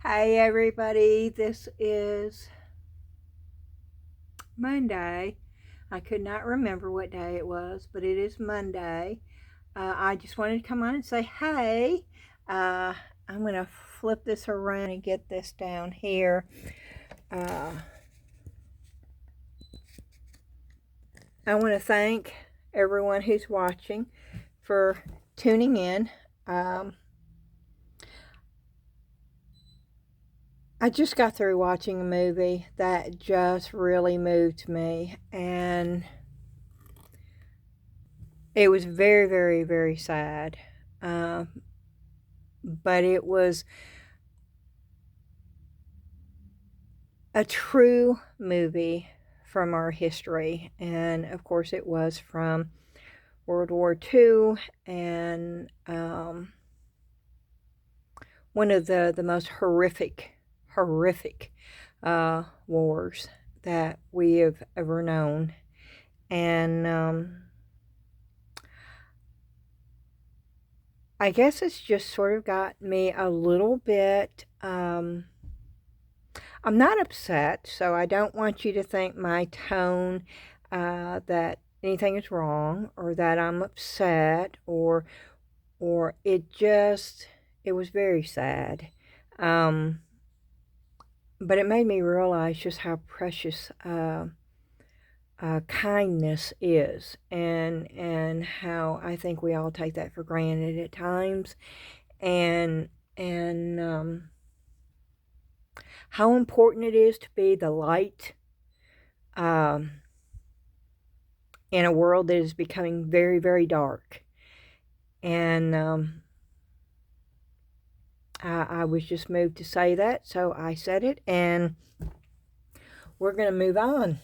Hi everybody, this is Monday. I could not remember what day it was, but it is Monday. I just wanted to come on and say hey. I'm going to flip this around and get this down here. I want to thank everyone who's watching for tuning in. I just got through watching a movie that just really moved me, and it was very, very, very sad. But it was a true movie from our history, and of course it was from World War II, and one of the most horrific wars that we have ever known. And I guess it's just sort of got me a little bit, I'm not upset, so I don't want you to think my tone that anything is wrong, or that I'm upset, or it was very sad. But it made me realize just how precious kindness is, and how I think we all take that for granted at times, and how important it is to be the light in a world that is becoming very, very dark. And I was just moved to say that, so I said it, and we're going to move on.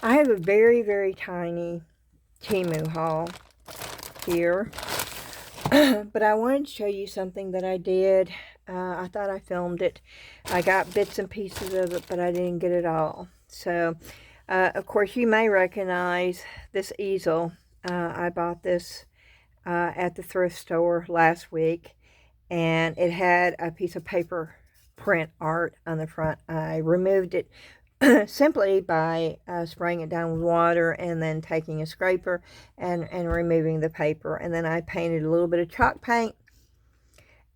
I have a very, very tiny Teimu haul here, but I wanted to show you something that I did. I thought I filmed it. I got bits and pieces of it, but I didn't get it all. So, of course, you may recognize this easel. I bought this at the thrift store last week, and it had a piece of paper print art on the front. I removed it simply by spraying it down with water and then taking a scraper and removing the paper. And then I painted a little bit of chalk paint,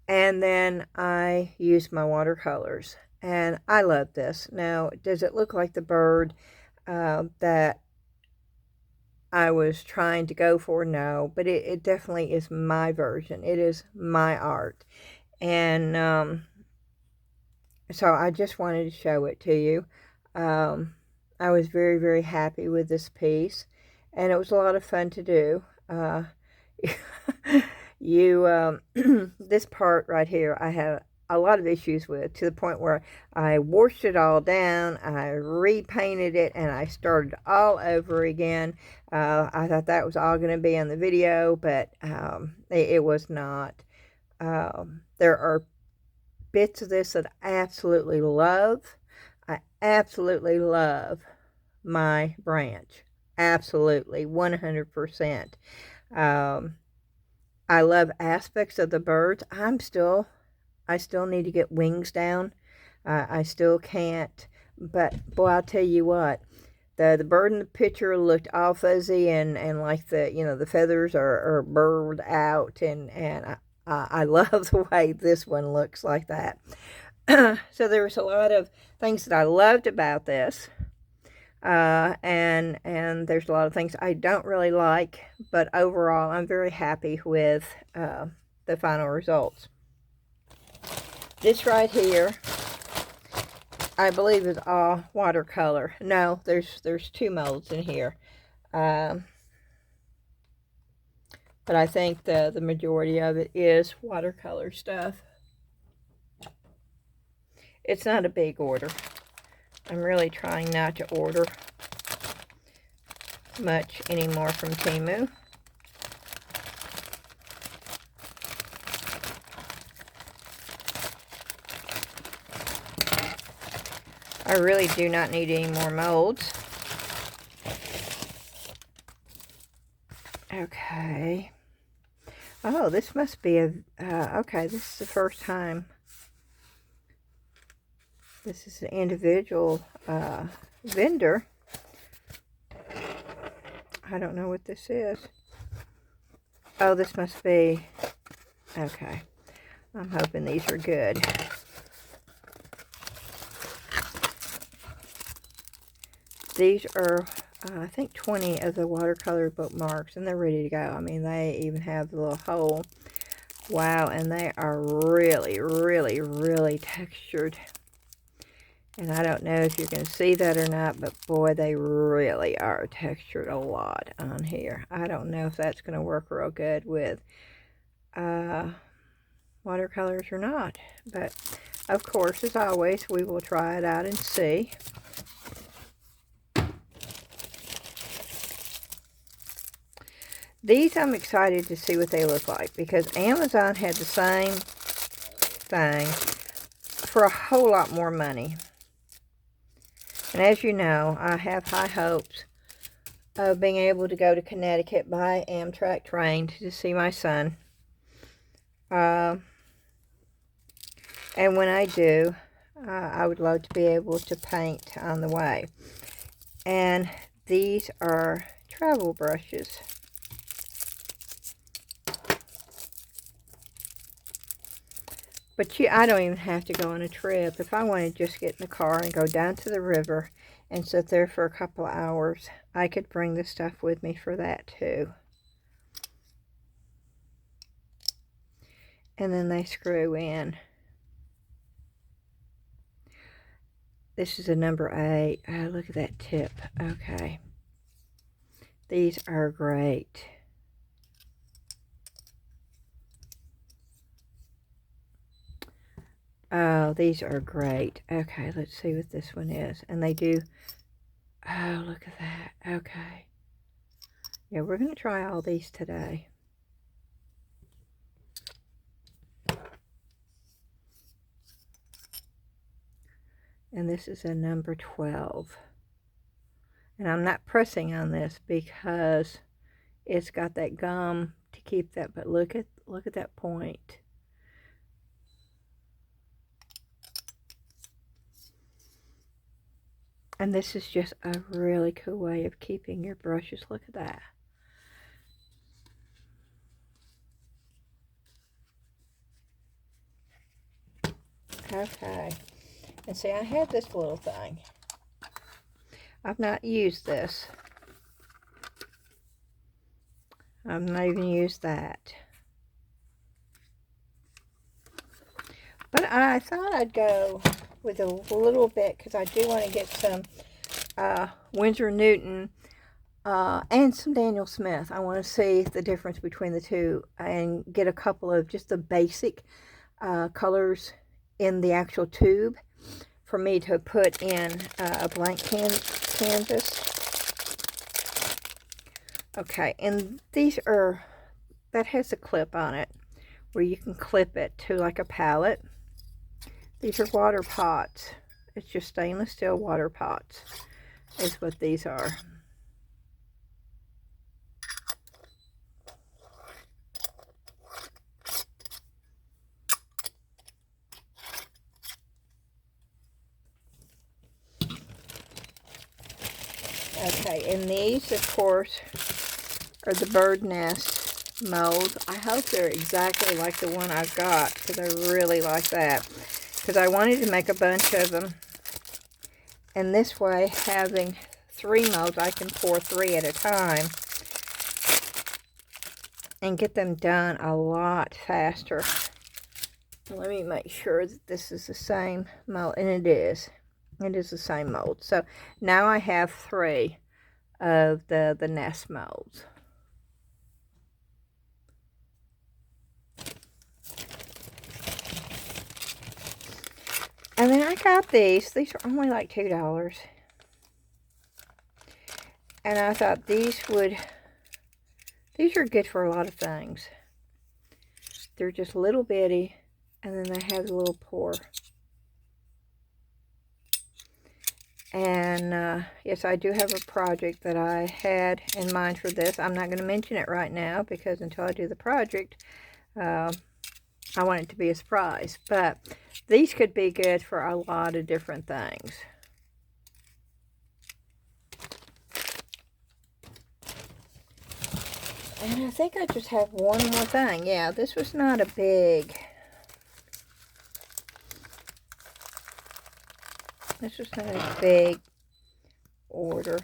and then I used my watercolors. And I love this. Now, does it look like the bird that I was trying to go for? No, but it definitely is my version. It is my art. And so I just wanted to show it to you. I was very, very happy with this piece, and it was a lot of fun to do. This part right here, I have a lot of issues with, to the point where I washed it all down, I repainted it, and I started all over again. I thought that was all going to be on the video, but it was not. There are bits of this that I absolutely love. I absolutely love my branch. Absolutely, 100%. I love aspects of the birds. I still need to get wings down. I still can't. But boy, I'll tell you what, the bird in the picture looked all fuzzy, and like the feathers are burred out, and I love the way this one looks like that. So there was a lot of things that I loved about this, and there's a lot of things I don't really like, but overall I'm very happy with the final results. This right here, I believe, is all watercolor. No, there's two molds in here, but I think the majority of it is watercolor stuff. It's not a big order. I'm really trying not to order much anymore from Teimu. I really do not need any more molds. Okay. Oh, this must be a, okay, this is the first time This is an individual vendor. I don't know what this is. Oh, this must be... Okay. I'm hoping these are good. These are, I think, 20 of the watercolor bookmarks, and they're ready to go. I mean, they even have the little hole. Wow, and they are really, really, really textured. And I don't know if you can see that or not, but boy, they really are textured a lot on here. I don't know if that's going to work real good with watercolors or not. But, of course, as always, we will try it out and see. These I'm excited to see what they look like, because Amazon had the same thing for a whole lot more money. And as you know, I have high hopes of being able to go to Connecticut by Amtrak train to see my son. And when I do, I would love to be able to paint on the way. And these are travel brushes. But I don't even have to go on a trip. If I want to just get in the car and go down to the river and sit there for a couple of hours, I could bring this stuff with me for that too. And then they screw in. This is a number 8. Oh, look at that tip. Okay. These are great. Oh, these are great. Okay, let's see what this one is. And they do... Oh, look at that. Okay. Yeah, we're going to try all these today. And this is a number 12. And I'm not pressing on this because it's got that gum to keep that. But look at that point. And this is just a really cool way of keeping your brushes. Look at that. Okay. And see, I have this little thing. I've not used this. I've not even used that. But I thought I'd go with a little bit, because I do want to get some Winsor Newton and some Daniel Smith. I want to see the difference between the two and get a couple of just the basic colors in the actual tube for me to put in a blank canvas. Okay, and these are, that has a clip on it where you can clip it to like a palette. These are water pots. It's just stainless steel water pots is what these are. Okay, and these, of course, are the bird nest molds. I hope they're exactly like the one I've got, because I really like that. Because I wanted to make a bunch of them. And this way, having 3 molds, I can pour 3 at a time and get them done a lot faster. Let me make sure that this is the same mold, and it is. It is the same mold. So now I have 3 of the nest molds. And then I got these. These are only like $2. And I thought these are good for a lot of things. They're just little bitty, and then they have a little pour. And yes, I do have a project that I had in mind for this. I'm not going to mention it right now, because until I do the project, I want it to be a surprise. But these could be good for a lot of different things. And I think I just have one more thing. Yeah, this was not a big... This was not a big order.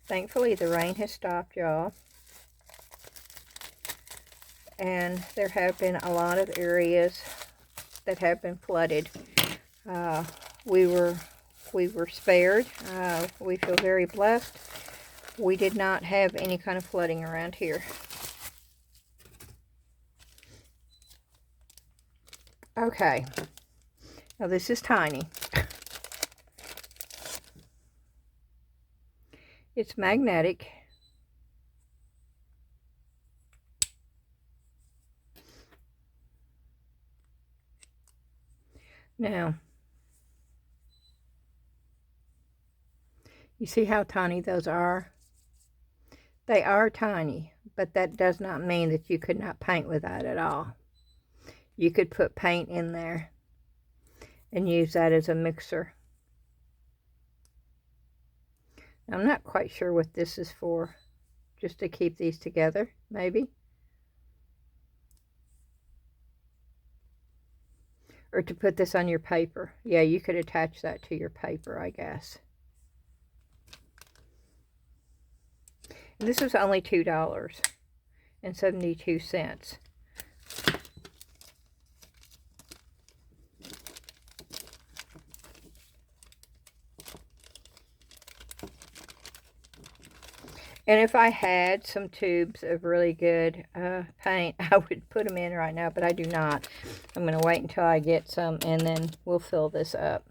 Thankfully, the rain has stopped, y'all. And there have been a lot of areas that have been flooded. We were spared. We feel very blessed. We did not have any kind of flooding around here. Okay. Now this is tiny. It's magnetic. Now, you see how tiny those are? They are tiny, but that does not mean that you could not paint with that at all. You could put paint in there and use that as a mixer. Now, I'm not quite sure what this is for. Just to keep these together, maybe. Or to put this on your paper. Yeah, you could attach that to your paper, I guess. And this was only $2.72. And if I had some tubes of really good paint, I would put them in right now, but I do not. I'm going to wait until I get some, and then we'll fill this up.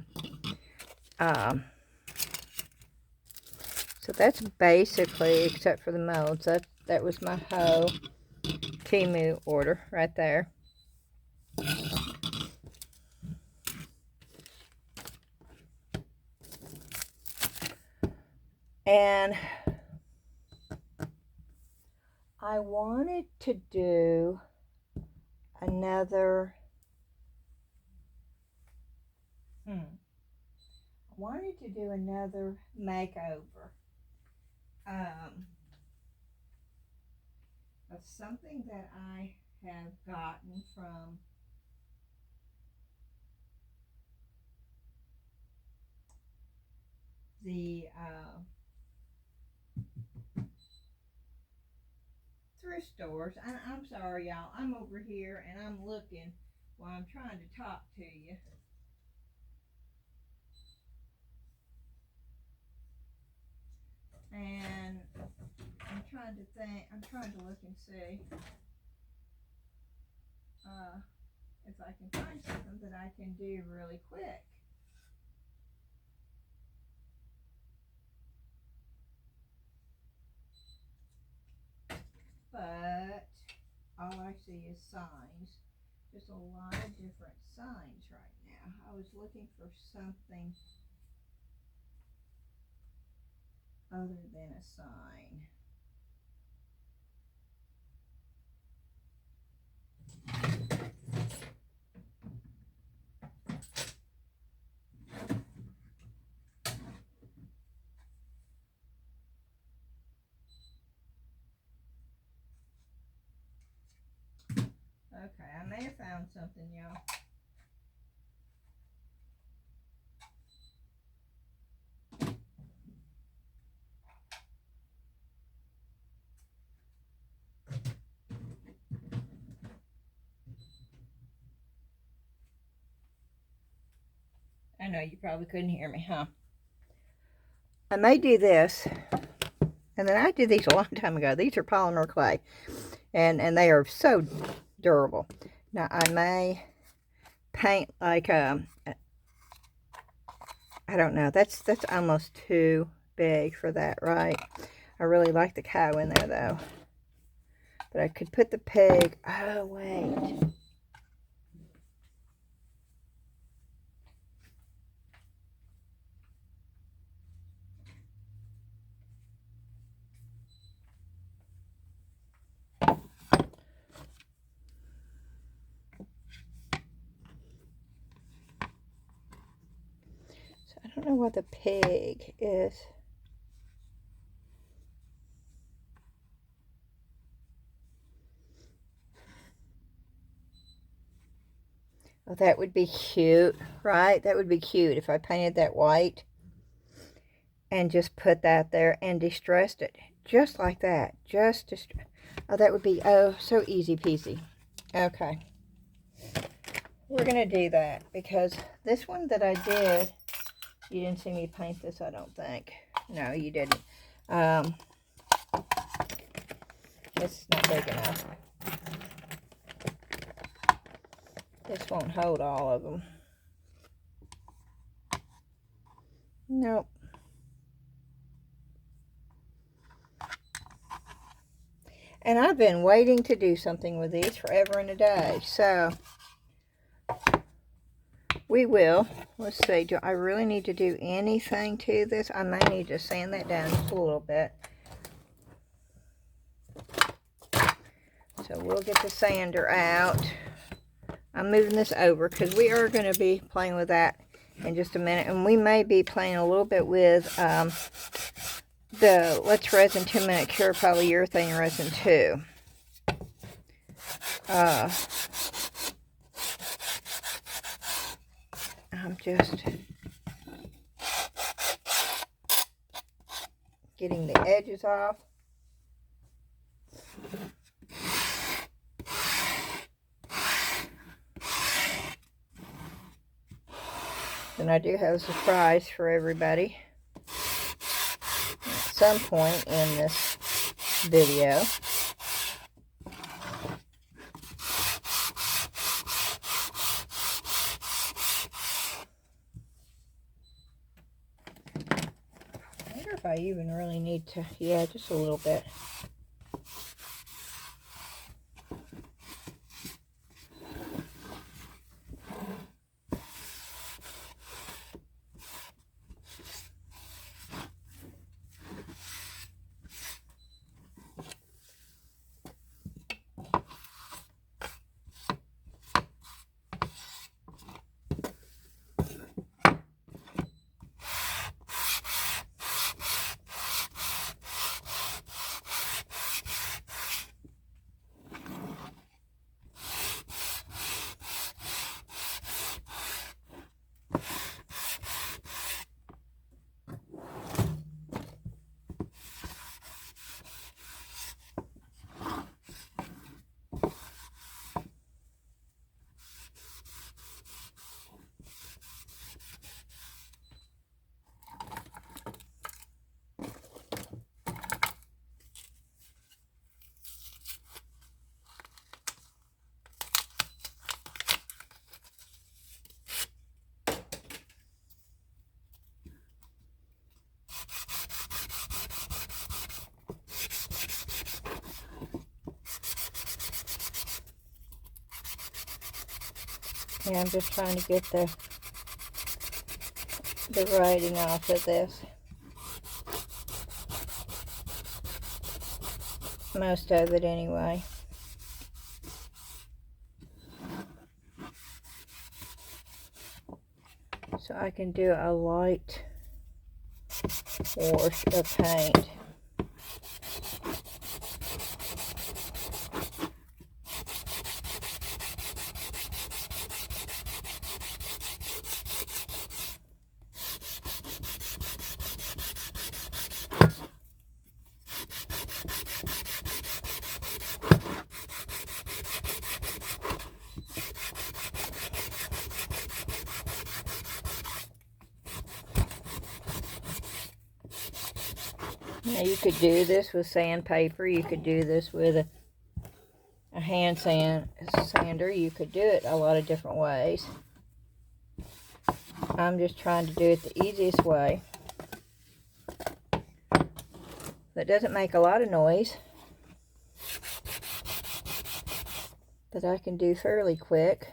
So that's basically, except for the molds, that was my whole Teimu order right there. And I wanted to do another, makeover of something that I have gotten from the thrift stores. I'm sorry, y'all. I'm over here and I'm looking while I'm trying to talk to you. And I'm trying to think. I'm trying to look and see if I can find something that I can do really quick. But all I see is signs. Just a lot of different signs right now. I was looking for something other than a sign. Okay, I may have found something, y'all. I know you probably couldn't hear me, huh? I may do this, and then I did these a long time ago. These are polymer clay, and they are so durable. Now I may paint like I don't know. That's almost too big for that, right? I really like the cow in there though. But I could put the pig. Oh wait. don't know what the pig is. Oh, that would be cute, right? That would be cute if I painted that white and just put that there and distressed it. Just like that. Oh, that would be, oh, so easy peasy. Okay. We're going to do that because this one that I did, you didn't see me paint this, I don't think. No, you didn't. It's not big enough. This won't hold all of them. Nope. And I've been waiting to do something with these forever and a day. So, we will. Let's see. Do I really need to do anything to this? I may need to sand that down just a little bit. So, we'll get the sander out. I'm moving this over because we are going to be playing with that in just a minute. And we may be playing a little bit with the Let's Resin 2-minute Cure Polyurethane Resin 2. I'm just getting the edges off. And I do have a surprise for everybody at some point in this video. I wonder if I even really need to, yeah, just a little bit. Yeah, I'm just trying to get the writing off of this. Most of it anyway. So I can do a light wash of paint. Now you could do this with sandpaper. You could do this with a hand sander. You could do it a lot of different ways. I'm just trying to do it the easiest way. That doesn't make a lot of noise. That I can do fairly quick.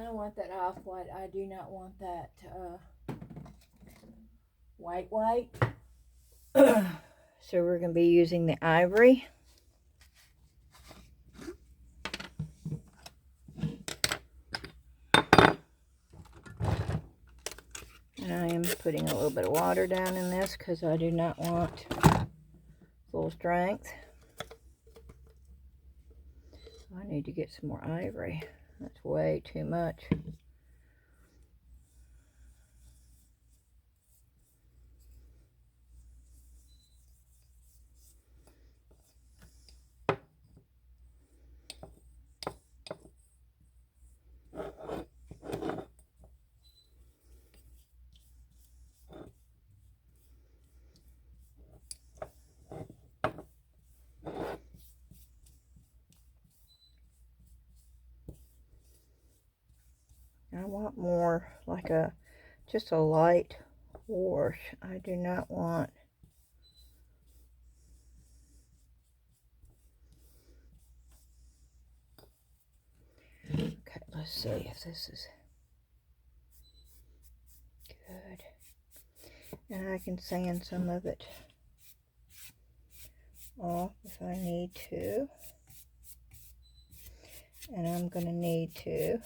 I want that off-white. I do not want that white. So we're going to be using the ivory. And I am putting a little bit of water down in this because I do not want full strength. I need to get some more ivory. That's way too much. I want more like just a light wash. I do not want okay, let's see if this is good. And I can sand some of it off if I need to. And I'm going to need to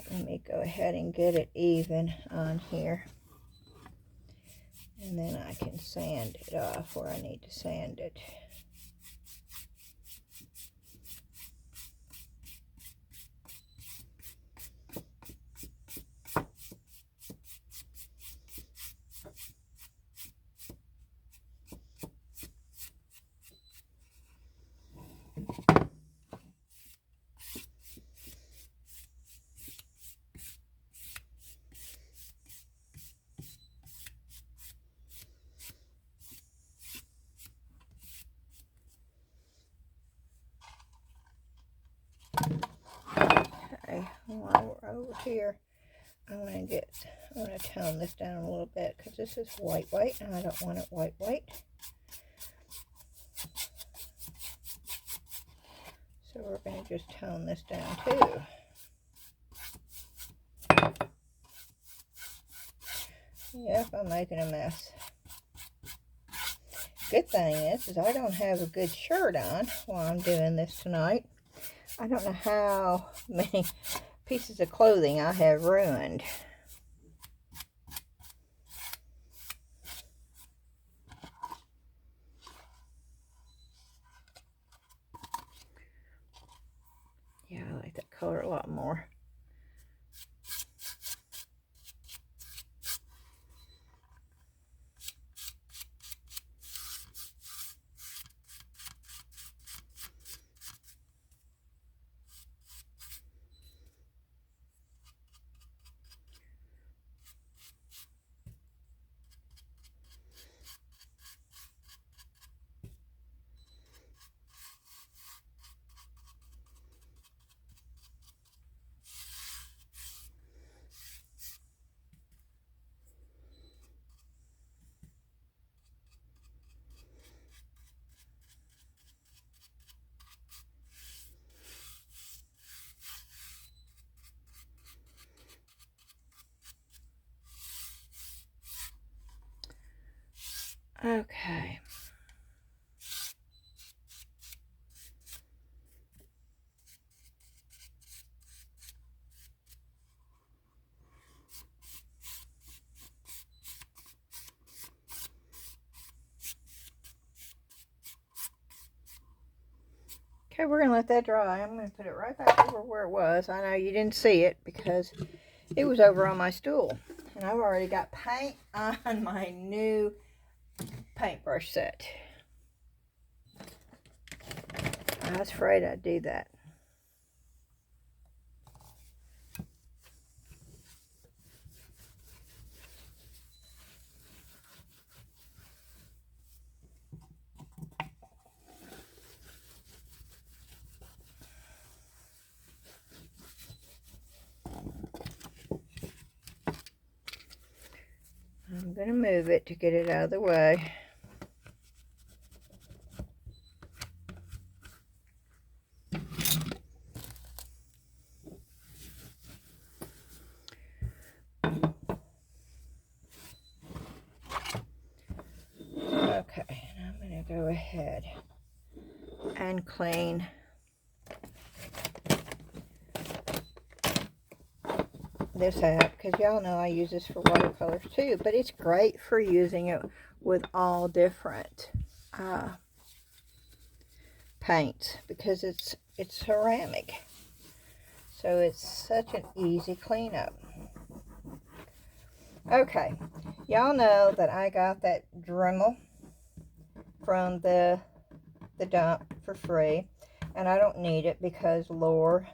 let me go ahead and get it even on here. And then I can sand it off where I need to sand it. While we're over here, I want to tone this down a little bit because this is white and I don't want it white. So we're going to just tone this down too. Yep, I'm making a mess. Good thing is I don't have a good shirt on while I'm doing this tonight. I don't know how many pieces of clothing I have ruined. Yeah, I like that color a lot more. Okay. Okay, we're going to let that dry. I'm going to put it right back over where it was. I know you didn't see it because it was over on my stool. And I've already got paint on my new paintbrush set. I was afraid I'd do that. going to move it to get it out of the way. Okay, and I'm going to go ahead and clean this out, because y'all know I use this for watercolors too, but it's great for using it with all different paints, because it's ceramic, so it's such an easy cleanup. Okay, y'all know that I got that Dremel from the dump for free, and I don't need it because Laura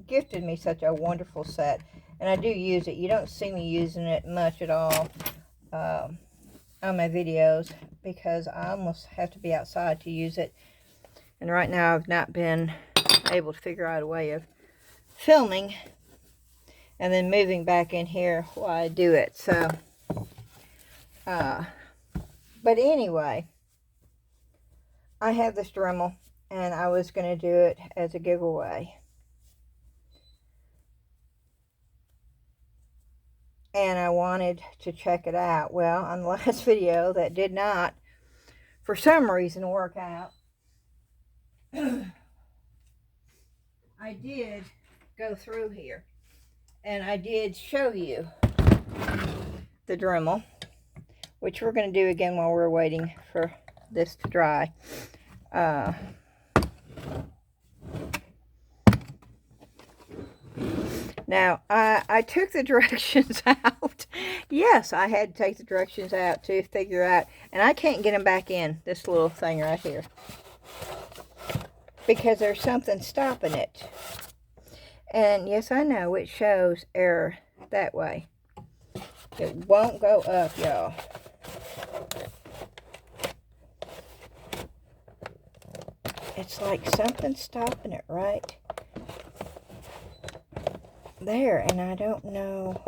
gifted me such a wonderful set, and I do use it. You don't see me using it much at all on my videos, because I almost have to be outside to use it, and right now I've not been able to figure out a way of filming and then moving back in here while I do it. So but anyway, I have this Dremel, and I was going to do it as a giveaway. And I wanted to check it out. Well, on the last video, that did not, for some reason, work out. I did go through here, and I did show you the Dremel, which we're going to do again while we're waiting for this to dry. Now, I took the directions out. Yes, I had to take the directions out to figure out, and I can't get them back in this little thing right here, because there's something stopping it. And yes, I know it shows error that way. It won't go up, y'all. It's like something stopping it right there, and I don't know.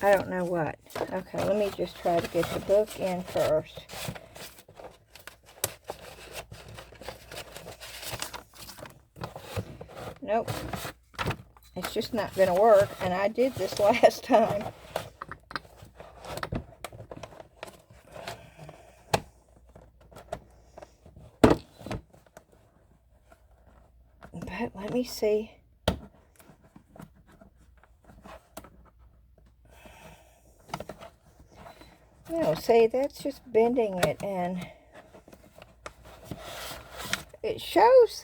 I don't know what. Okay, let me just try to get the book in first. Nope. It's just not going to work, and I did this last time. But let me see. No, see, that's just bending it, and it shows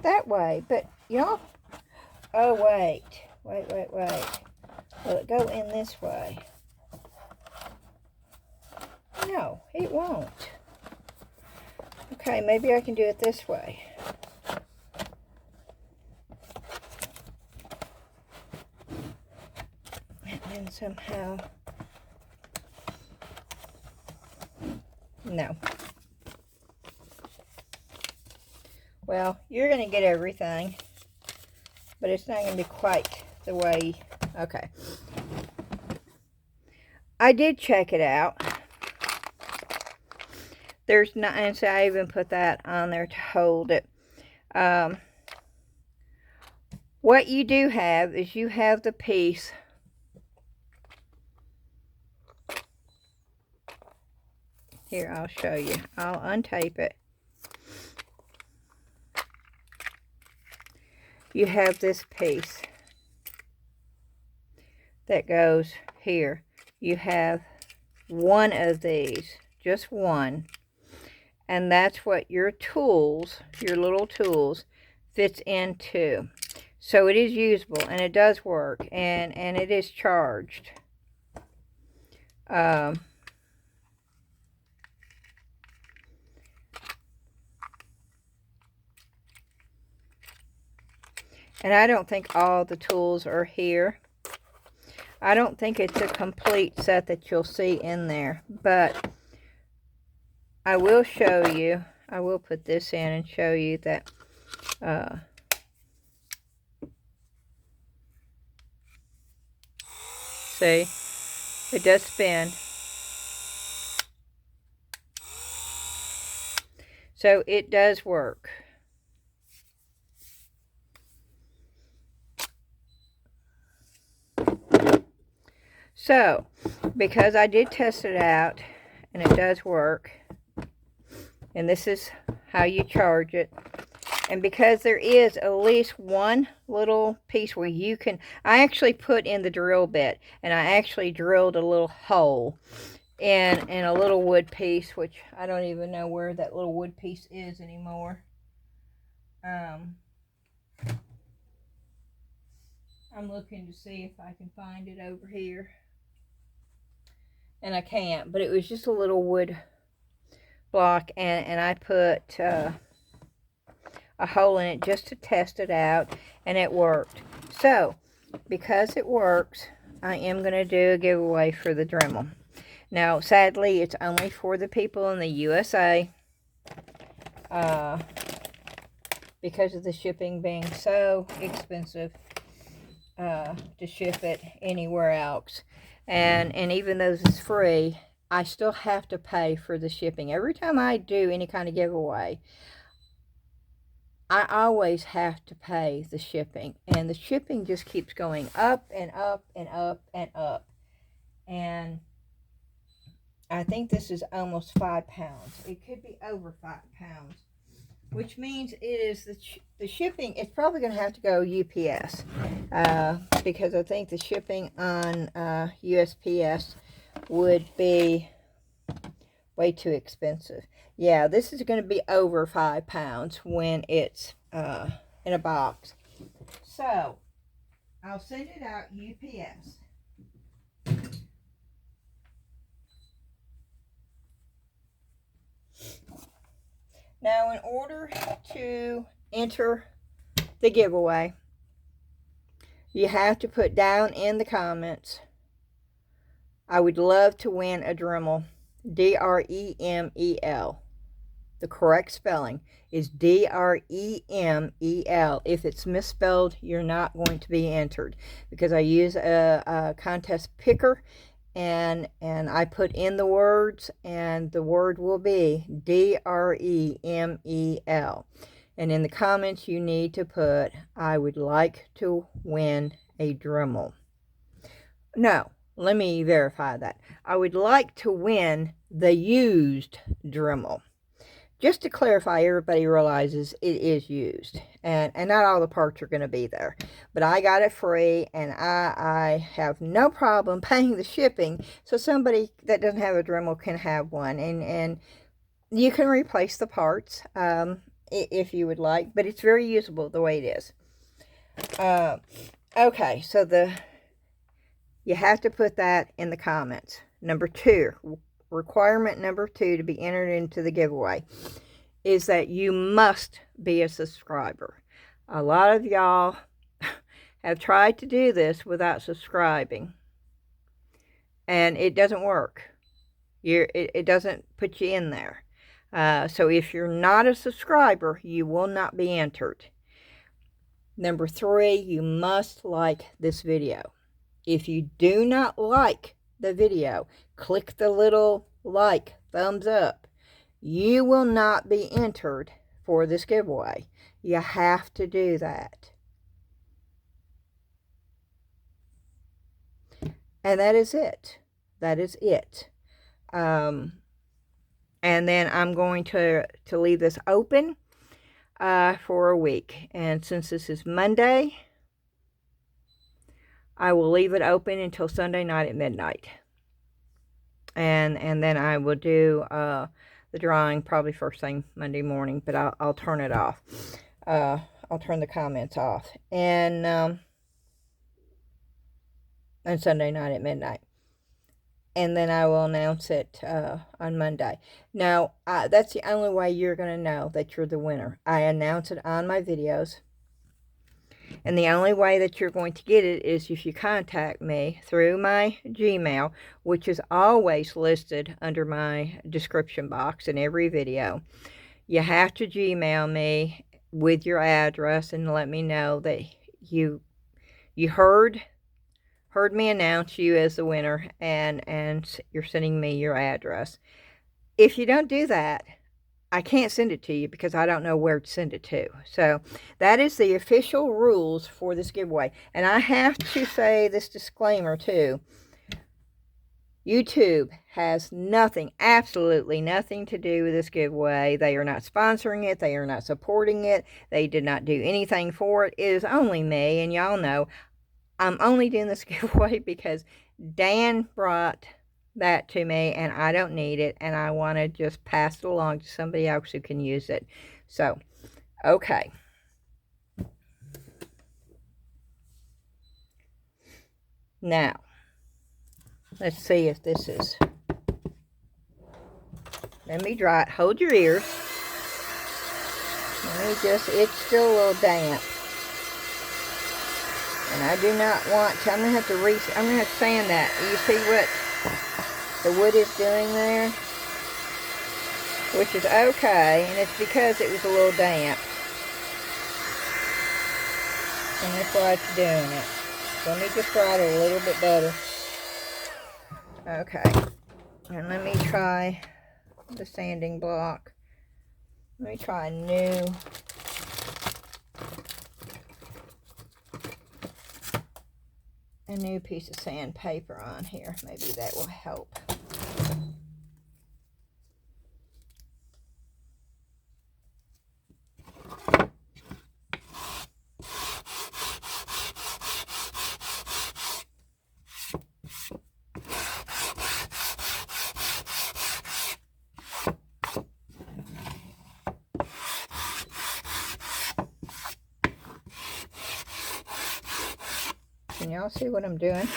that way, but y'all, oh, wait. Will it go in this way? No, it won't. Okay, maybe I can do it this way. And then somehow, no. Well, you're going to get everything, but it's not going to be quite the way. Okay. I did check it out. There's not, and so I even put that on there to hold it. What you do have is you have the piece here. I'll show you. I'll untape it. You have this piece that goes here. You have one of these, just one, and that's what your tools, your little tools, fits into. So it is usable, and it does work, and it is charged. And I don't think all the tools are here. I don't think it's a complete set that you'll see in there, but I will show you. I will put this in and show you that See, it does spin. So it does work. So, because I did test it out, and it does work, and this is how you charge it, and because there is at least one little piece where you can, I actually put in the drill bit, and I actually drilled a little hole in a little wood piece, which I don't even know where that little wood piece is anymore. I'm looking to see if I can find it over here. And I can't, but it was just a little wood block, and I put a hole in it just to test it out, and it worked. So, because it works, I am going to do a giveaway for the Dremel. Now, sadly, it's only for the people in the USA, because of the shipping being so expensive to ship it anywhere else. And even though this is free, I still have to pay for the shipping. Every time I do any kind of giveaway, I always have to pay the shipping. And the shipping just keeps going up and up and up and up. And I think this is almost 5 pounds. It could be over 5 pounds. Which means it is the shipping, it's probably going to have to go UPS. Because I think the shipping on USPS would be way too expensive. Yeah, this is going to be over 5 pounds when it's in a box. So, I'll send it out UPS. Now, in order to enter the giveaway, you have to put down in the comments, I would love to win a Dremel, D-R-E-M-E-L. The correct spelling is D-R-E-M-E-L. If it's misspelled, you're not going to be entered, because I use a contest picker, and I put in the words, and the word will be D-R-E-M-E-L. And in the comments, you need to put, I would like to win a Dremel. No, let me verify that. I would like to win the used Dremel. Just to clarify, everybody realizes it is used, and not all the parts are going to be there. But I got it free, and I have no problem paying the shipping, so somebody that doesn't have a Dremel can have one. And you can replace the parts if you would like, but it's very usable the way it is. Okay, so you have to put that in the comments. Number 2. Requirement number 2 to be entered into the giveaway is that you must be a subscriber. A lot of y'all have tried to do this without subscribing, and it doesn't work. It doesn't put you in there. So if you're not a subscriber, you will not be entered. Number 3, you must like this video. If you do not like the video, click the little like, thumbs up. You will not be entered for this giveaway. You have to do that. And that is it. That is it. And then I'm going to leave this open for a week. And since this is Monday, I will leave it open until Sunday night at midnight. And then I will do the drawing probably first thing Monday morning, but I'll turn it off. I'll turn the comments off. And Sunday night at midnight. And then I will announce it on Monday. Now, that's the only way you're going to know that you're the winner. I announce it on my videos. And the only way that you're going to get it is if you contact me through my Gmail, which is always listed under my description box in every video. You have to Gmail me with your address and let me know that you heard heard me announce you as the winner, and you're sending me your address. If you don't do that, I can't send it to you because I don't know where to send it to. So that is the official rules for this giveaway. And I have to say this disclaimer too. YouTube has nothing, absolutely nothing to do with this giveaway. They are not sponsoring it. They are not supporting it. They did not do anything for it. It is only me, and y'all know I'm only doing this giveaway because Dan brought that to me, and I don't need it, and I want to just pass it along to somebody else who can use it. So, okay. Now, let's see if this is... Let me dry it. Hold your ears. Let me just... It's still a little damp. And I do not want to... I'm going to have to sand that. You see what the wood is doing there? Which is okay. And it's because it was a little damp. And that's why it's doing it. So let me just dry it a little bit better. Okay. And let me try the sanding block. Let me try a new piece of sandpaper on here. Maybe that will help. Can y'all see what I'm doing?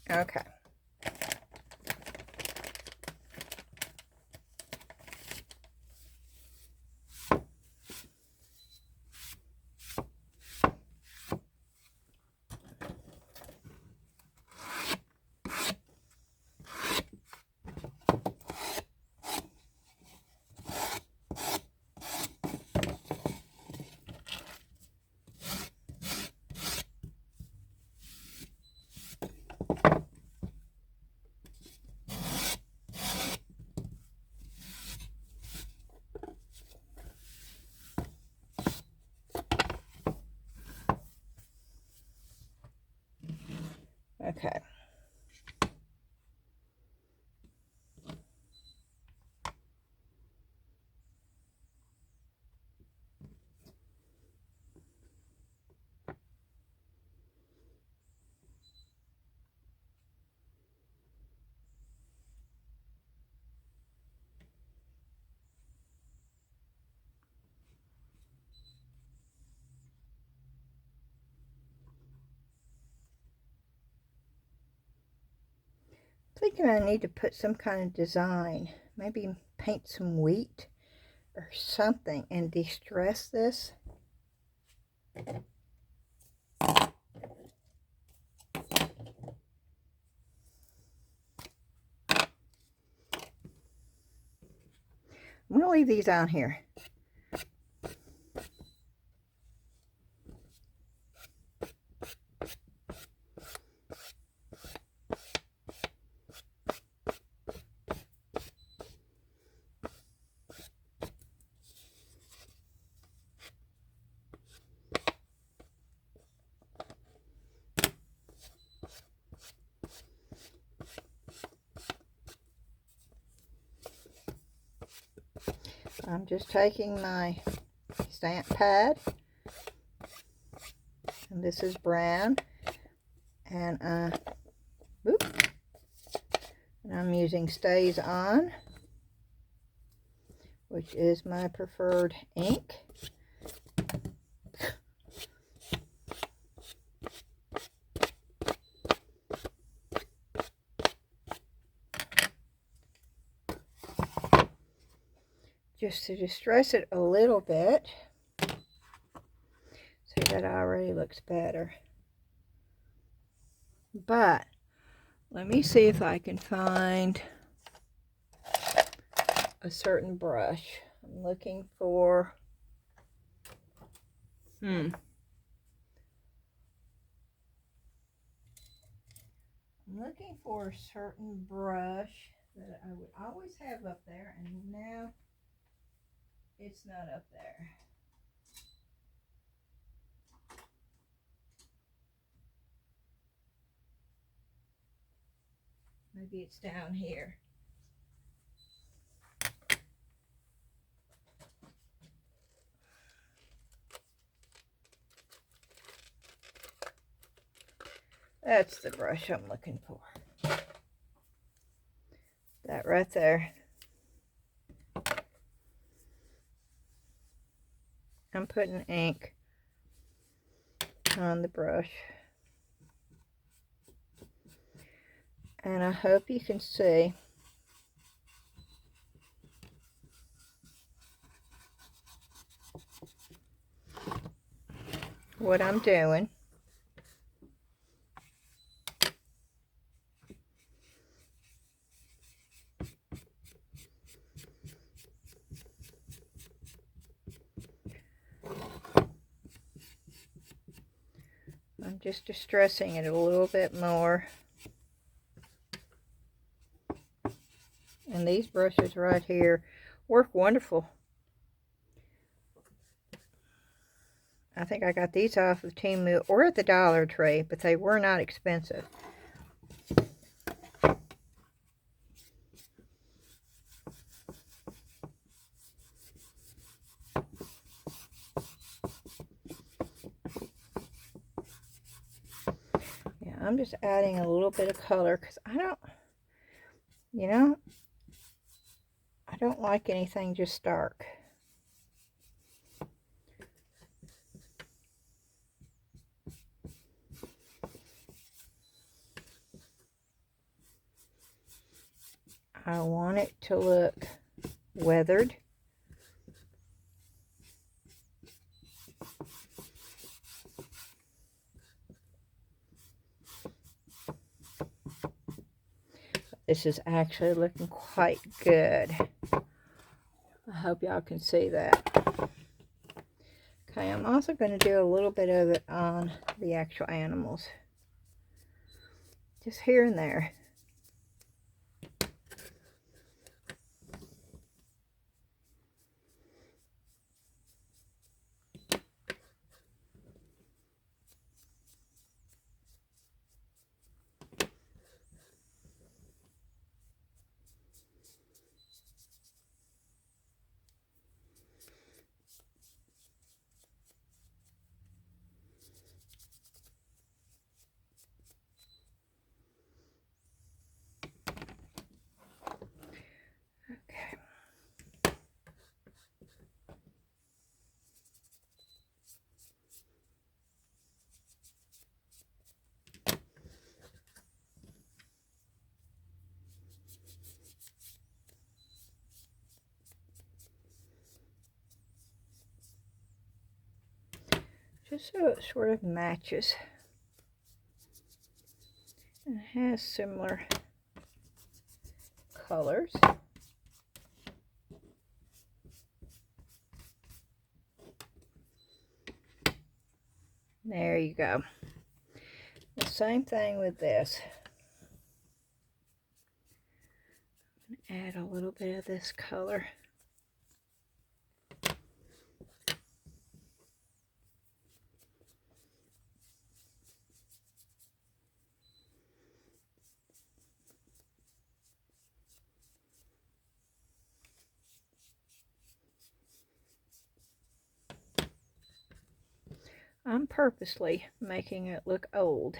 Okay. Okay. Thinking I need to put some kind of design, maybe paint some wheat or something and de-stress this. I'm going to leave these on here. I'm just taking my stamp pad, and this is brown, and I'm using Staz-On, which is my preferred ink. just to distress it a little bit. See, that already looks better. But let me see if I can find a certain brush. I'm looking for, I'm looking for a certain brush that I would always have up there, and now it's not up there. Maybe it's down here. That's the brush I'm looking for. That right there. I'm putting ink on the brush. And I hope you can see what I'm doing. I'm just distressing it a little bit more. And these brushes right here work wonderful. I think I got these off of Teimu or at the Dollar Tree, but they were not expensive. Yeah, I'm just adding a little bit of color because I don't, you know, I don't like anything just dark. I want it to look weathered. This is actually looking quite good. I hope y'all can see that. Okay, I'm also going to do a little bit of it on the actual animals. Just here and there. Just so it sort of matches. It has similar colors. There you go. The same thing with this. Add a little bit of this color. I'm purposely making it look old.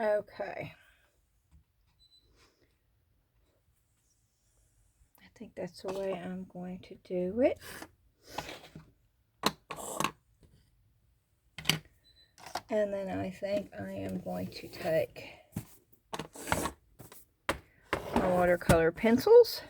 Okay. I think that's the way I'm going to do it. And then I think I am going to take my watercolor pencils.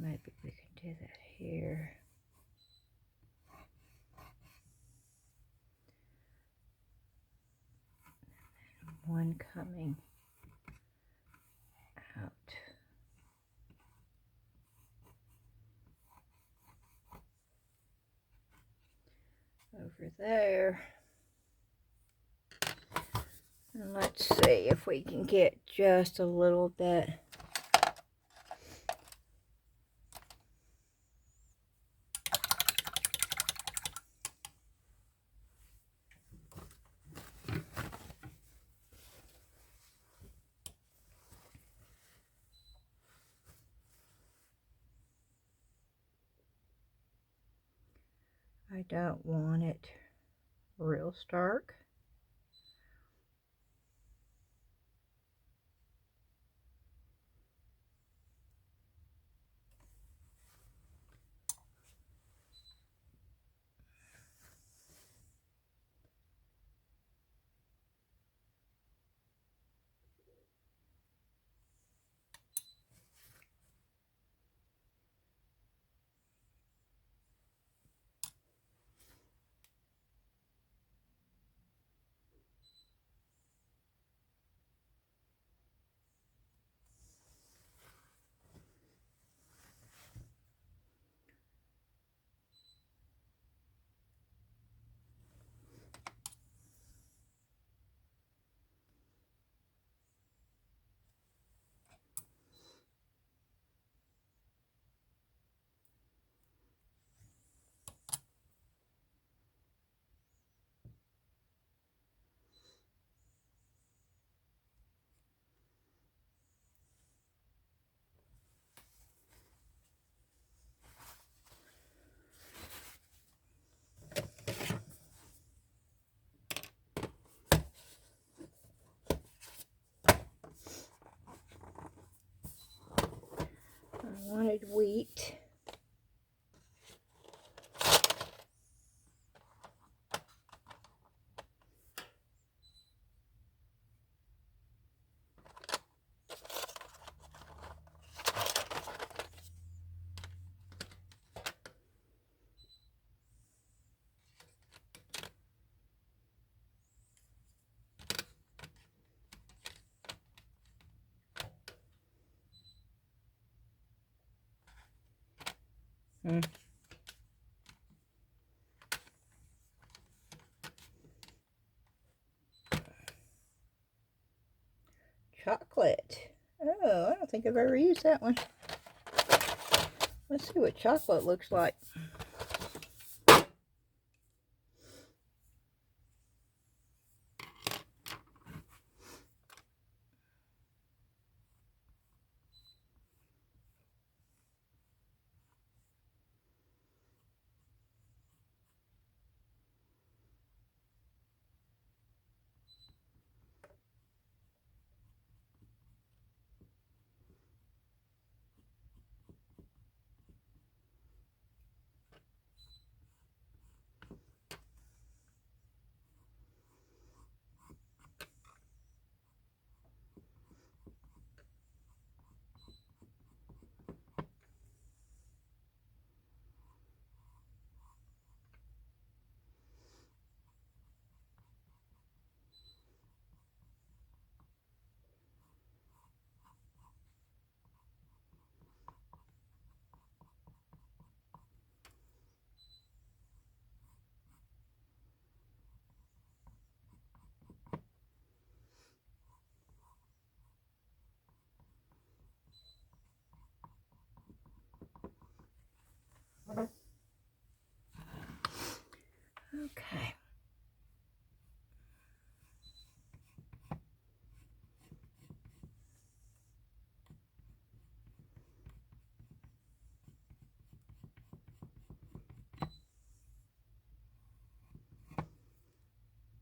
Maybe we can do that here. One coming out. Over there. And let's see if we can get just a little bit. I don't want it real stark. I wanted wheat. Chocolate. Oh, I don't think I've ever used that one. Let's see what chocolate looks like.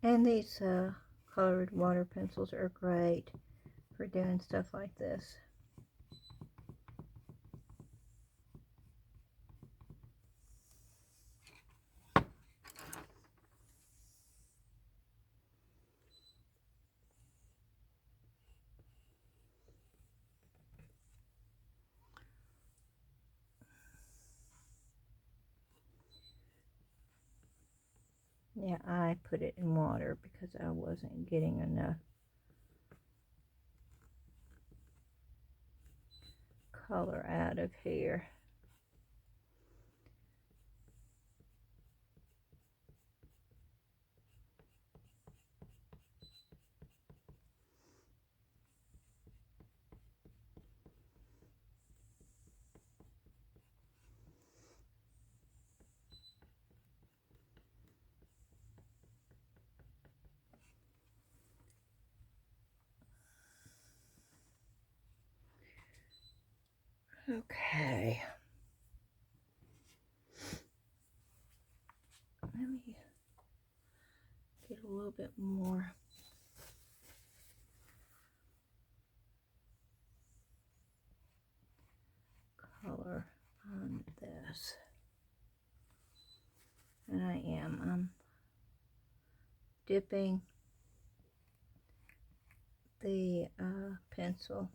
And these colored water pencils are great for doing stuff like this. Yeah, I put it in water because I wasn't getting enough color out of here. Okay. Let me get a little bit more color on this. And I'm dipping the pencil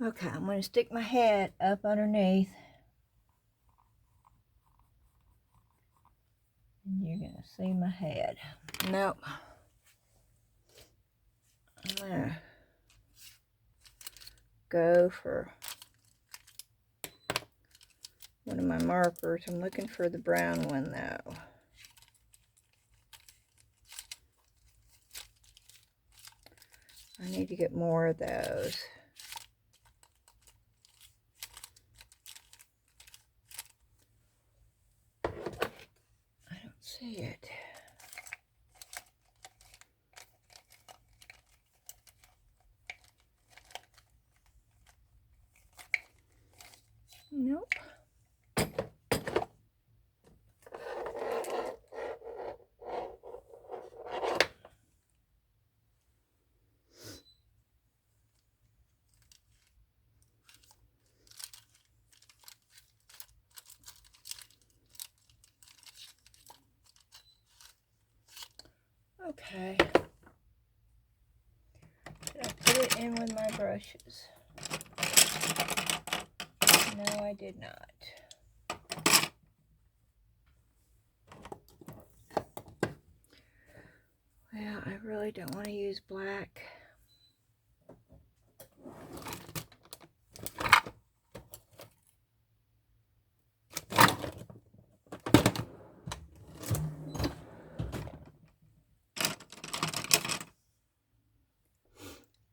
Okay, I'm going to stick my head up underneath. And you're going to see my head. Nope. I'm going to go for one of my markers. I'm looking for the brown one though. I need to get more of those. I don't see it. Nope. Okay. Did I put it in with my brushes? No, I did not. Well, I really don't want to use black.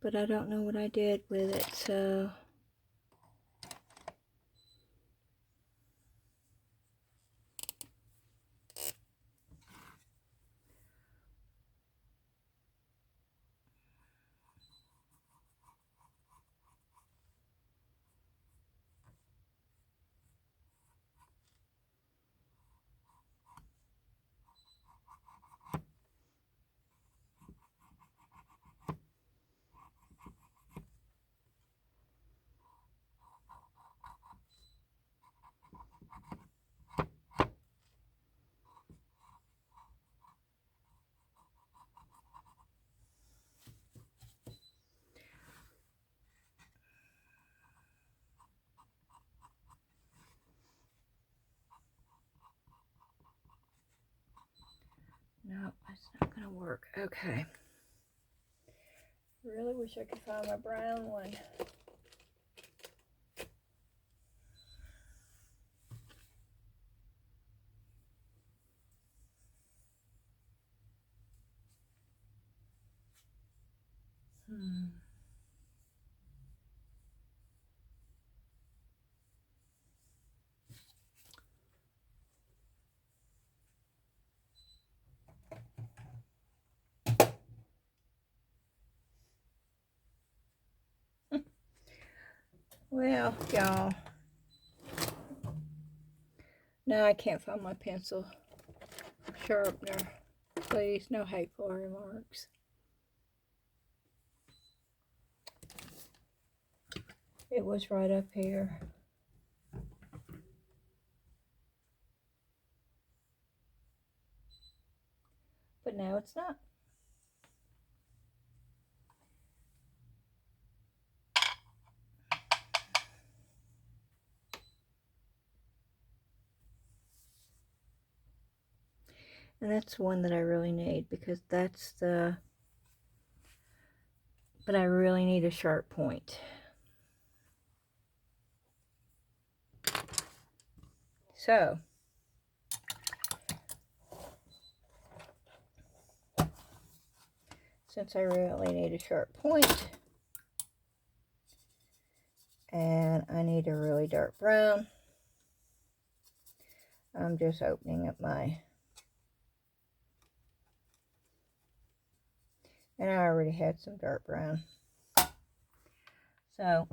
But I don't know what I did with it, so... No, that's not gonna work. Okay. Really wish I could find my brown one. Well, y'all, now I can't find my pencil sharpener. Please, no hateful remarks. It was right up here. But now it's not. And that's one that I really need, because that's the, but I really need a sharp point. So, since I really need a sharp point, and I need a really dark brown, I'm just opening up my, and I already had some dark brown. So,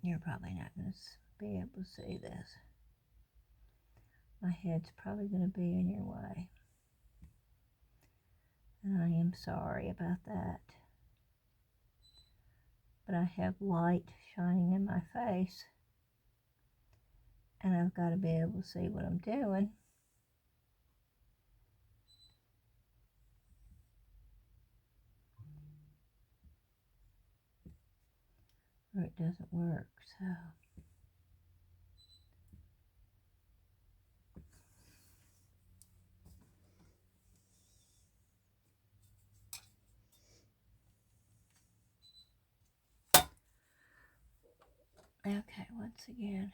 you're probably not going to be able to see this. My head's probably going to be in your way. And I am sorry about that. But I have light shining in my face. And I've got to be able to see what I'm doing. Or it doesn't work, so. Okay, once again.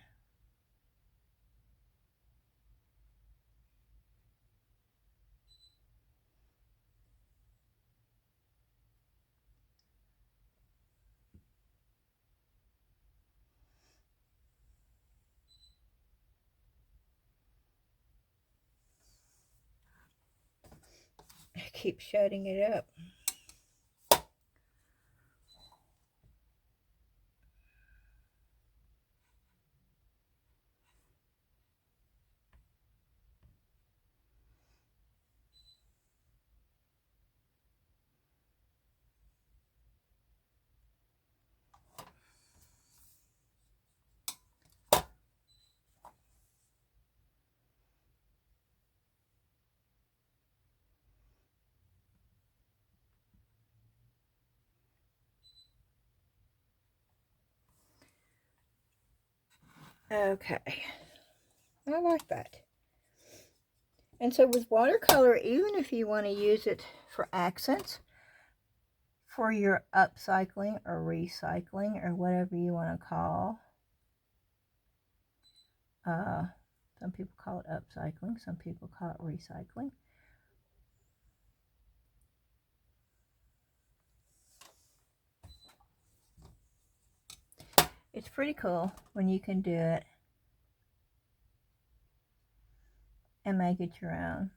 I keep shutting it up. Okay, I like that. And so with watercolor, even if you want to use it for accents, for your upcycling or recycling or whatever you want to call, some people call it upcycling, some people call it recycling. It's pretty cool when you can do it and make it your own.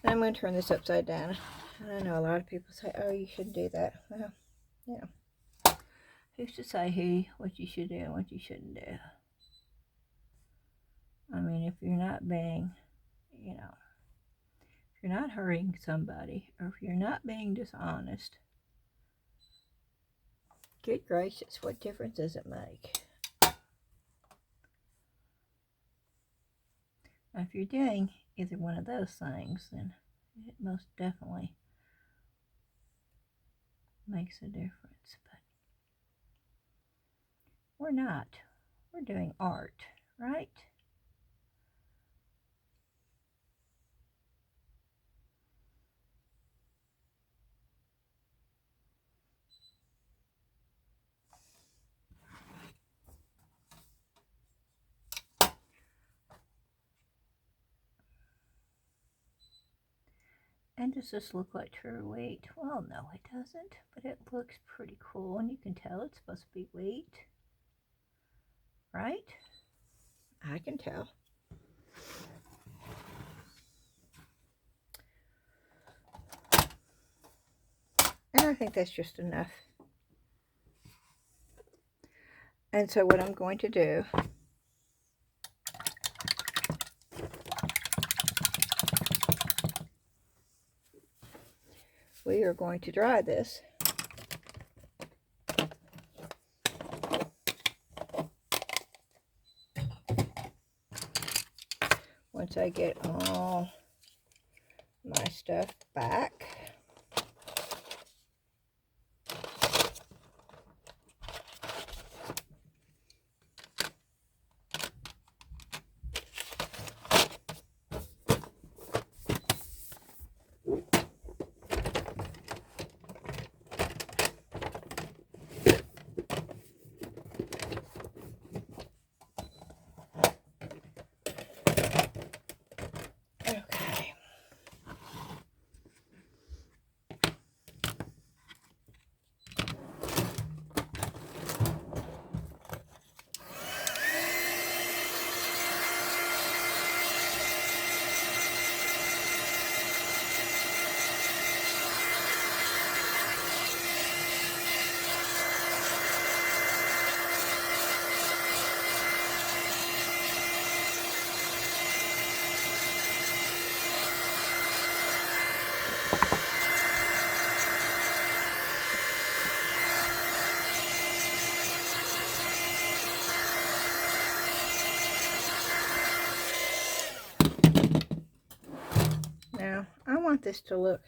And I'm going to turn this upside down. And I know a lot of people say, oh, you shouldn't do that. Well, yeah. Who's to say what you should do and what you shouldn't do? I mean, if you're not being, you know, if you're not hurting somebody, or if you're not being dishonest, good gracious, what difference does it make? Now, if you're doing either one of those things, then It most definitely makes a difference, but we're not. We're doing art, right? And does this look like true weight? Well, no, it doesn't, but it looks pretty cool, and you can tell it's supposed to be weight, right? I can tell. And I think that's just enough. And so what I'm going to do, we are going to dry this. Once I get all my stuff back. Now, I want this to look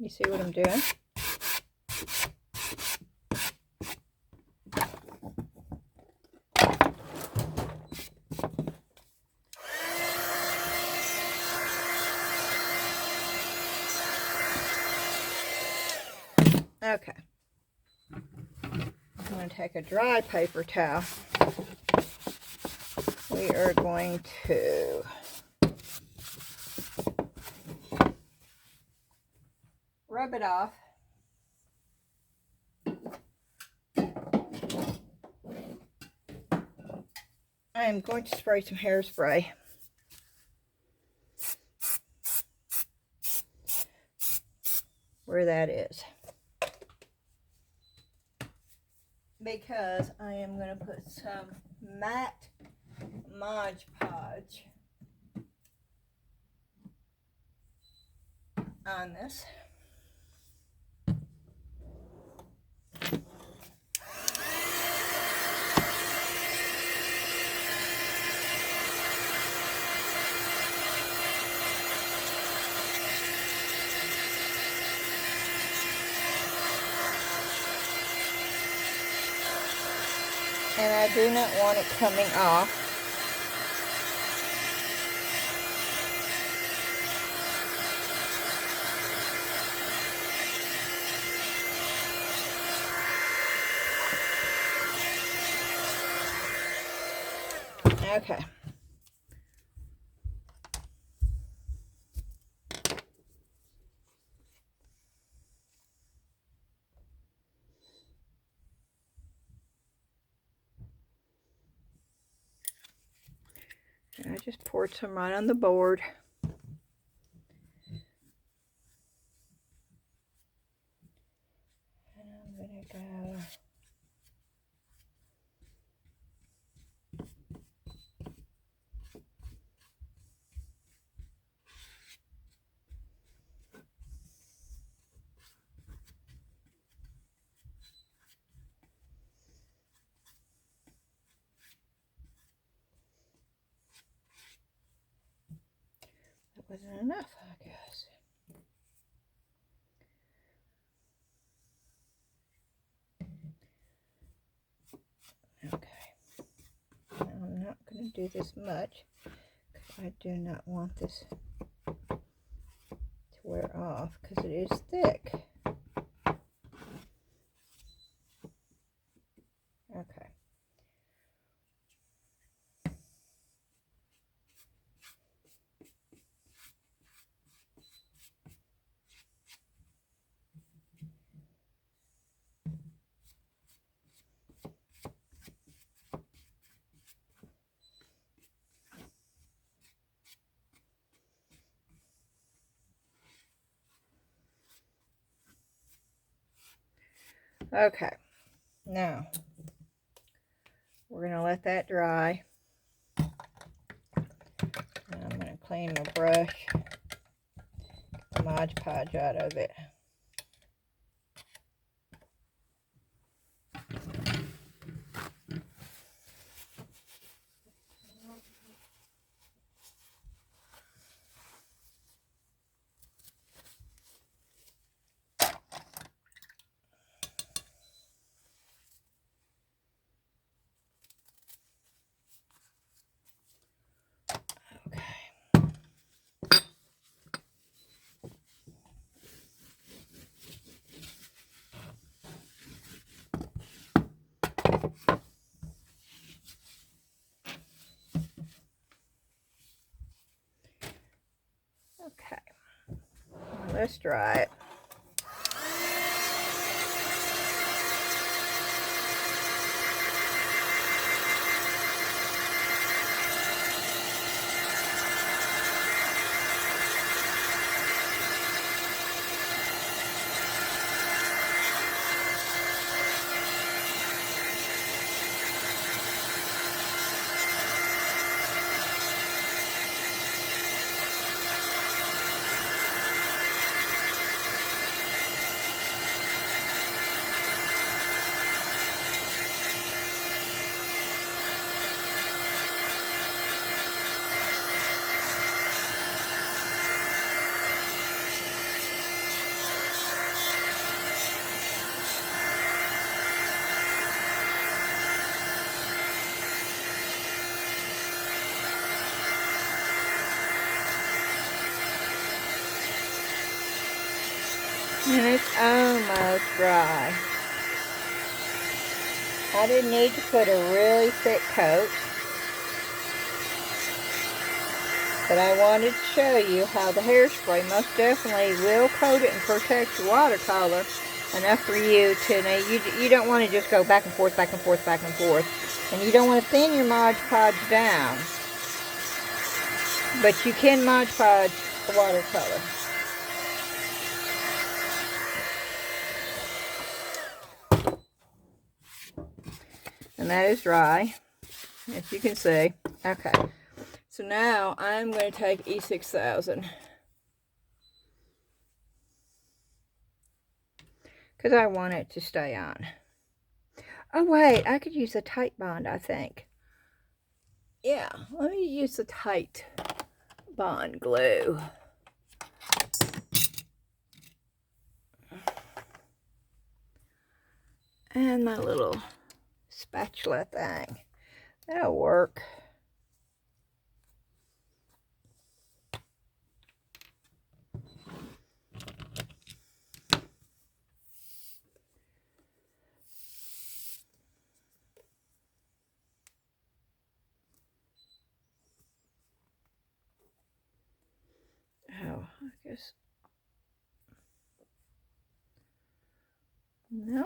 you see what I'm doing? Okay. I'm going to take a dry paper towel. We are going to rub it off. I am going to spray some hairspray. Where that is. Because I am going to put some matte Mod Podge on this. And I do not want it coming off. Okay. And I just poured some right on the board. And I'm going to go... wasn't enough, I guess. Okay. Now I'm not going to do this much because I do not want this to wear off because it is thick. Okay. Okay, now we're going to let that dry. And I'm going to clean my brush, the Mod Podge out of it. Okay, let's dry it. And it's almost dry. I didn't need to put a really thick coat, but I wanted to show you how the hairspray most definitely will coat it and protect your watercolor enough for you to, you don't want to just go back and forth, back and forth, back and forth. And you don't want to thin your Mod Podge down, but you can Mod Podge the watercolor. And that is dry, as you can see. Okay, so now I'm going to take E6000 because I want it to stay on. Oh wait, I could use a tight bond, I think. Yeah, let me use the tight bond glue. And my little spatula thing. That'll work. Oh, I guess. No?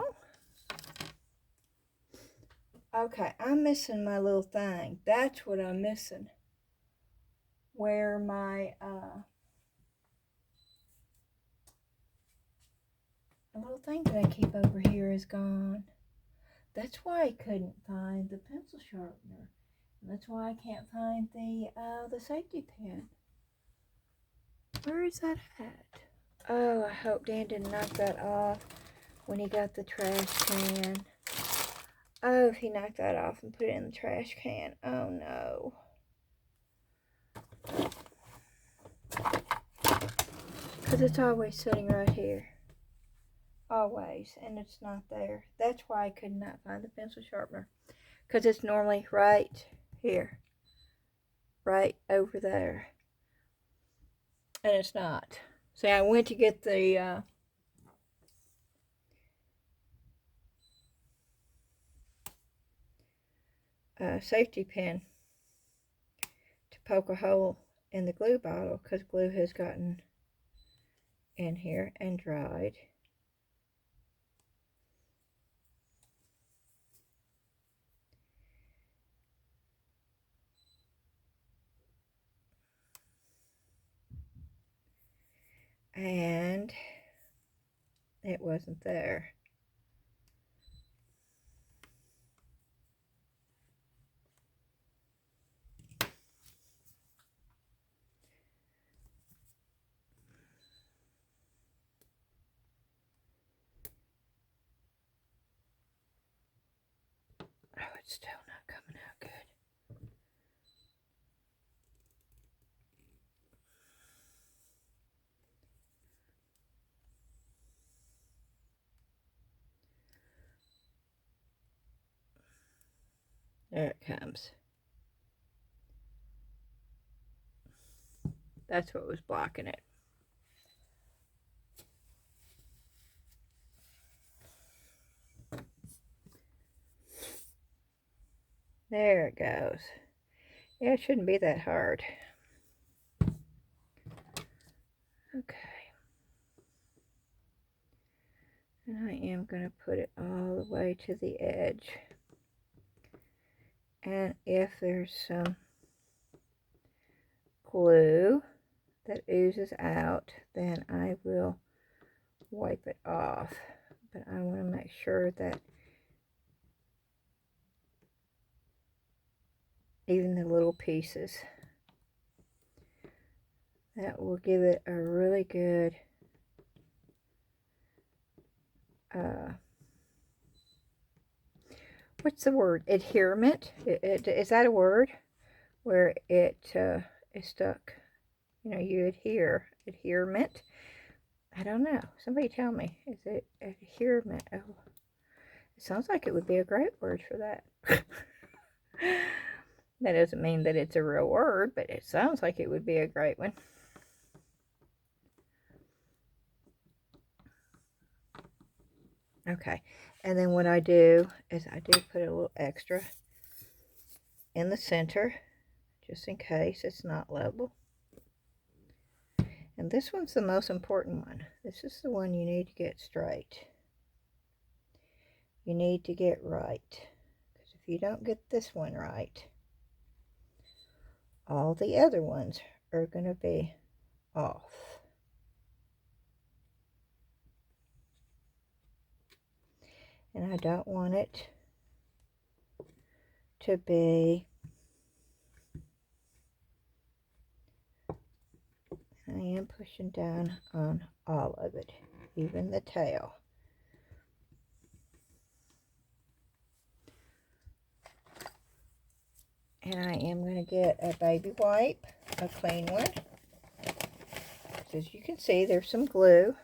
Okay, I'm missing my little thing. That's what I'm missing. Where my, little thing that I keep over here is gone. That's why I couldn't find the pencil sharpener. And that's why I can't find the safety pin. Where is that at? Oh, I hope Dan didn't knock that off when he got the trash can. Oh, if he knocked that off and put it in the trash can. Oh, no. Because it's always sitting right here. Always. And it's not there. That's why I could not find the pencil sharpener. Because it's normally right here. Right over there. And it's not. See, I went to get the safety pin to poke a hole in the glue bottle because glue has gotten in here and dried. And it wasn't there. Oh, it's still not coming out good. There it comes. That's what was blocking it. There it goes. Yeah, it shouldn't be that hard. Okay. And I am going to put it all the way to the edge. And if there's some glue that oozes out, then I will wipe it off. But I want to make sure that even the little pieces, that will give it a really good what's the word? Adherement? Is that a word? Where it is stuck. You know, you adhere. Adherement? I don't know. Somebody tell me. Is it adherement? Oh, it sounds like it would be a great word for that. That doesn't mean that it's a real word, but it sounds like it would be a great one. Okay, and then what I do is I do put a little extra in the center, just in case it's not level. And this one's the most important one. This is the one you need to get straight. You need to get right. Because if you don't get this one right, all the other ones are going to be off. And I don't want it to be, I am pushing down on all of it, even the tail. And I am going to get a baby wipe, a clean one. As you can see, there's some glue.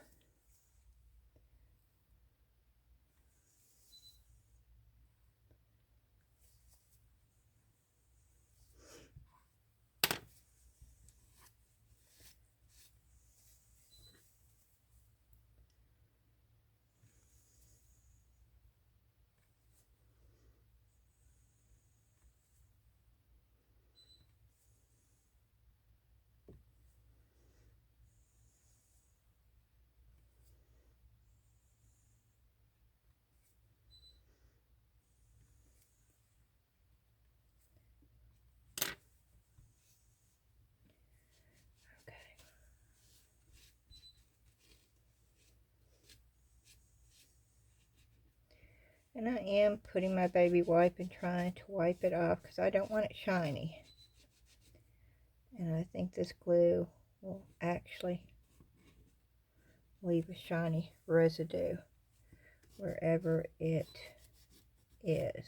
And I am putting my baby wipe and trying to wipe it off because I don't want it shiny. And I think this glue will actually leave a shiny residue wherever it is.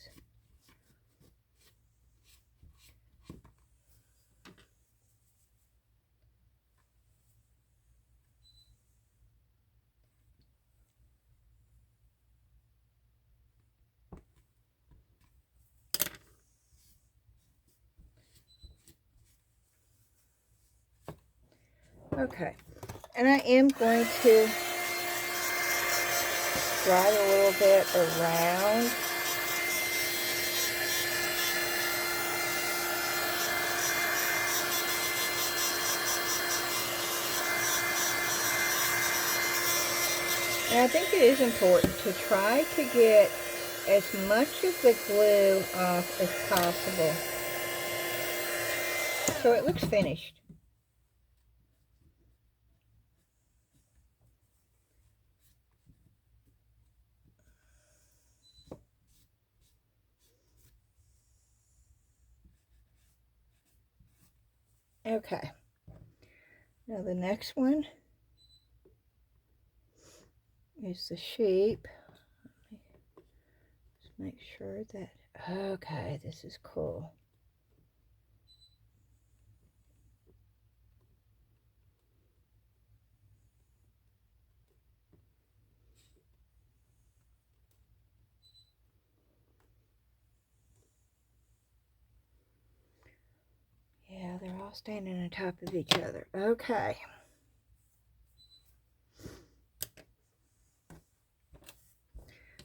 Okay, and I am going to dry it a little bit around. And I think it is important to try to get as much of the glue off as possible so it looks finished. Okay, now the next one is the sheep. Just make sure that, okay, this is cool. Yeah, they're all standing on top of each other. Okay.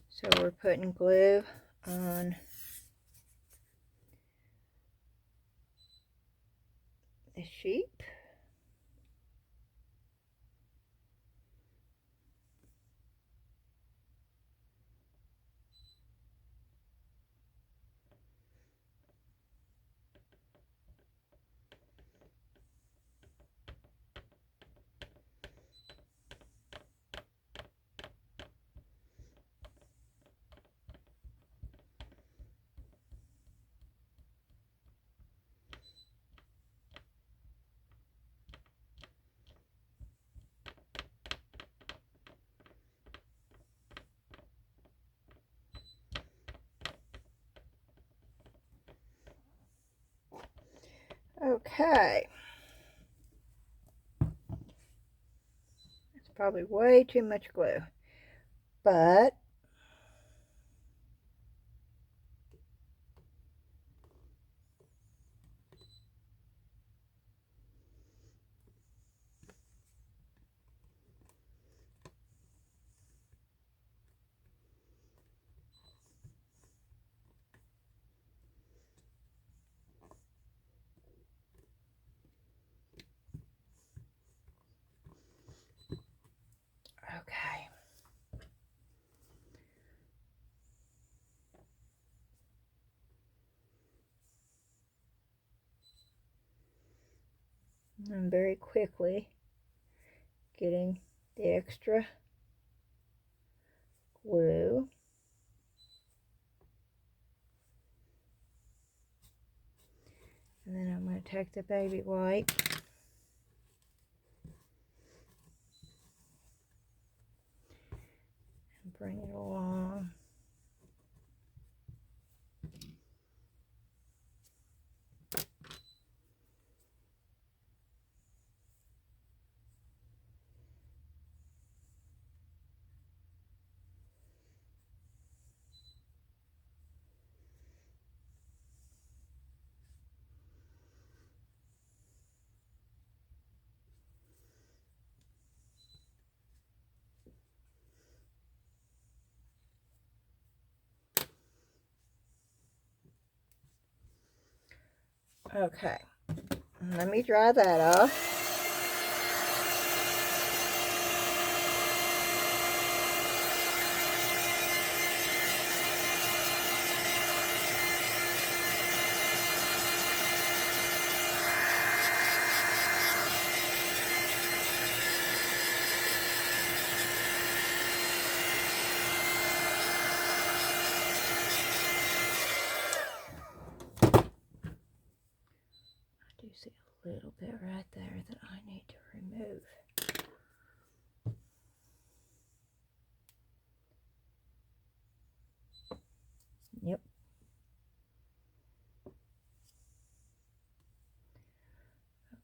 So we're putting glue on the sheep. Okay. It's probably way too much glue, but okay. I'm very quickly getting the extra glue. And then I'm going to take the baby wipe and bring it along. Okay, let me dry that off. I do see a little bit right there that I need to remove. Yep.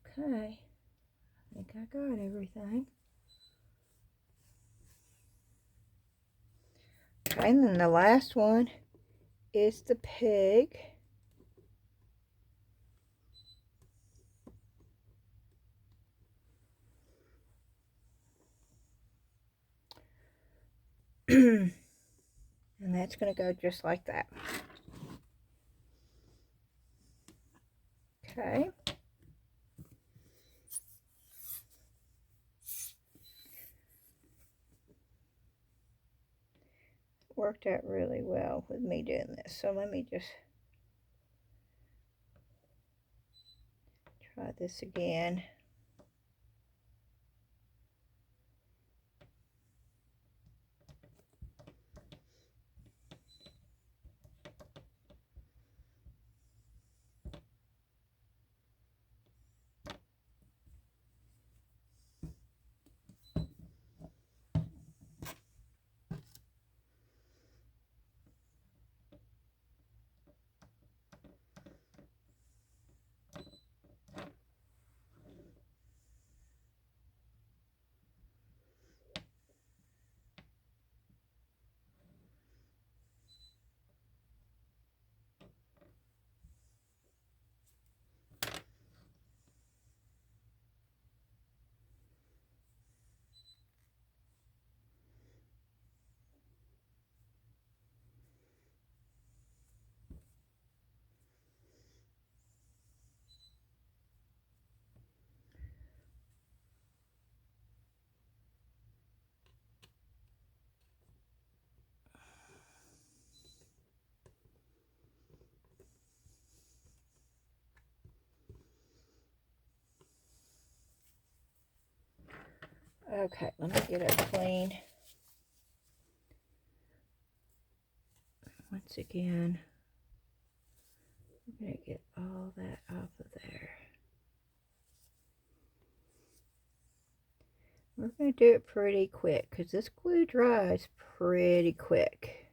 Okay, I think I got everything. Okay, and then the last one is the pig. And that's going to go just like that. Okay. Worked out really well with me doing this. So let me just try this again. Okay, let me get it clean. Once again, I'm going to get all that off of there. We're going to do it pretty quick because this glue dries pretty quick.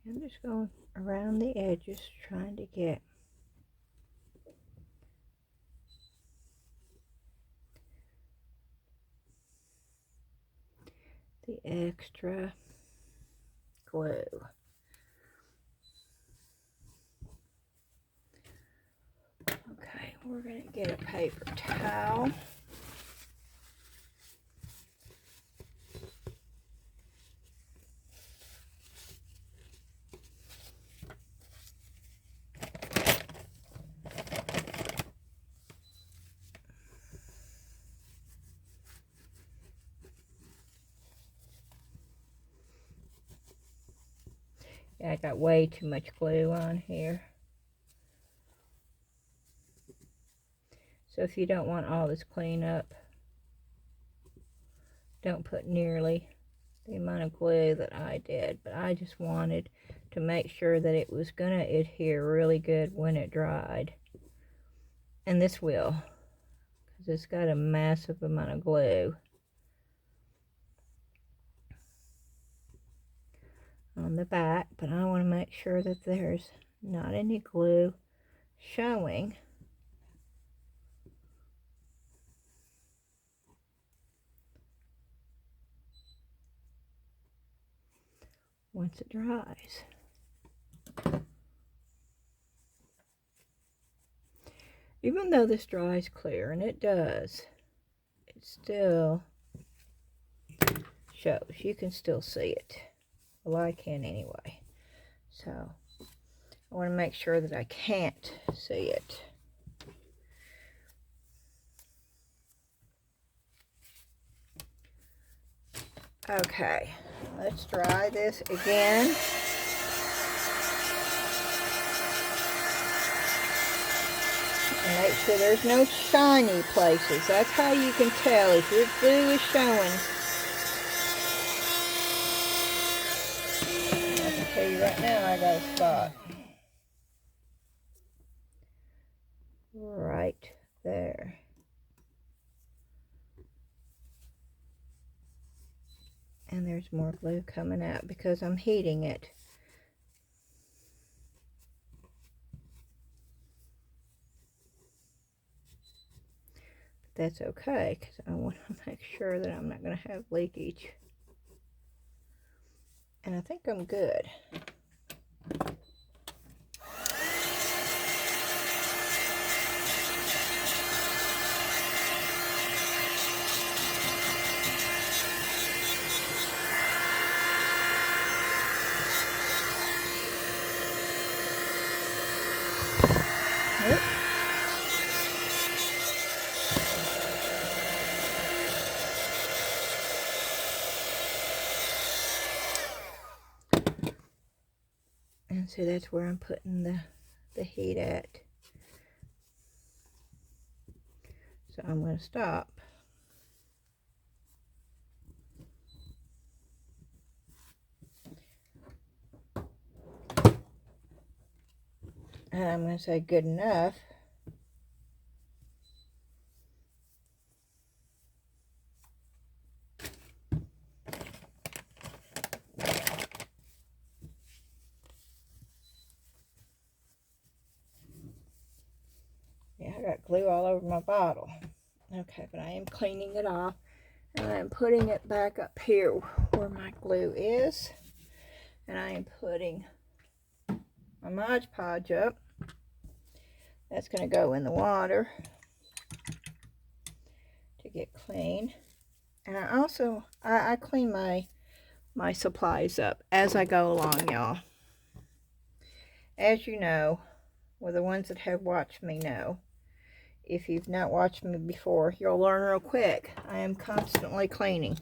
I'm just going around the edges trying to get the extra glue. Okay, we're going to get a paper towel. Yeah, I got way too much glue on here. So if you don't want all this cleanup, don't put nearly the amount of glue that I did. But I just wanted to make sure that it was going to adhere really good when it dried. And this will, because it's got a massive amount of glue on the back. But I want to make sure that there's not any glue showing once it dries. Even though this dries clear, and it does, it still shows. You can still see it. Well, I can anyway. So I want to make sure that I can't see it. Okay, let's dry this again. And make sure there's no shiny places. That's how you can tell if your glue is showing. I can tell you right now, I got a spot. Right there. And there's more glue coming out because I'm heating it. But that's okay because I want to make sure that I'm not going to have leakage. And I think I'm good. And so that's where I'm putting the heat at. So I'm going to stop. And I'm going to say good enough. Yeah, I got glue all over my bottle. Okay, but I am cleaning it off. And I'm putting it back up here where my glue is. And I am putting my Mod Podge up. That's going to go in the water to get clean. And I also, I clean my supplies up as I go along, y'all. As you know, well, the ones that have watched me know. If you've not watched me before, you'll learn real quick. I am constantly cleaning.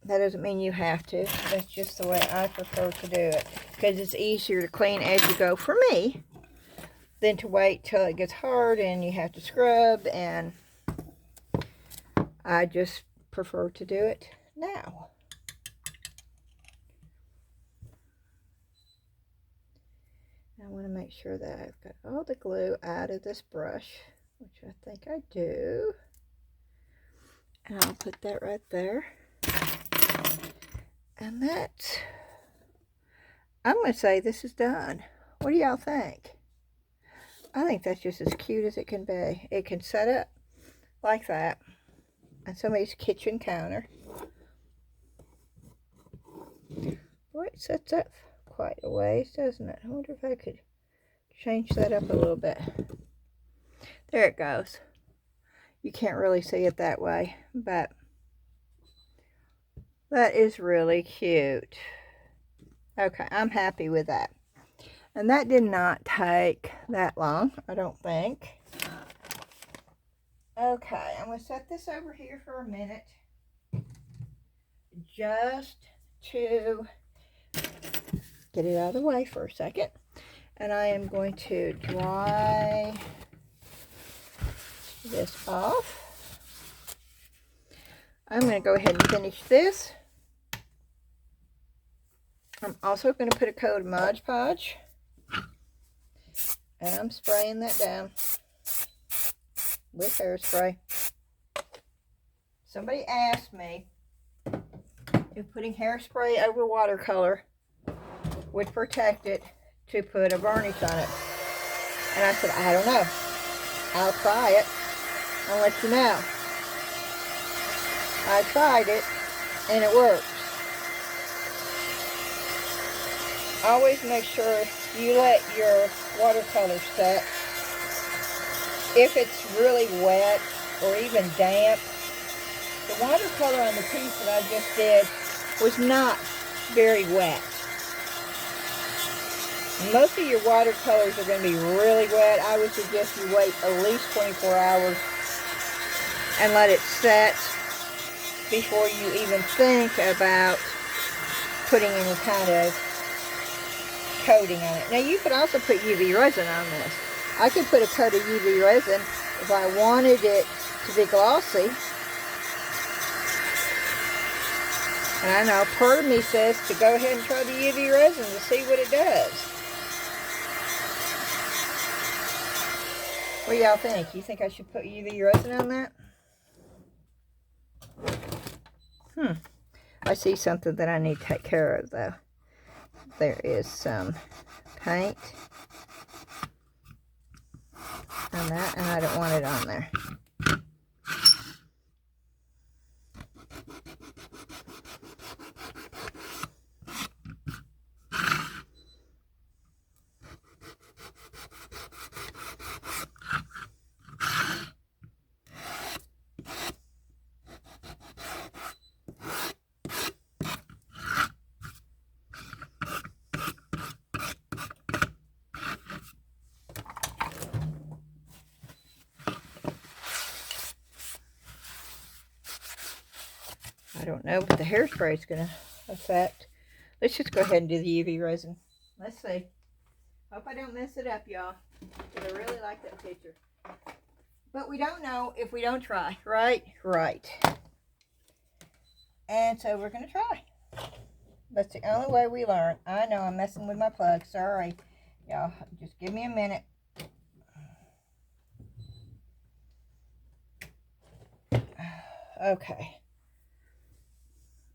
That doesn't mean you have to. That's just the way I prefer to do it. Because it's easier to clean as you go for me than to wait till it gets hard and you have to scrub. And I just prefer to do it now. I want to make sure that I've got all the glue out of this brush, which I think I do. And I'll put that right there. And that's, I'm going to say this is done. What do y'all think? I think that's just as cute as it can be. It can set up like that on somebody's kitchen counter. Boy, it sets up quite a ways, doesn't it? I wonder if I could change that up a little bit. There it goes. You can't really see it that way, but that is really cute. Okay, I'm happy with that. And that did not take that long, I don't think. Okay, I'm going to set this over here for a minute. Just to get it out of the way for a second. And I am going to dry this off. I'm going to go ahead and finish this. I'm also going to put a coat of Mod Podge. And I'm spraying that down with hairspray. Somebody asked me if putting hairspray over watercolor would protect it to put a varnish on it. And I said, I don't know. I'll try it. I'll let you know. I tried it and it works. Always make sure you let your watercolor set if it's really wet or even damp. The watercolor on the piece that I just did was not very wet. Most of your watercolors are going to be really wet. I would suggest you wait at least 24 hours and let it set before you even think about putting any kind of coating on it. Now you could also put UV resin on this. I could put a coat of UV resin if I wanted it to be glossy. And I know part of me says to go ahead and try the UV resin to see what it does. What do y'all think? You think I should put UV resin on that? I see something that I need to take care of though. There is some paint on that, and I don't want it on there. I don't know what the hairspray is going to affect. Let's just go ahead and do the UV resin. Let's see. Hope I don't mess it up, y'all. Because I really like that picture. But we don't know if we don't try, right? Right. And so we're going to try. That's the only way we learn. I know I'm messing with my plug. Sorry. Y'all, just give me a minute. Okay.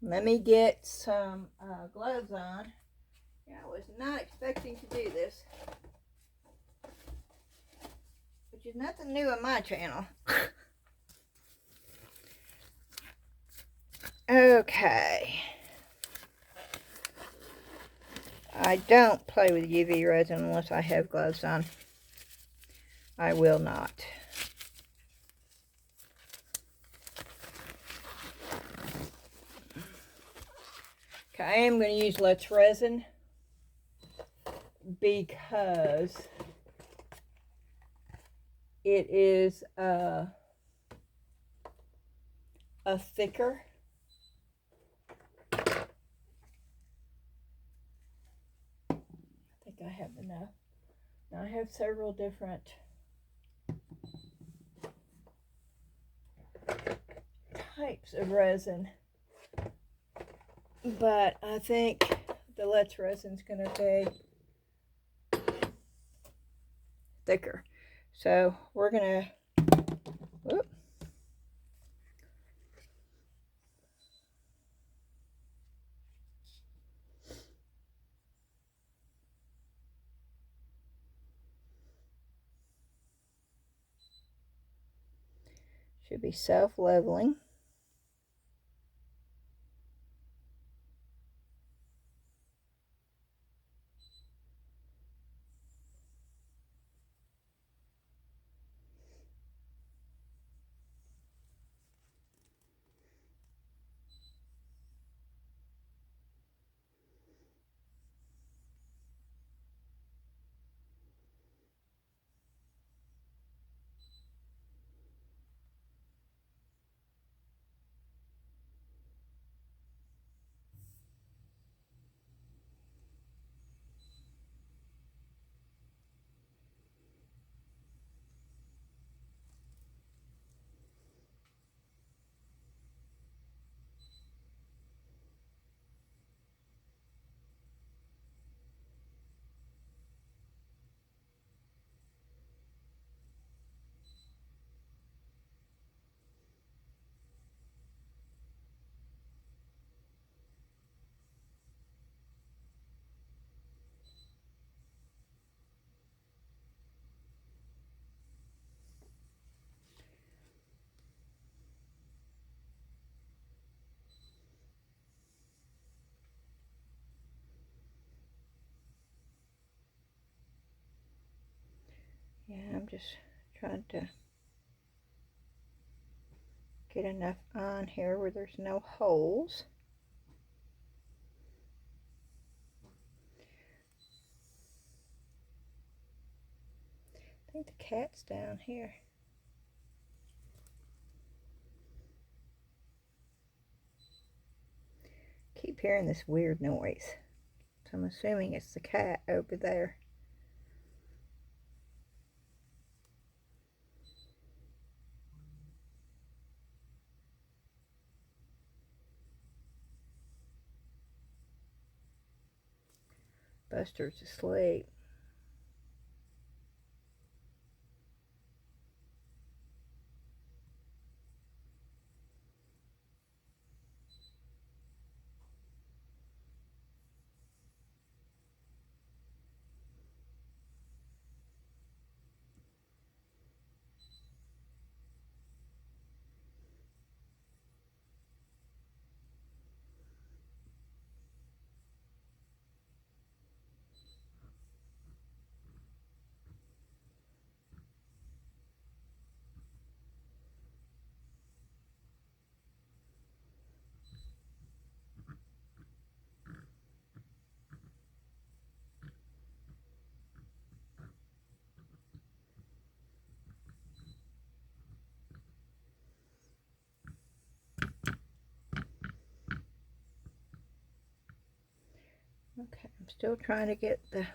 Let me get some gloves on. Yeah, I was not expecting to do this. Which is nothing new on my channel. Okay. I don't play with UV resin unless I have gloves on. I will not. Okay, I am going to use Let's Resin because it is a thicker. I think I have enough. Now I have several different types of resin, but I think the Let's Resin's going to be thicker. So we're going to, whoop. Should be self-leveling. Yeah, I'm just trying to get enough on here where there's no holes. I think the cat's down here. Keep hearing this weird noise, so I'm assuming it's the cat over there. Buster's asleep. Okay, I'm still trying to get the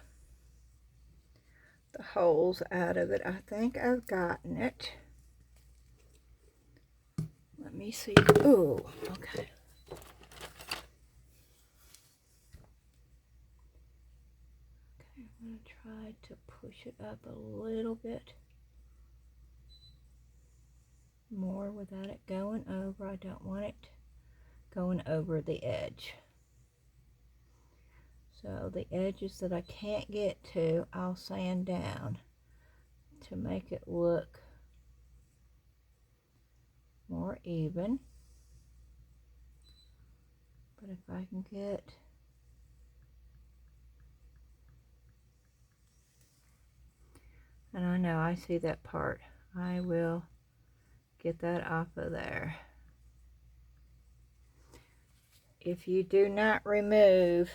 holes out of it. I think I've gotten it. Let me see. Oh, okay. Okay, I'm going to try to push it up a little bit more without it going over. I don't want it going over the edge. So the edges that I can't get to, I'll sand down to make it look more even. But if I can get and I know I see that part, I will get that off of there. If you do not remove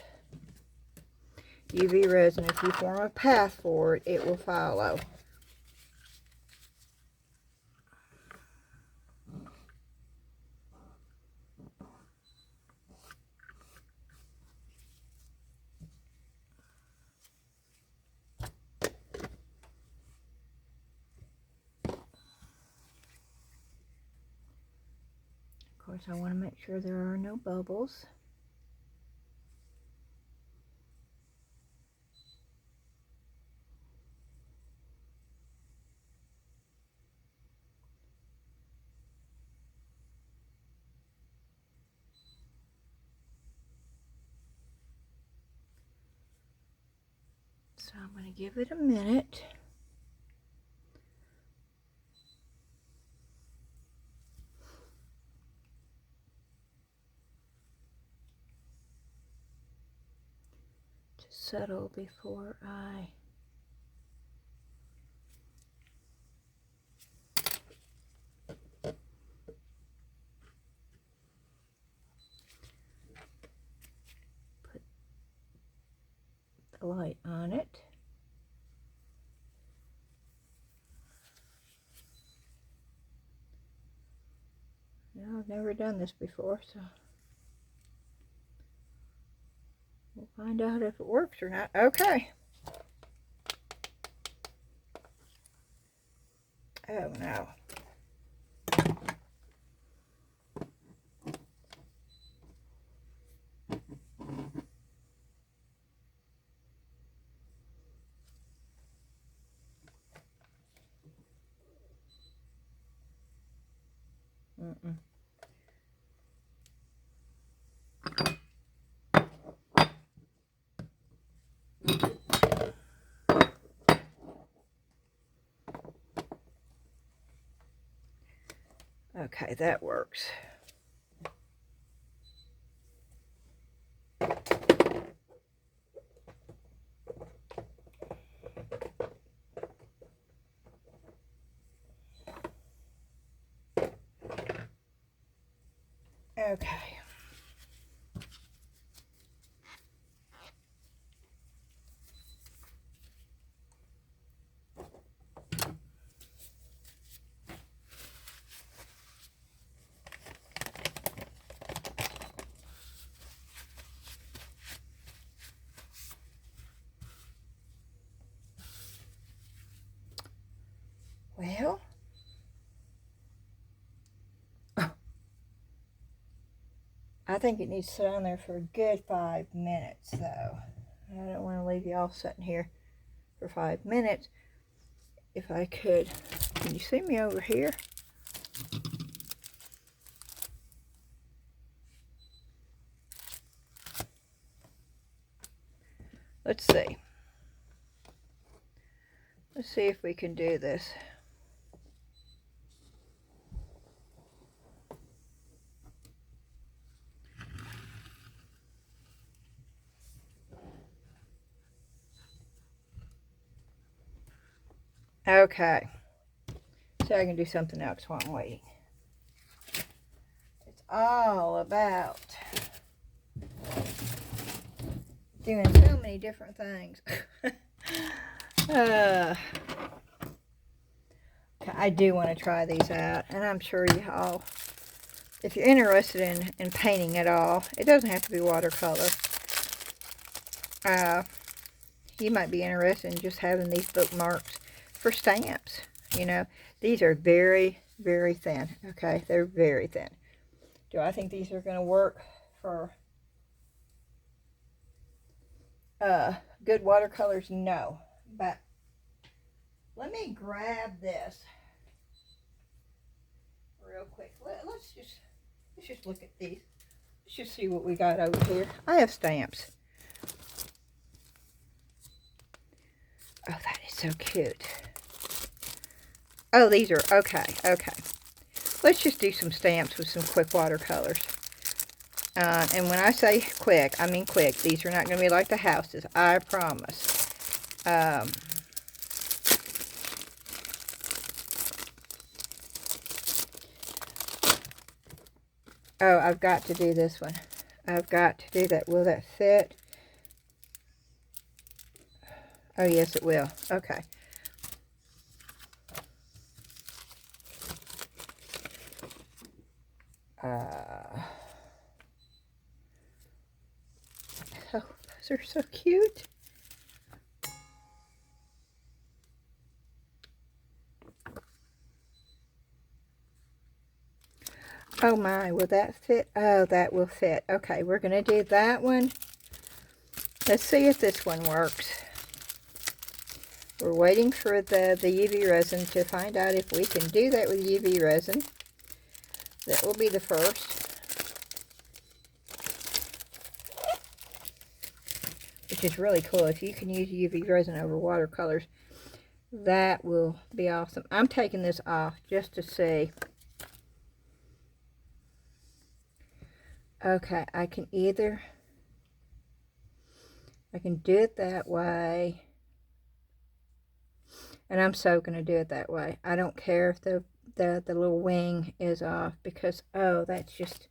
UV resin, if you form a path for it, it will follow. Of course, I want to make sure there are no bubbles. So I'm going to give it a minute. To settle before I put the light on it. No, I've never done this before, so we'll find out if it works or not. Okay. Oh no. Mm-mm. Okay, that works. Okay. Well, I think it needs to sit on there for a good 5 minutes, though. I don't want to leave y'all sitting here for 5 minutes. If I could, can you see me over here? Let's see. Let's see if we can do this. Okay. So I can do something else while I'm waiting. It's all about doing so many different things. I do want to try these out, and I'm sure y'all, if you're interested in painting at all, it doesn't have to be watercolor. You might be interested in just having these bookmarks for stamps. You know, these are very, very thin. Okay, they're very thin. Do I think these are going to work for good watercolors? No, but let me grab this real quick. Let's just look at these. Let's just see what we got over here. I have stamps. Oh, that is so cute. Oh, these are okay. Okay, let's just do some stamps with some quick watercolors. And when I say quick, I mean quick. These are not going to be like the houses, I promise. Oh, I've got to do this one. I've got to do that. Will that fit? Oh, yes, it will. Okay. Oh, those are so cute. Oh my, will that fit? Oh, that will fit. Okay, we're going to do that one. Let's see if this one works. We're waiting for the UV resin to find out if we can do that with UV resin. That will be the first. Which is really cool. If you can use UV resin over watercolors, that will be awesome. I'm taking this off just to see. Okay, I can do it that way. And I'm so going to do it that way. I don't care if the little wing is off, because, oh, that's just,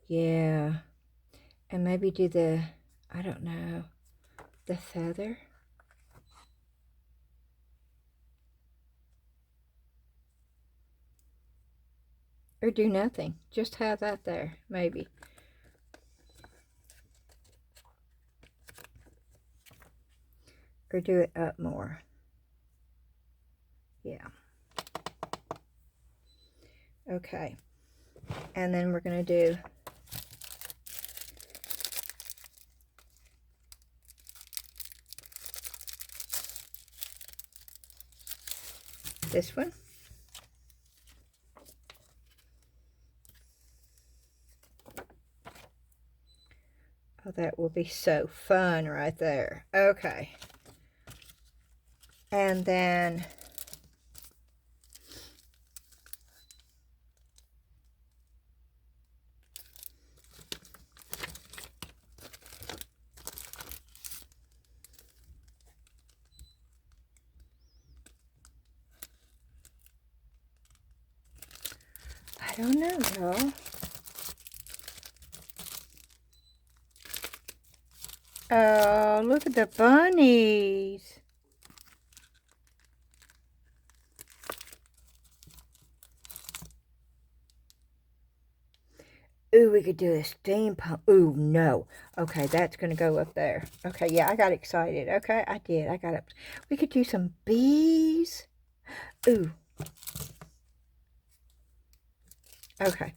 yeah. And maybe do the, I don't know, the feather. Or do nothing. Just have that there, maybe. Or do it up more. Yeah. Okay. And then we're going to do this one. Oh, that will be so fun right there. Okay. And then I don't know, y'all. Oh, look at the bunnies. Ooh, we could do a steampunk. Ooh, no. Okay, that's going to go up there. Okay, yeah, I got excited. Okay, I did. I got up. We could do some bees. Ooh. Okay.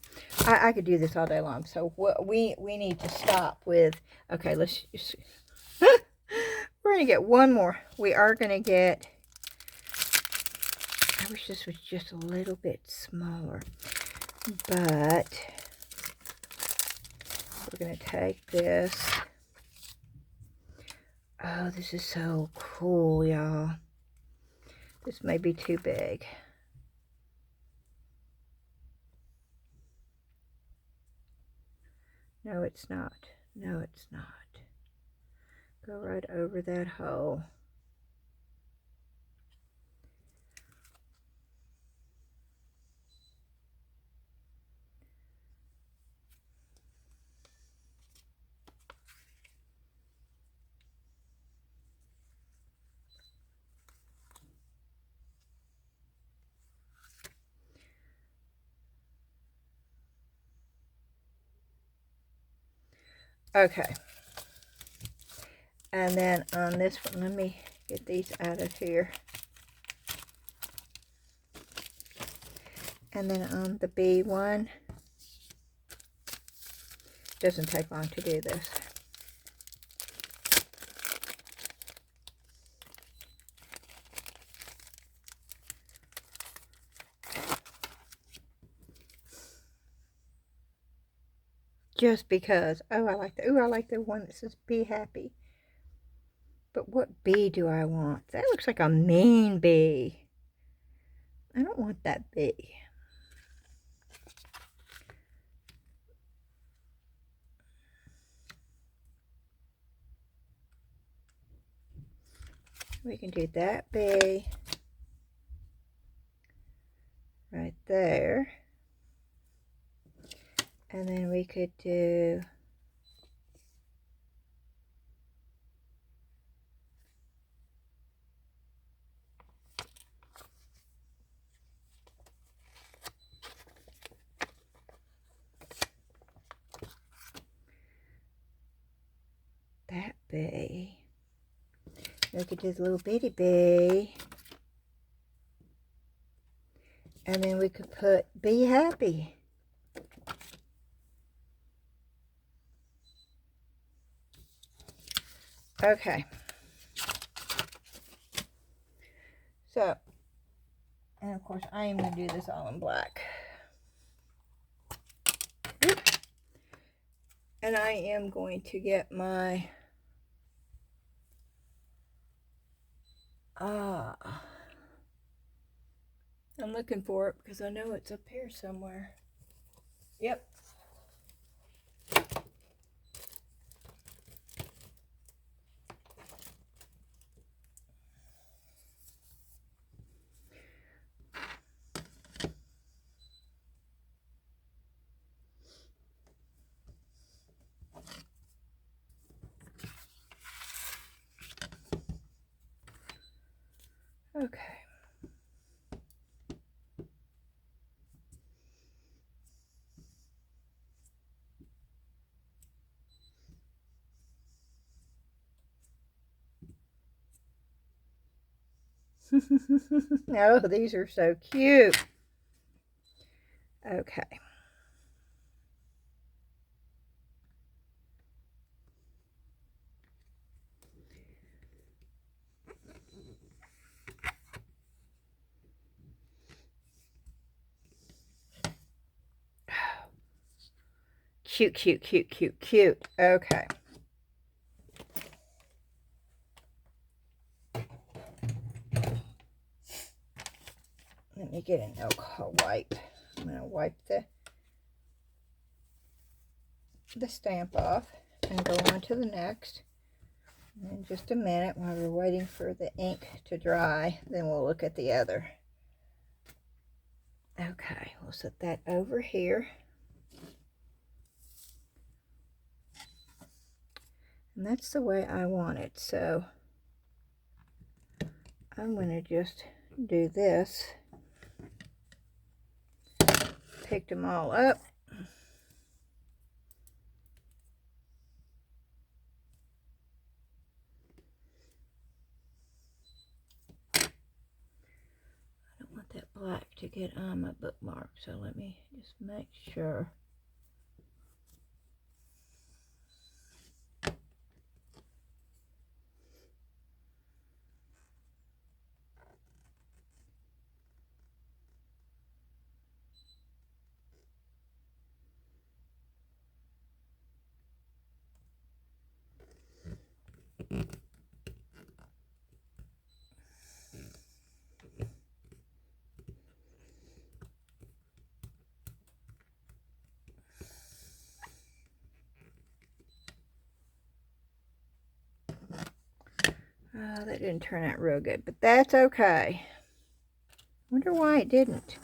I could do this all day long. So what we need to stop with. Okay, let's just... We're going to get one more. We are going to get... I wish this was just a little bit smaller. But... we're going to take this. Oh, this is so cool, y'all. This may be too big. No, it's not. No, it's not. Go right over that hole. Okay. And then on this one, let me get these out of here. And then on the B one, doesn't take long to do this. Just because. Oh, I like the. Ooh, I like the one that says "Be happy." But what bee do I want? That looks like a mean bee. I don't want that bee. We can do that bee right there. And then we could do that bee. We could do the little bitty bee. And then we could put "Be happy." Okay. So, and of course I am going to do this all in black. And I am going to get my I'm looking for it because I know it's up here somewhere. Yep. Okay. Oh, these are so cute. Okay. Cute, cute, cute, cute, cute. Okay. Let me get an alcohol wipe. I'm going to wipe the stamp off and go on to the next. In just a minute, while we're waiting for the ink to dry, then we'll look at the other. Okay, we'll set that over here. And that's the way I want it. So I'm going to just do this. Picked them all up. I don't want that black to get on my bookmark, so let me just make sure. That didn't turn out real good, but that's okay. Wonder why it didn't.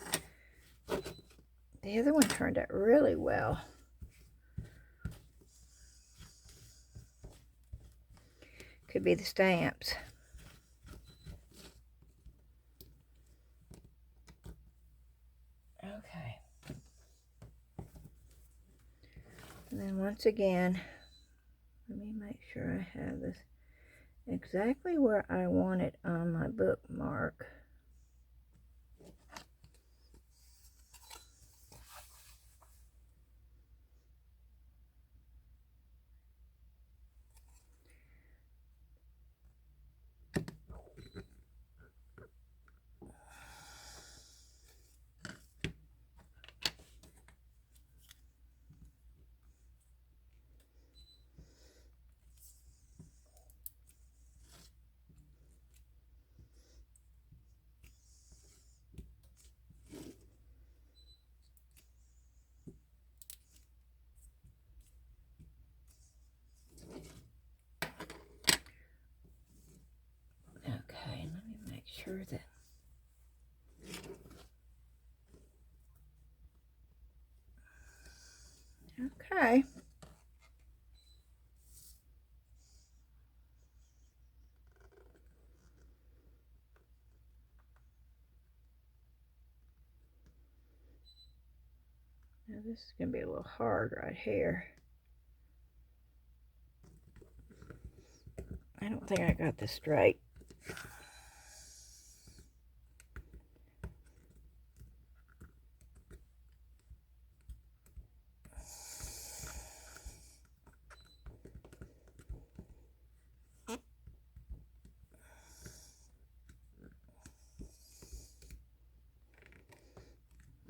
The other one turned out really well. Could be the stamps. Okay. And then once again, let me make sure I have this exactly where I want it on my bookmark. Okay, let me make sure that okay. Now this is going to be a little hard right here. I don't think I got this straight.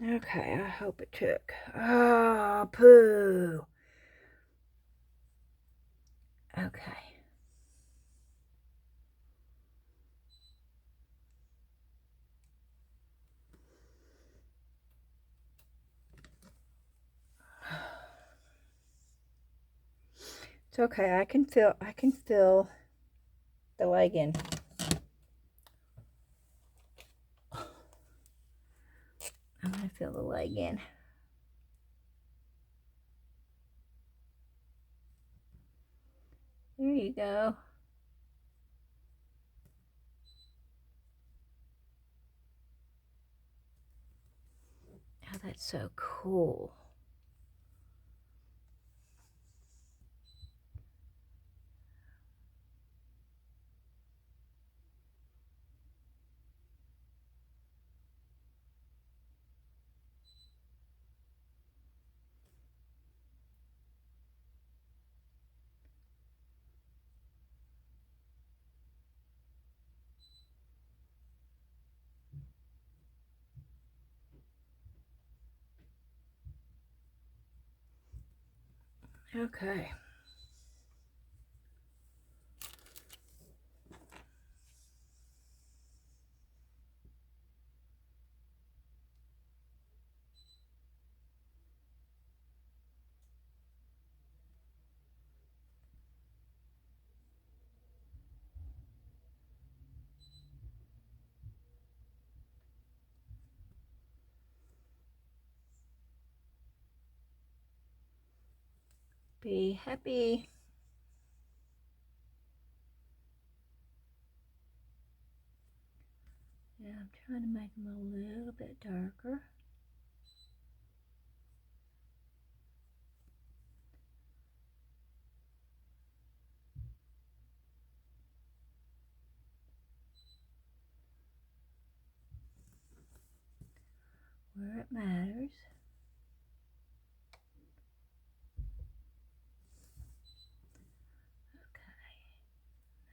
Okay, I hope it took. Oh, poo. Okay. It's okay. I can feel the leg in. I'm going to fill the leg in. There you go. Oh, that's so cool. Okay. Be happy. Yeah, I'm trying to make them a little bit darker. Where it matters. Okay,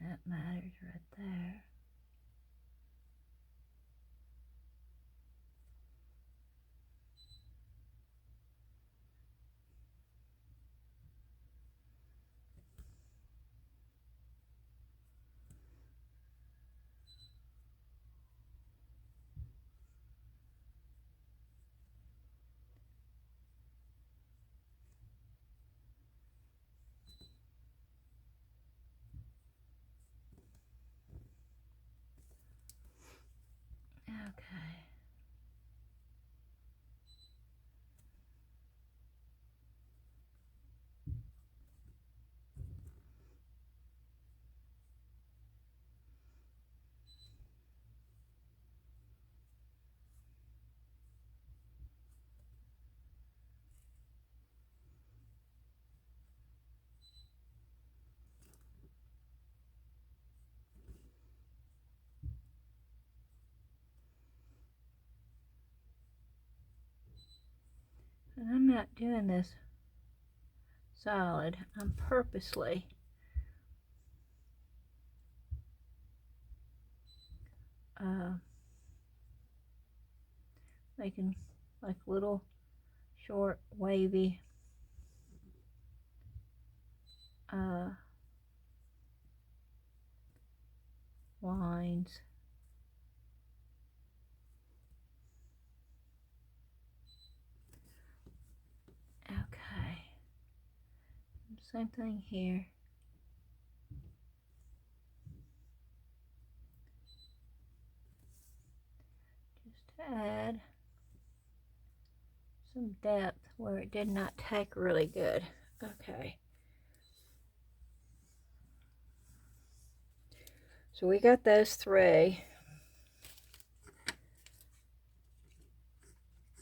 that matters right there. Okay. And I'm not doing this solid. I'm purposely making like little short wavy lines. Okay, same thing here. Just to add some depth where it did not take really good. Okay. So we got those three.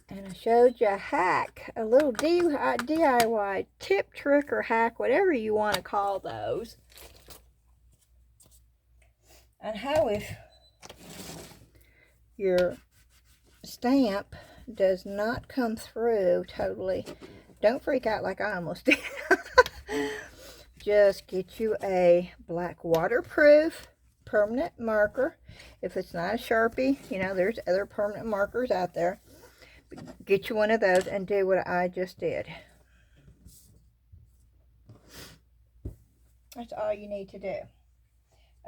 And I showed you a hack, a little DIY tip, trick, or hack, whatever you want to call those. And how if your stamp does not come through totally, don't freak out like I almost did. Just get you a black waterproof permanent marker. If it's not a Sharpie, you know, there's other permanent markers out there. Get you one of those and do what I just did. That's all you need to do.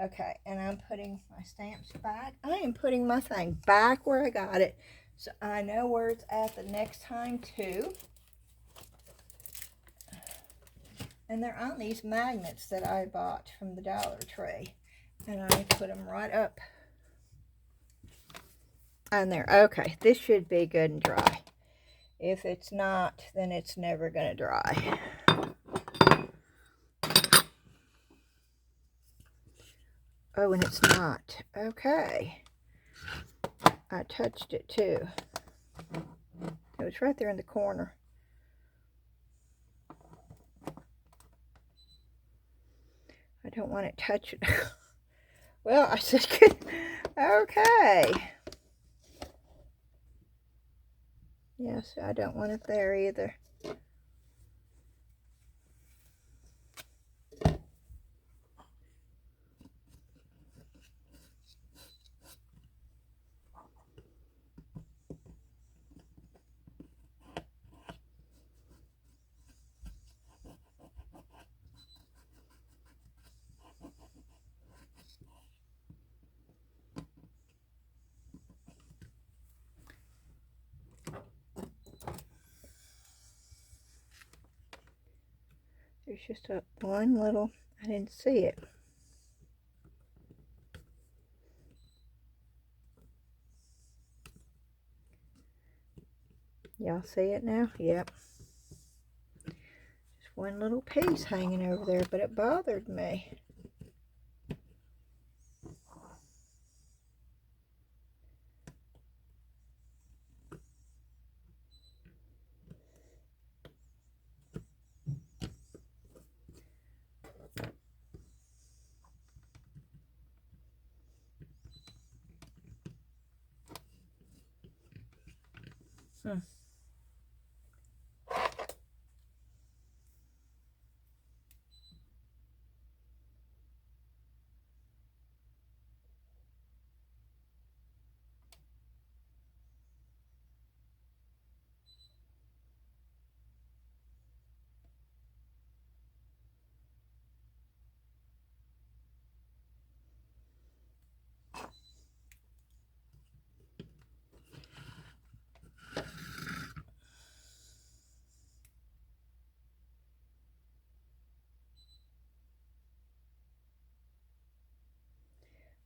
Okay, and I'm putting my stamps back. I am putting my thing back where I got it, so I know where it's at the next time too. And they're on these magnets that I bought from the Dollar Tree. And I put them right up on there. Okay, this should be good and dry. If it's not, then it's never going to dry. Oh, and it's not. Okay. I touched it too. It was right there in the corner. I don't want it touching. Well, I said, okay. Yes, I don't want it there either. There's just one little, I didn't see it. Y'all see it now? Yep. Just one little piece hanging over there, but it bothered me.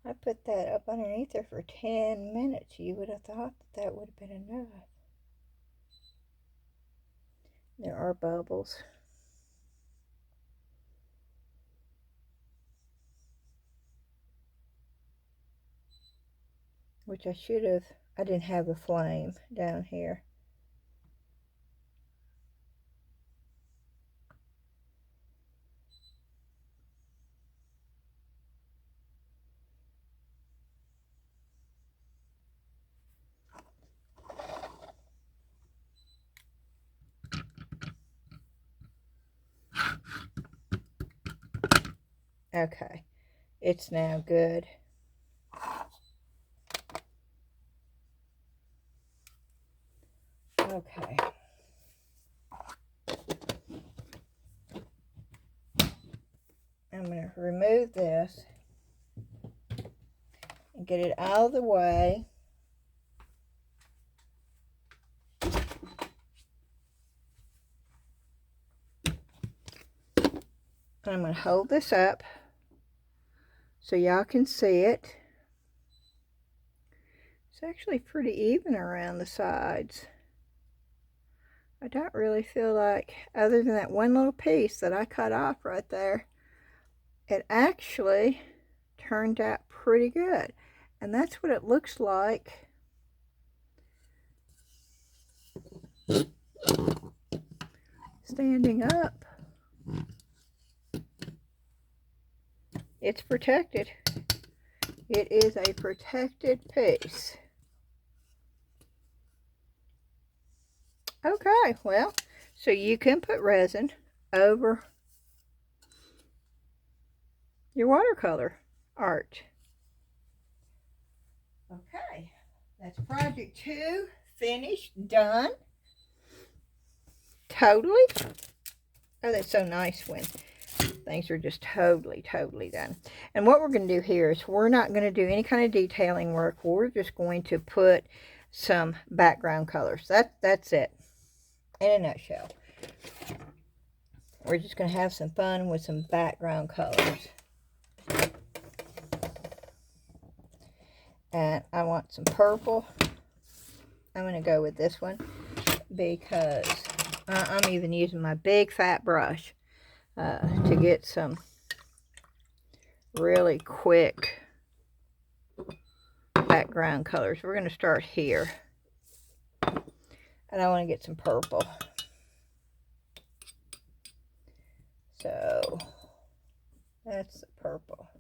I put that up underneath there for 10 minutes. You would have thought that that would have been enough. There are bubbles. Which I should have. I didn't have a flame down here. Okay, it's now good. Okay. I'm going to remove this and get it out of the way. And I'm going to hold this up so y'all can see it. It's actually pretty even around the sides. I don't really feel like, other than that one little piece that I cut off right there, it actually turned out pretty good. And that's what it looks like standing up. It's protected. It is a protected piece. Okay, well, so you can put resin over your watercolor art. Okay, that's project 2 finished, done. Totally. Oh, that's so nice when things are just totally done. And what we're going to do here is we're not going to do any kind of detailing work. We're just going to put some background colors. That's it in a nutshell. We're just going to have some fun with some background colors. And I want some purple. I'm going to go with this one because I'm even using my big fat brush to get some really quick background colors. We're going to start here. And I want to get some purple. So that's the purple.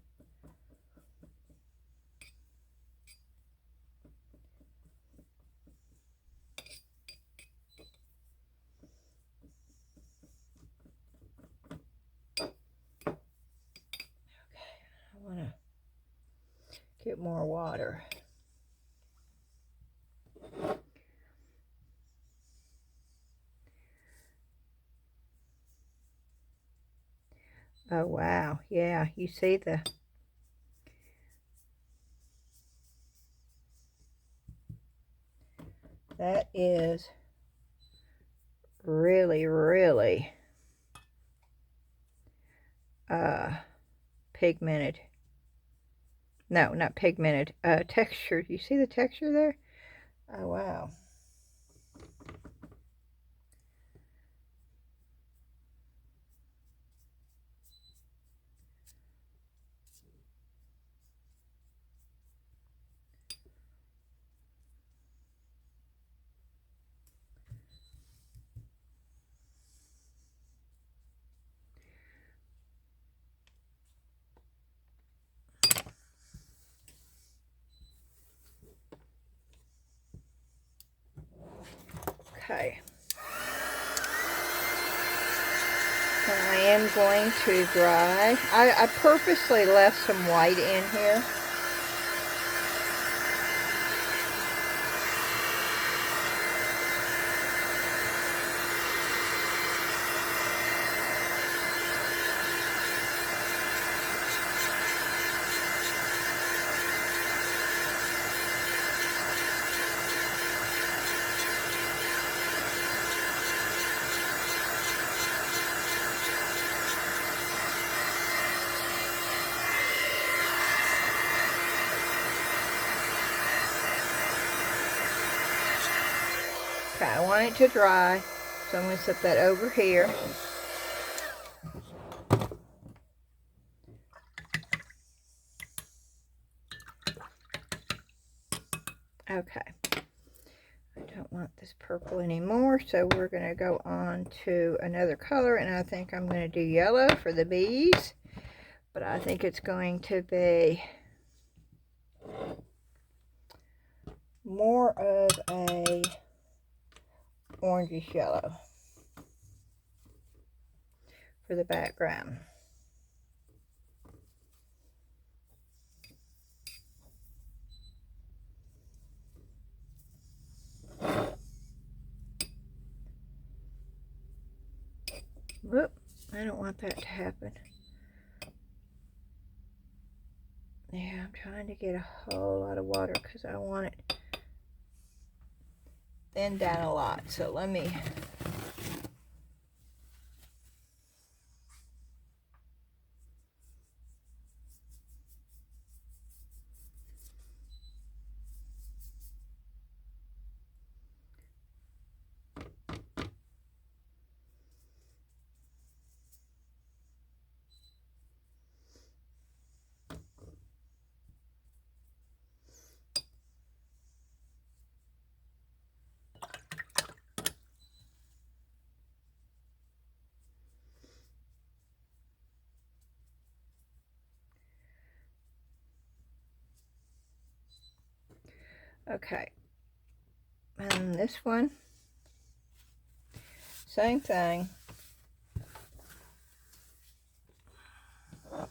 I want to get more water. Oh wow, yeah, you see that is really pigmented. No, not pigmented, textured. You see the texture there? Oh wow. Okay. And I am going to dry. I purposely left some white in here. Okay, I want it to dry, so I'm going to set that over here. Okay, I don't want this purple anymore, so we're going to go on to another color, and I think I'm going to do yellow for the bees, but I think it's going to be more of a orangish yellow for the background. Whoop, I don't want that to happen. Yeah, I'm trying to get a whole lot of water because I want it thinned down a lot. So let me... Okay, and this one, same thing. I'm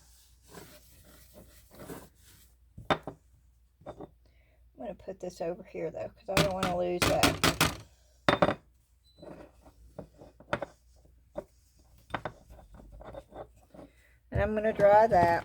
going to put this over here though, because I don't want to lose that. And I'm going to dry that.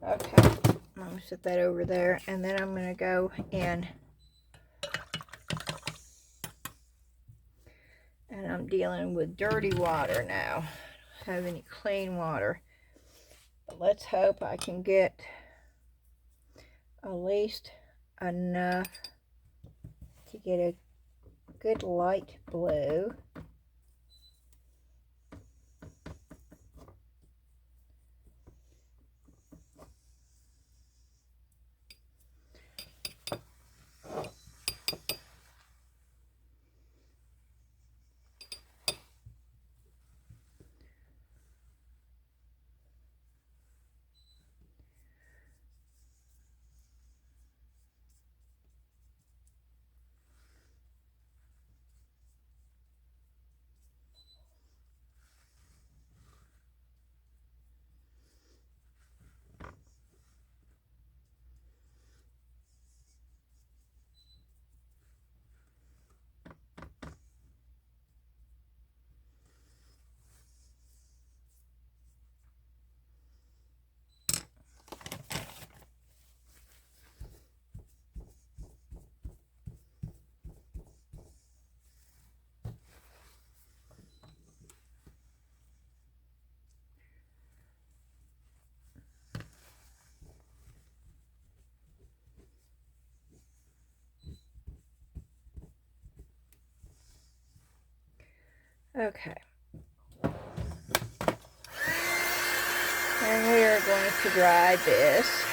Okay, I'm going to set that over there, and then I'm going to go in, and I'm dealing with dirty water now. I don't have any clean water, but let's hope I can get at least enough to get a good light blue. Okay. And we are going to dry this.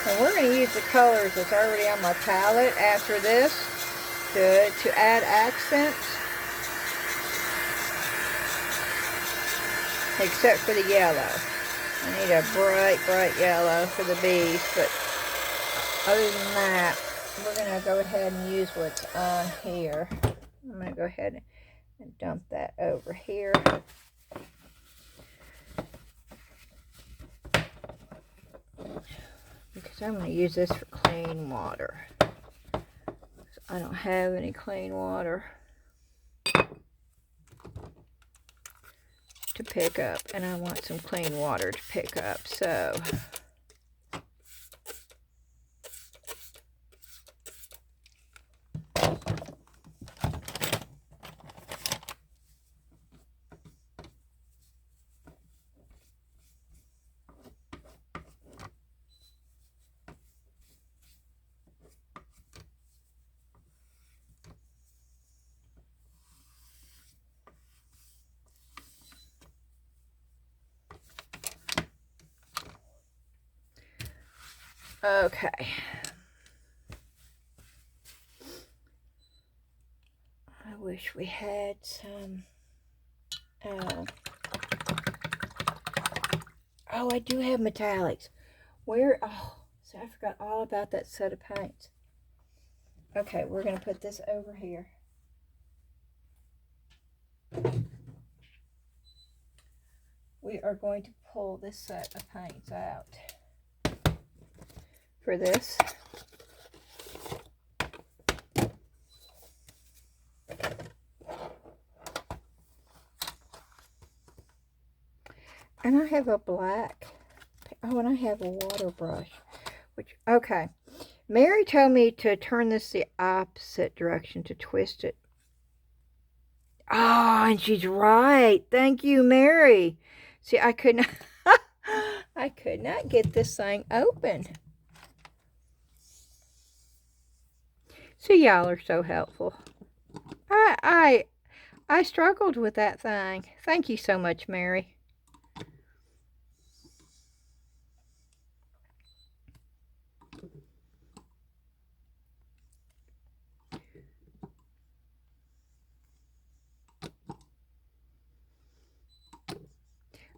And we're going to use the colors that's already on my palette after this to add accents. Except for the yellow. I need a bright, bright yellow for the bees. But other than that, we're going to go ahead and use what's on here. I'm going to go ahead and dump that over here. Because I'm going to use this for clean water. I don't have any clean water to pick up, and I want some clean water to pick up, so okay. I wish we had some, oh, I do have metallics. Where, oh, so I forgot all about that set of paints. Okay, we're going to put this over here. We are going to pull this set of paints out for this. And I have a black, oh, and I have a water brush, which, okay. Mary told me to turn this the opposite direction, to twist it. Oh, and she's right. Thank you, Mary. See, I could not, I could not get this thing open. See, y'all are so helpful. I struggled with that thing. Thank you so much, Mary.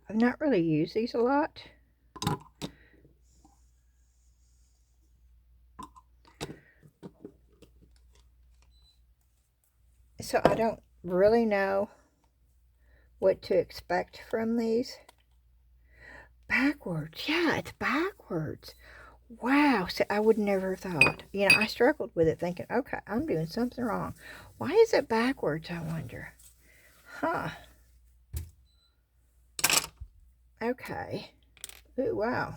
I've not really used these a lot. So I don't really know what to expect from these. Backwards. Yeah, it's backwards. Wow. So I would never have thought. You know, I struggled with it thinking, okay, I'm doing something wrong. Why is it backwards, I wonder? Huh. Okay. Ooh, wow.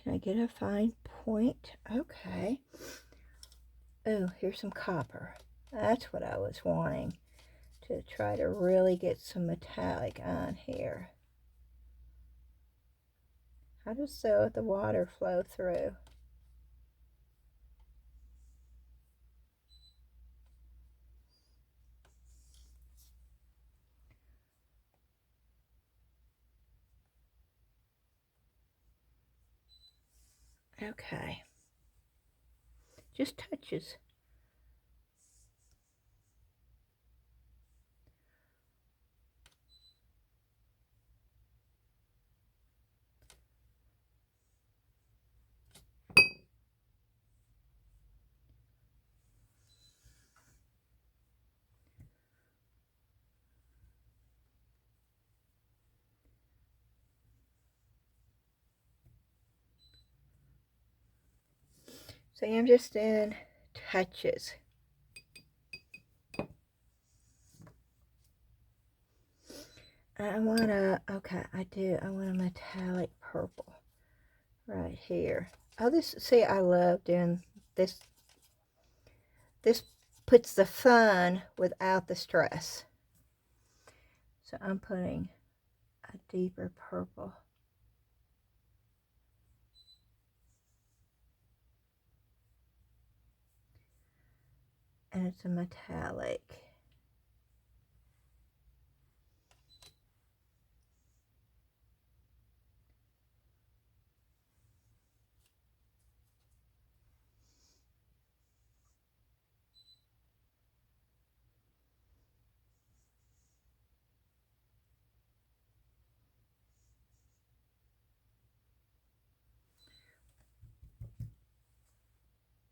Can I get a fine point? Okay. Oh, here's some copper. That's what I was wanting, to try to really get some metallic on here. How does the water flow through? Okay. Just touches. So I'm just in touches. I want a metallic purple right here. Oh, see, I love doing this. This puts the fun without the stress. So I'm putting a deeper purple. And it's a metallic.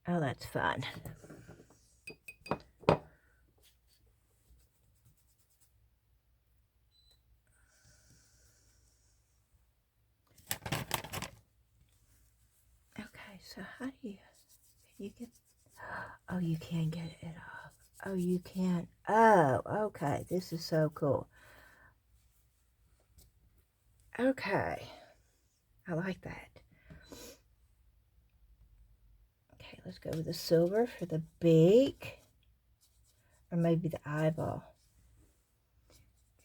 Oh, that's fun. Okay, so how do you, can you get, oh, you can get it off. Oh, you can. Oh, okay. This is so cool. Okay. I like that. Okay, let's go with the silver for the beak. Or maybe the eyeball.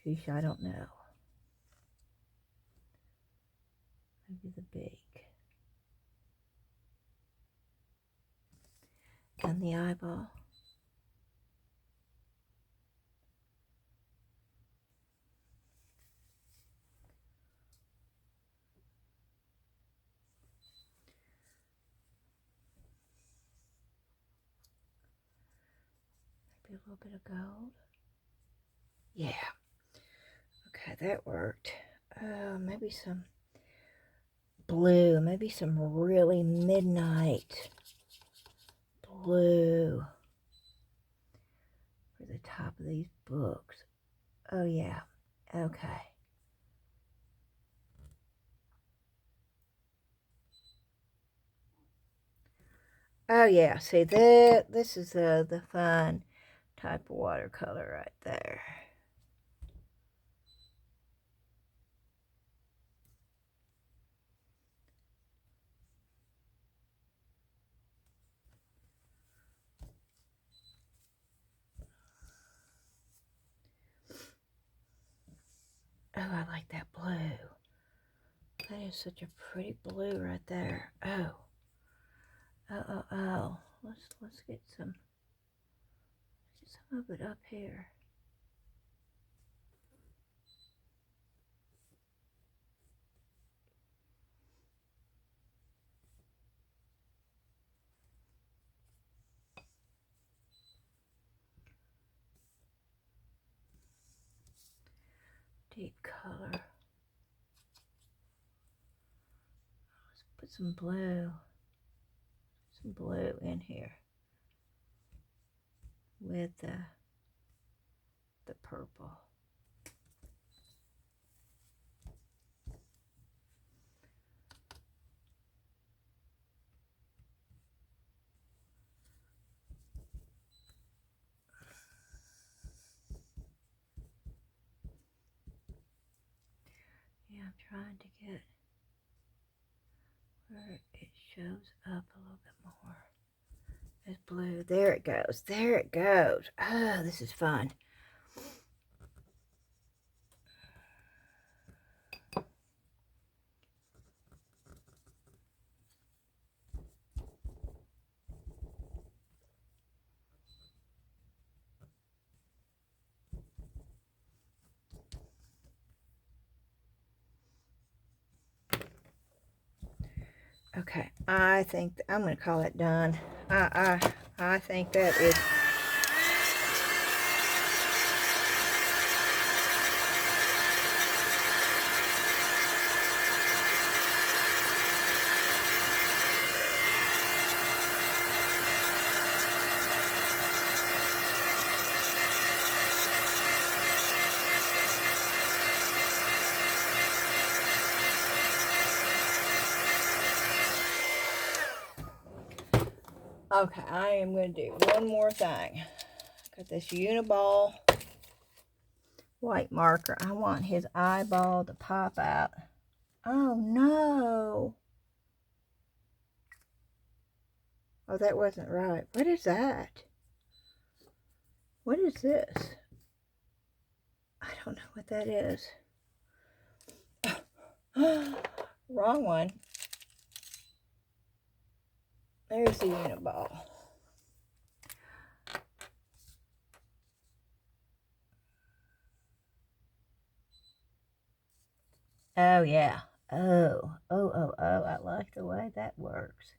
Geez, I don't know. Maybe the beak. And the eyeball. Maybe a little bit of gold. Yeah. Okay, that worked. Maybe some blue. Maybe some really midnight blue for the top of these books. Oh, yeah. Okay. Oh, yeah. See, this is the fun type of watercolor right there. Oh, I like that blue. That is such a pretty blue right there. Oh. Oh. Let's get some of it up here. Deep color. Let's put some blue in here with the purple. Yeah, I'm trying to get where it shows up a little bit more. It's blue. There it goes. There it goes. Oh, this is fun. Okay, I think I'm going to call it done. I think that is. Okay, I am going to do one more thing. Got this Uniball white marker. I want his eyeball to pop out. Oh no. Oh, that wasn't right. What is that? What is this? I don't know what that is. Wrong one. There's the Uniball. Oh, yeah. Oh, I like the way that works.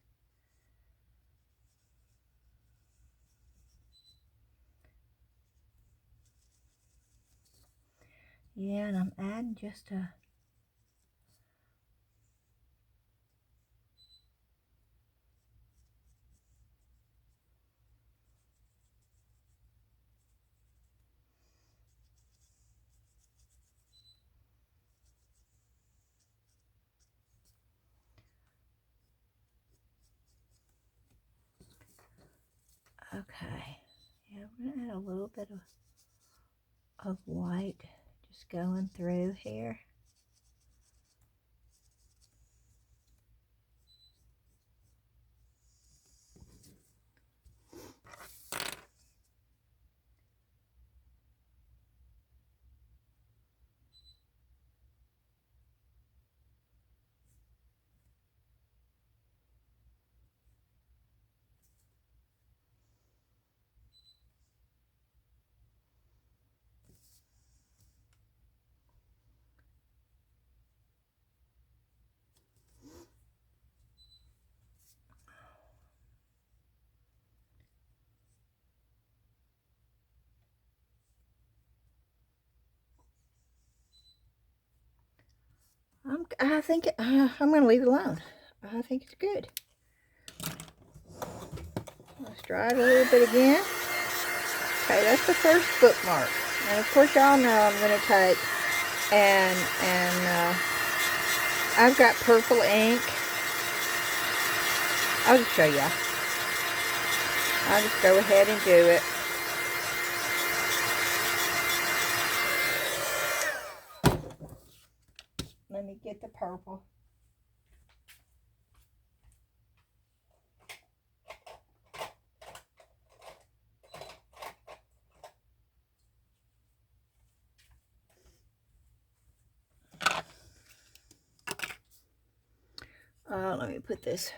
Yeah, and I'm adding just a... Okay. Yeah, we're going to add a little bit of white just going through here. I think I'm going to leave it alone. I think it's good. Let's dry it a little bit again. Okay, that's the first bookmark. And of course y'all know I'm going to take and I've got purple ink. I'll just show you. I'll just go ahead and do it. Let me get the purple. Let me put this.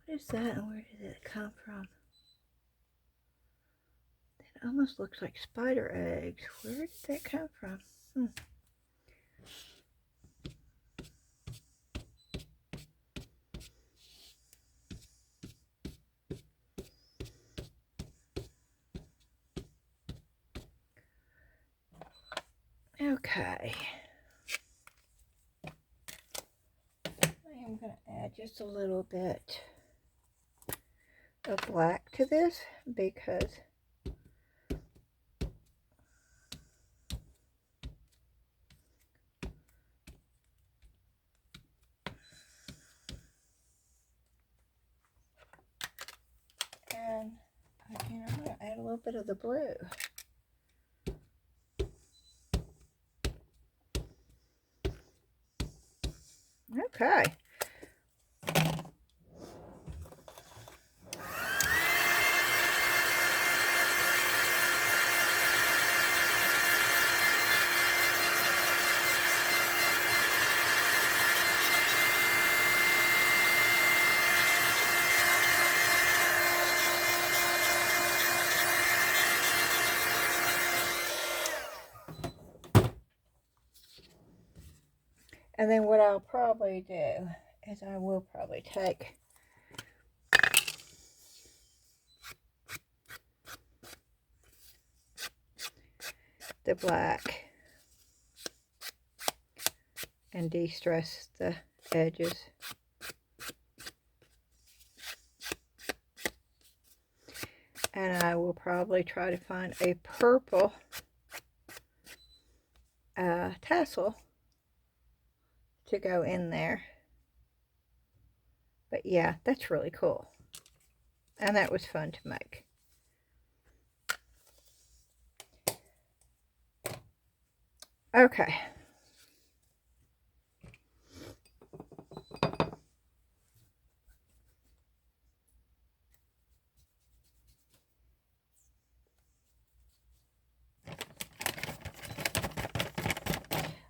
What is that and where did it come from? It almost looks like spider eggs. Where did that come from? Okay. I am going to add just a little bit of black to this because and again I'm going to add a little bit of the blue. Okay. And then what I'll probably do is I will probably take the black and de-stress the edges. And I will probably try to find a purple tassel to go in there. But yeah, that's really cool. And that was fun to make. Okay.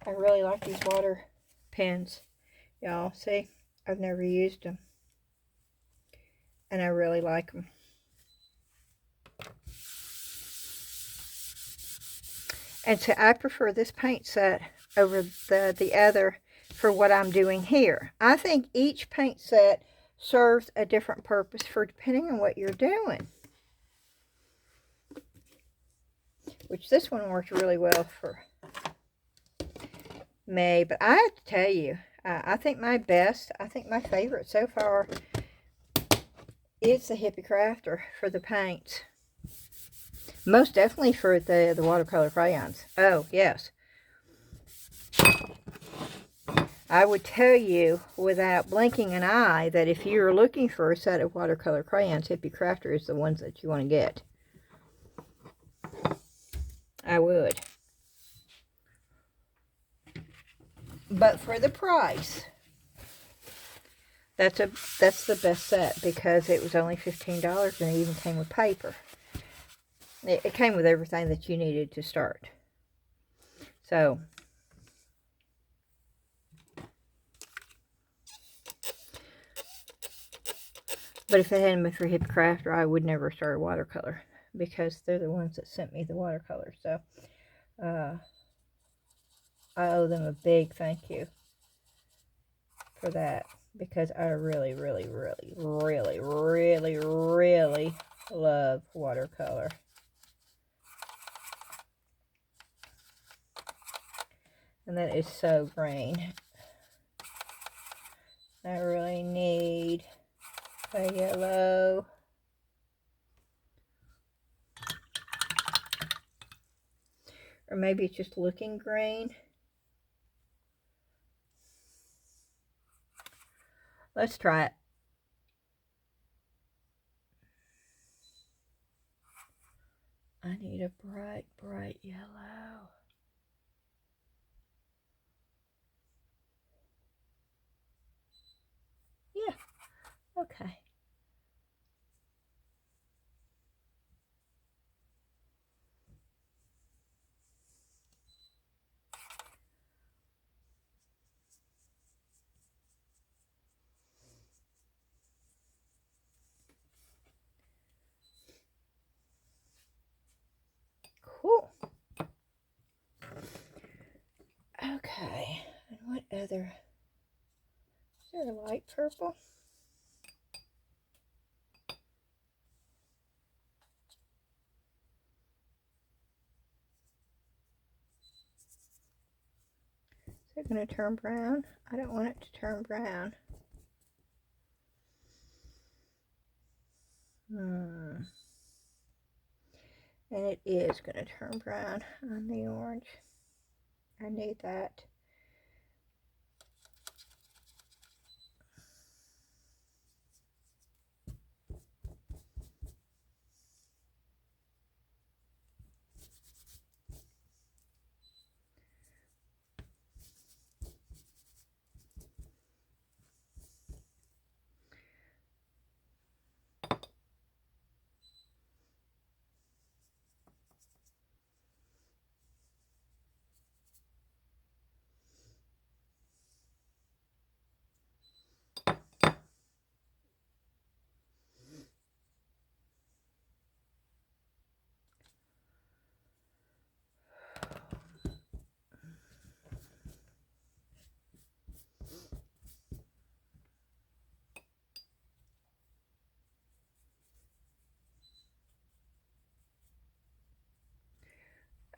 I really like these water pens. Y'all see? I've never used them. And I really like them. And so I prefer this paint set over the other for what I'm doing here. I think each paint set serves a different purpose for depending on what you're doing. Which this one works really well for me. But I have to tell you, I think my favorite so far is the Hippie Crafter for the paints. Most definitely for the watercolor crayons. Oh, yes. I would tell you without blinking an eye that if you're looking for a set of watercolor crayons, Hippie Crafter is the ones that you want to get. I would. But for the price, that's the best set because it was only $15 and it even came with paper. It came with everything that you needed to start. So, but if it hadn't been for Hippie Crafter, I would never start watercolor because they're the ones that sent me the watercolor. So, I owe them a big thank you for that because I really, really, really, really, really, really love watercolor. And that is so green. I really need a yellow. Or maybe it's just looking green. Let's try it. I need a bright, bright yellow. Yeah, okay. Cool. Okay, and what other? Is there a light purple? Is it going to turn brown? I don't want it to turn brown. And it is going to turn brown on the orange. I need that.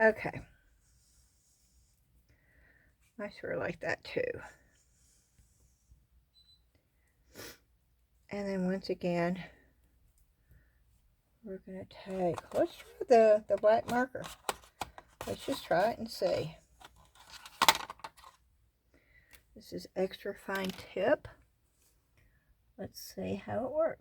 Okay. I sort of like that too. And then once again, we're going to take, let's try the black marker. Let's just try it and see. This is extra fine tip. Let's see how it works.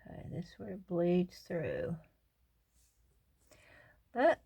Okay, this is where it bleeds through. But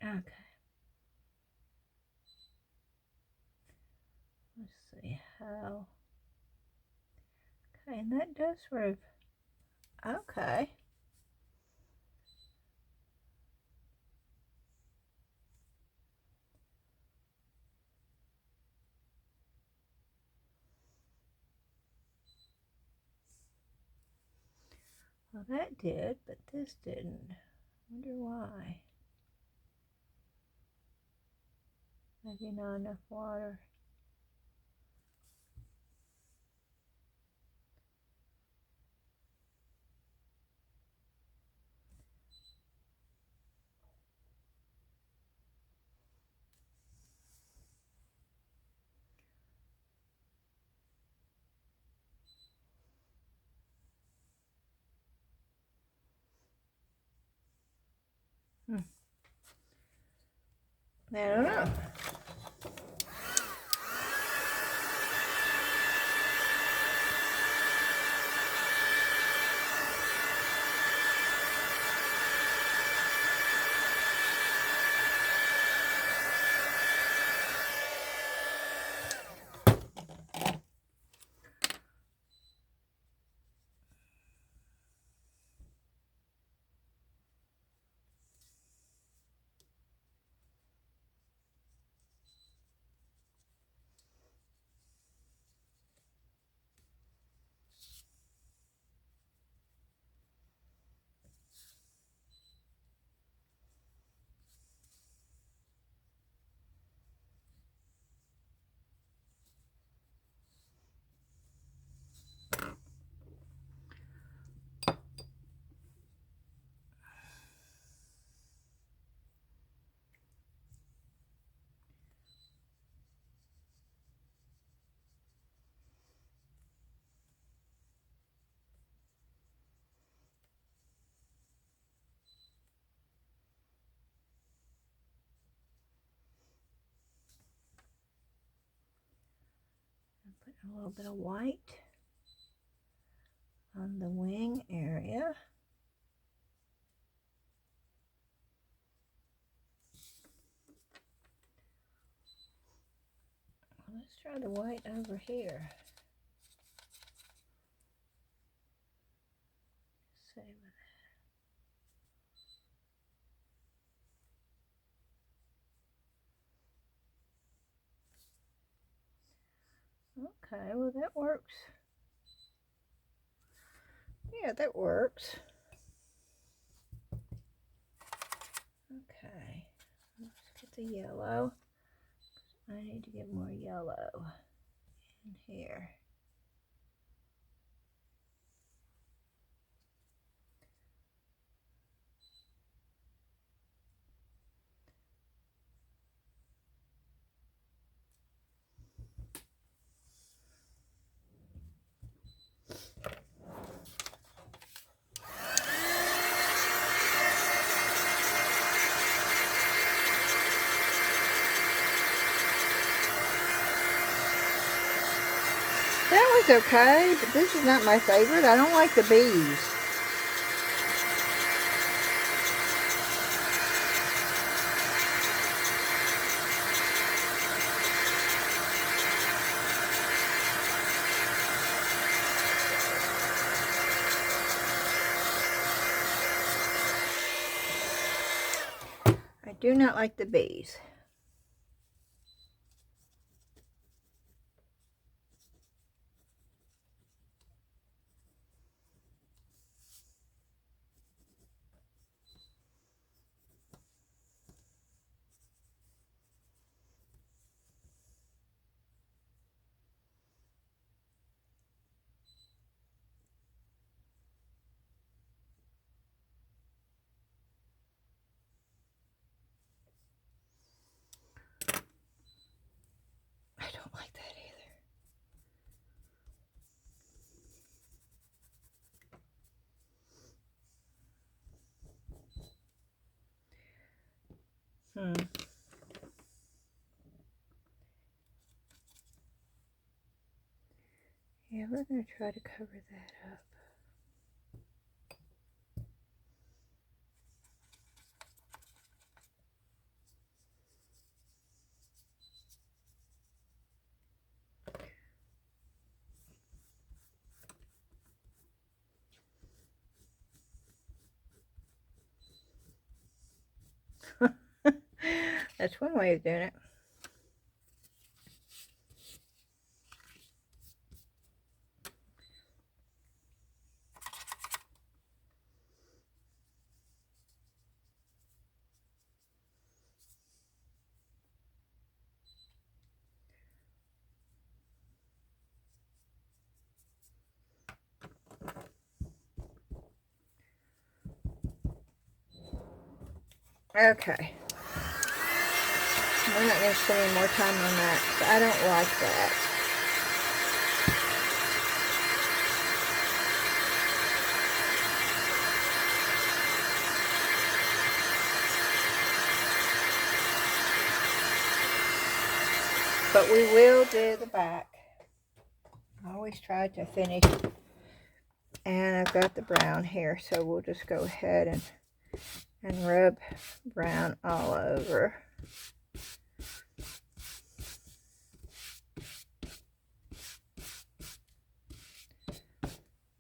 okay. Let's see how. Okay, and that does sort of. Okay. Well, that did, but this didn't. Wonder why. Maybe not enough water. I don't know. Put a little bit of white on the wing area. Let's try the white over here. Save it. Okay, well that works. Yeah, that works. Okay, let's get the yellow. I need to get more yellow in here. That was okay, but this is not my favorite. I don't like the bees. I do not like the bees. I don't like that either. Yeah, we're going to try to cover that up. That's one way of doing it. Okay. We're not going to spend any more time on that because I don't like that. But we will do the back. I always try to finish. And I've got the brown here, so we'll just go ahead and rub brown all over.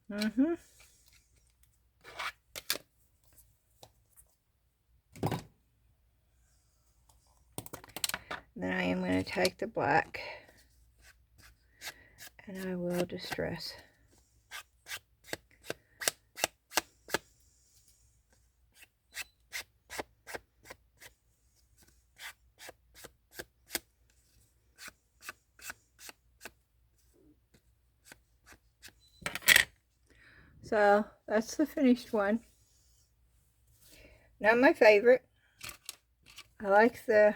Then I am going to take the black and I will distress. So that's the finished one. Not my favorite. I like the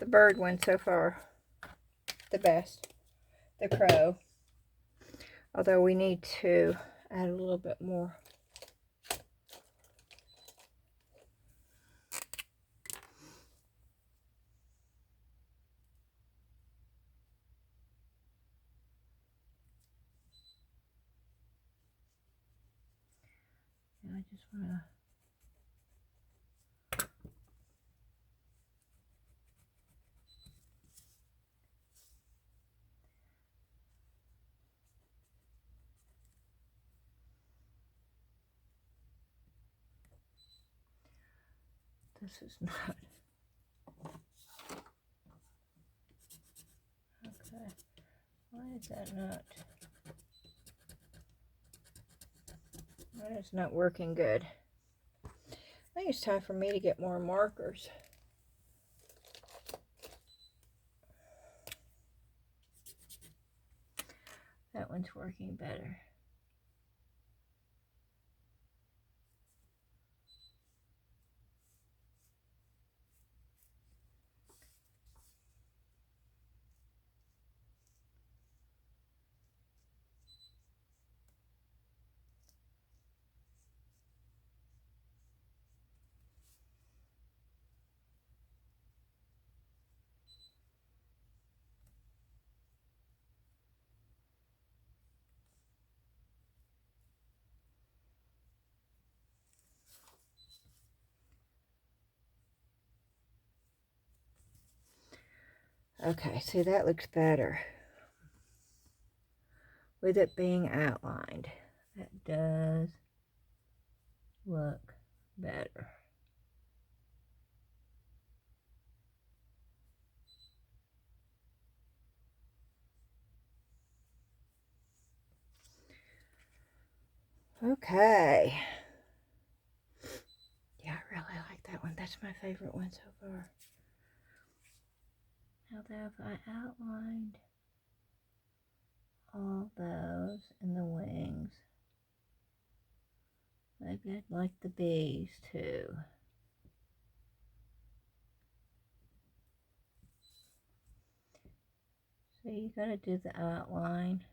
bird one so far the best, the crow. Although we need to add a little bit more. And I just want to this is not okay. Is that not? That is not working good. I think it's time for me to get more markers. That one's working better. Okay, see, that looks better with it being outlined. That does look better. Okay. Yeah, I really like that one. That's my favorite one so far. Now that I outlined all those in the wings, maybe I'd like the bees too. So you gotta do the outline.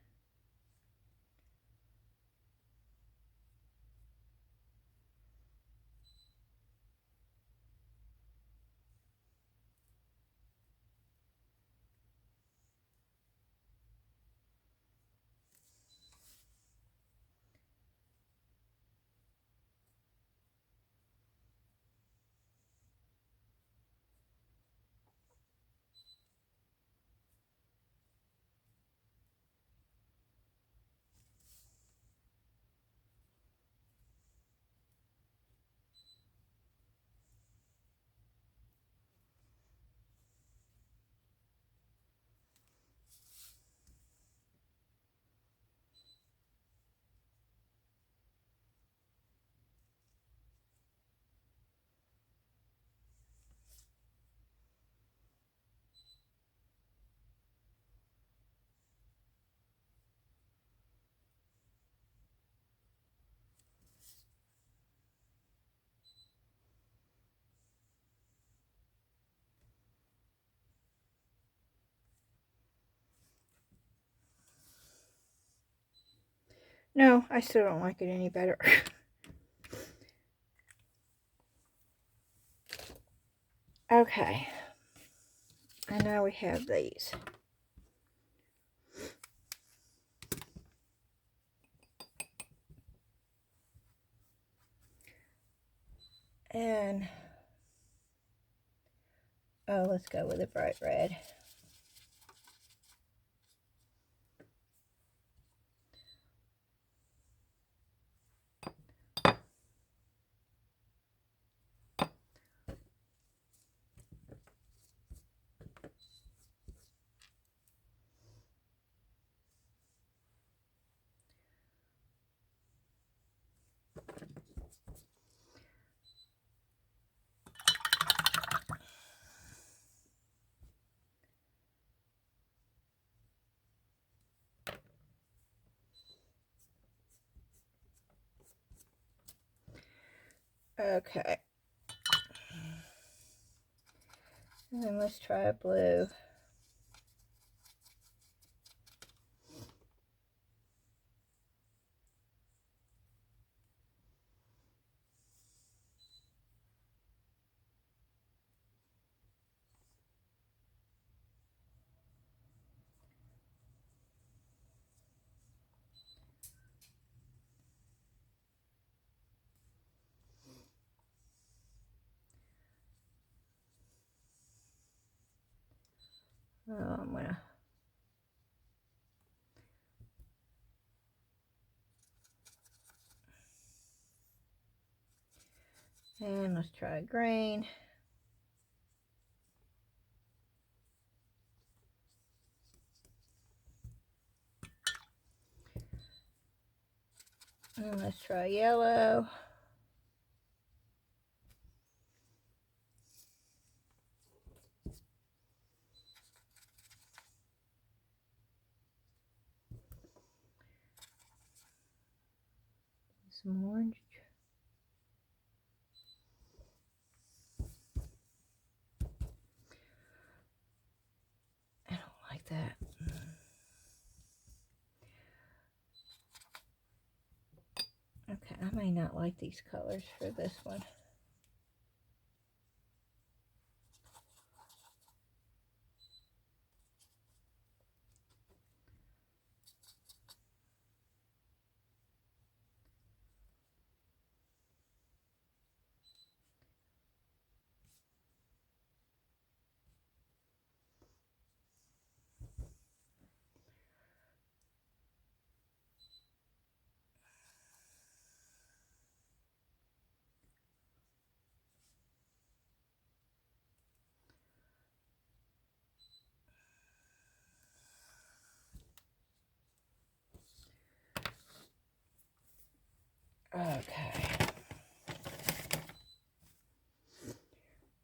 No, I still don't like it any better. Okay. And now we have these. And, oh, let's go with a bright red. Okay. And then let's try a blue. Oh, I'm gonna. And let's try green. Let's try yellow. Some orange. I don't like that. Okay, I may not like these colors for this one. Okay.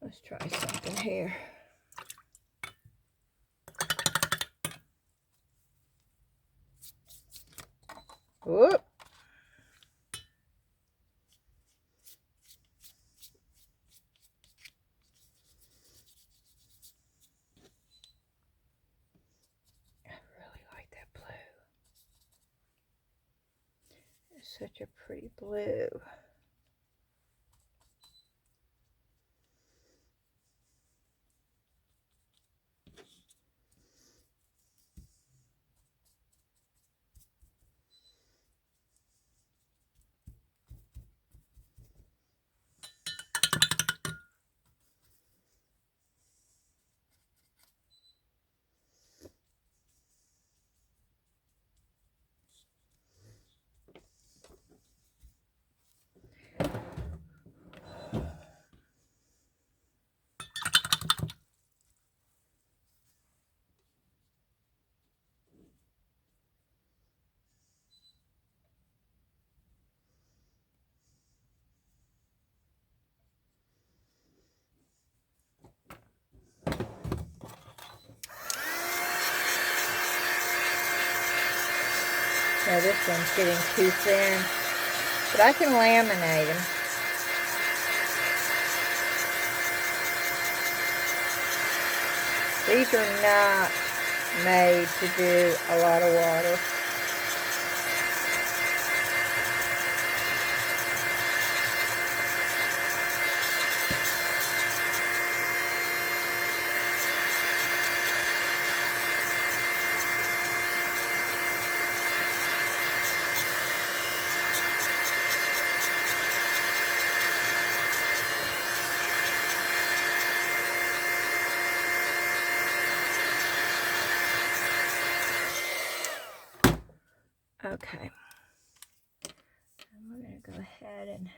Let's try something here. Whoop. I really like that blue. It's such a pretty blue. Now this one's getting too thin, but I can laminate them. These are not made to do a lot of water. Okay, we're going to go ahead and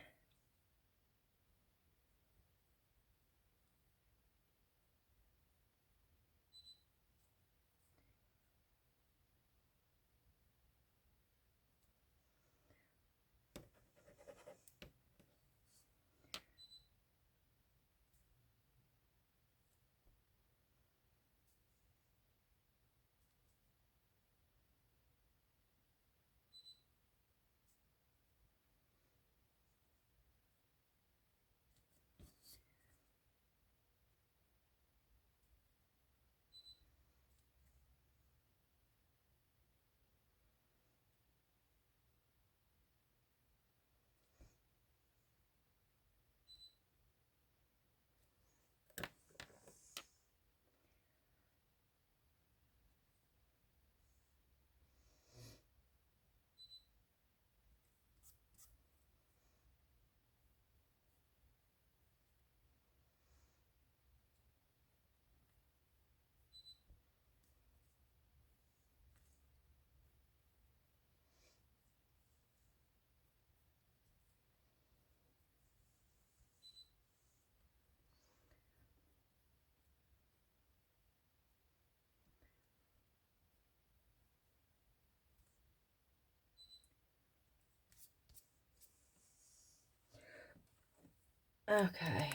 Okay.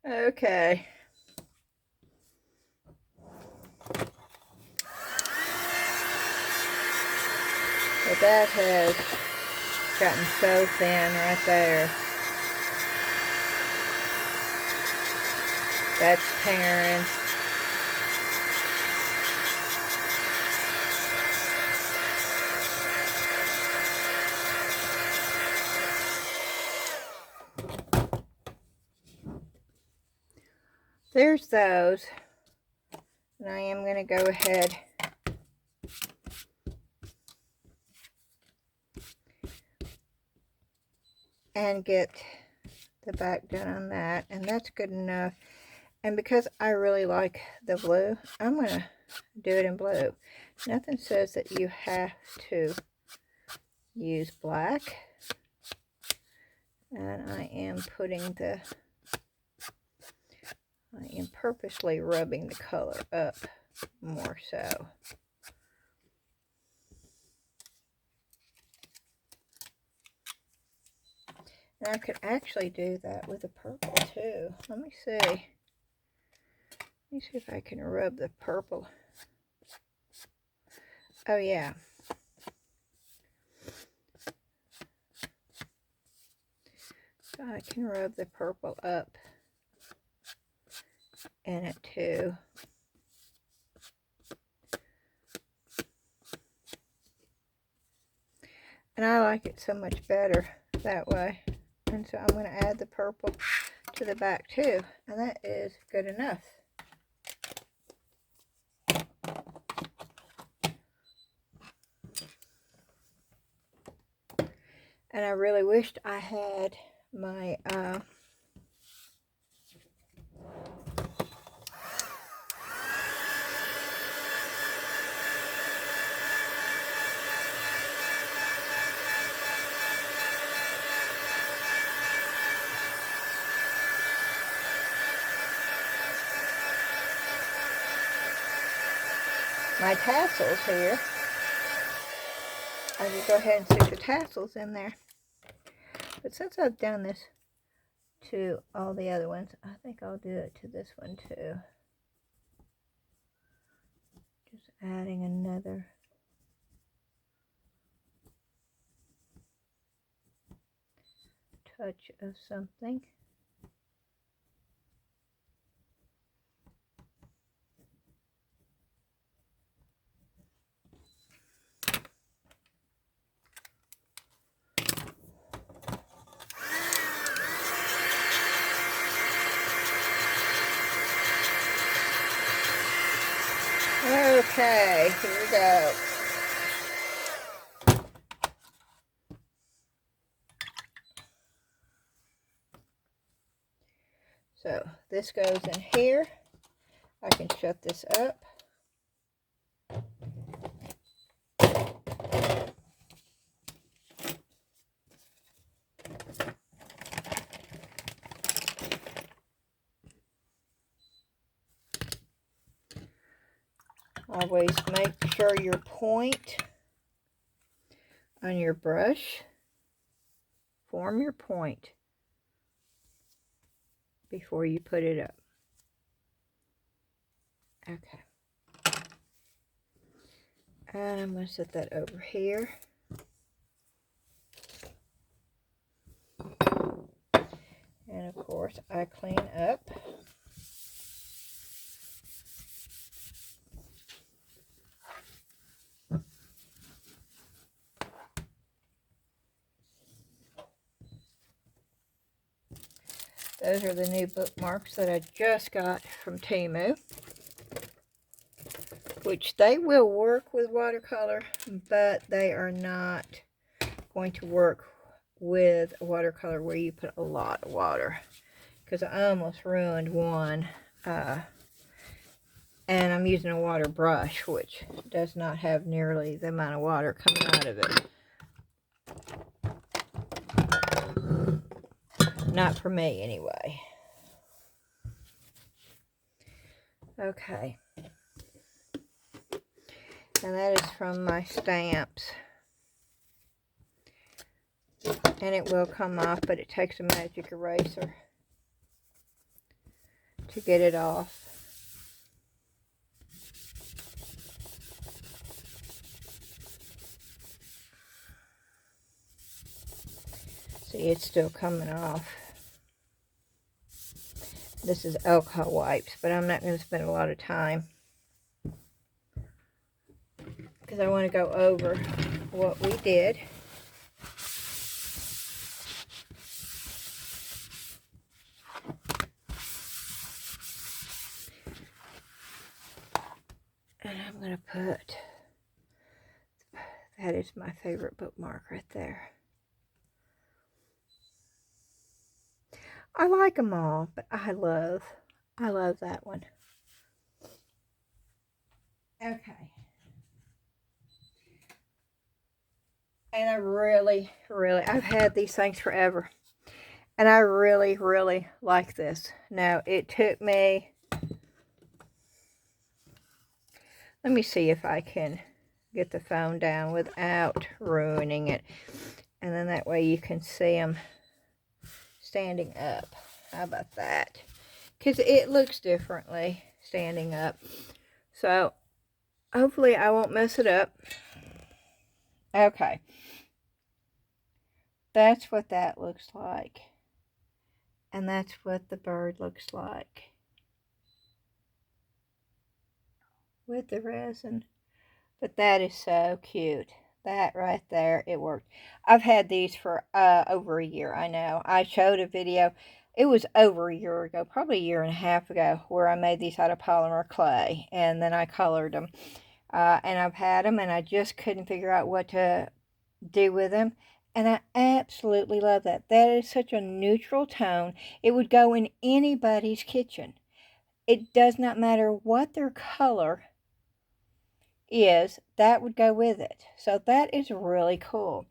Okay. But that has gotten so thin right there. That's tearing. There's those. And I am going to go ahead and get the back done on that. And that's good enough. And because I really like the blue, I'm going to do it in blue. Nothing says that you have to use black. And I am purposely rubbing the color up more so. And I could actually do that with the purple too. Let me see. Let me see if I can rub the purple. Oh yeah. So I can rub the purple up in it too. And I like it so much better that way. And so I'm going to add the purple to the back too. And that is good enough. And I really wished I had my my tassels here. I could go ahead and stick the tassels in there. But since I've done this to all the other ones, I think I'll do it to this one too. Just adding another touch of something. Okay, here we go. So this goes in here. I can shut this up. Always make sure your point on your brush, form your point before you put it up. Okay. And I'm going to set that over here. And of course, I clean up. Those are the new bookmarks that I just got from Teimu, which they will work with watercolor, but they are not going to work with watercolor where you put a lot of water, because I almost ruined one, and I'm using a water brush, which does not have nearly the amount of water coming out of it. Not for me, anyway. Okay. And that is from my stamps. And it will come off, but it takes a magic eraser to get it off. See, it's still coming off. This is alcohol wipes, but I'm not going to spend a lot of time because I want to go over what we did. And I'm going to put, that is my favorite bookmark right there. I like them all, but I love that one. Okay. And I really, I've had these things forever. And I really, like this. Now, it took me, let me see if I can get the phone down without ruining it. And then that way you can see them standing up. How about that? Because it looks differently standing up. So, hopefully I won't mess it up. Okay. That's what that looks like. And that's what the bird looks like with the resin. But that is so cute. That right there, it worked. I've had these for over a year, I know. I showed a video, it was over a year ago, probably a year and a half ago, where I made these out of polymer clay. And then I colored them. And I've had them, and I just couldn't figure out what to do with them. And I absolutely love that. That is such a neutral tone. It would go in anybody's kitchen. It does not matter what their color is, that would go with it. So that is really cool.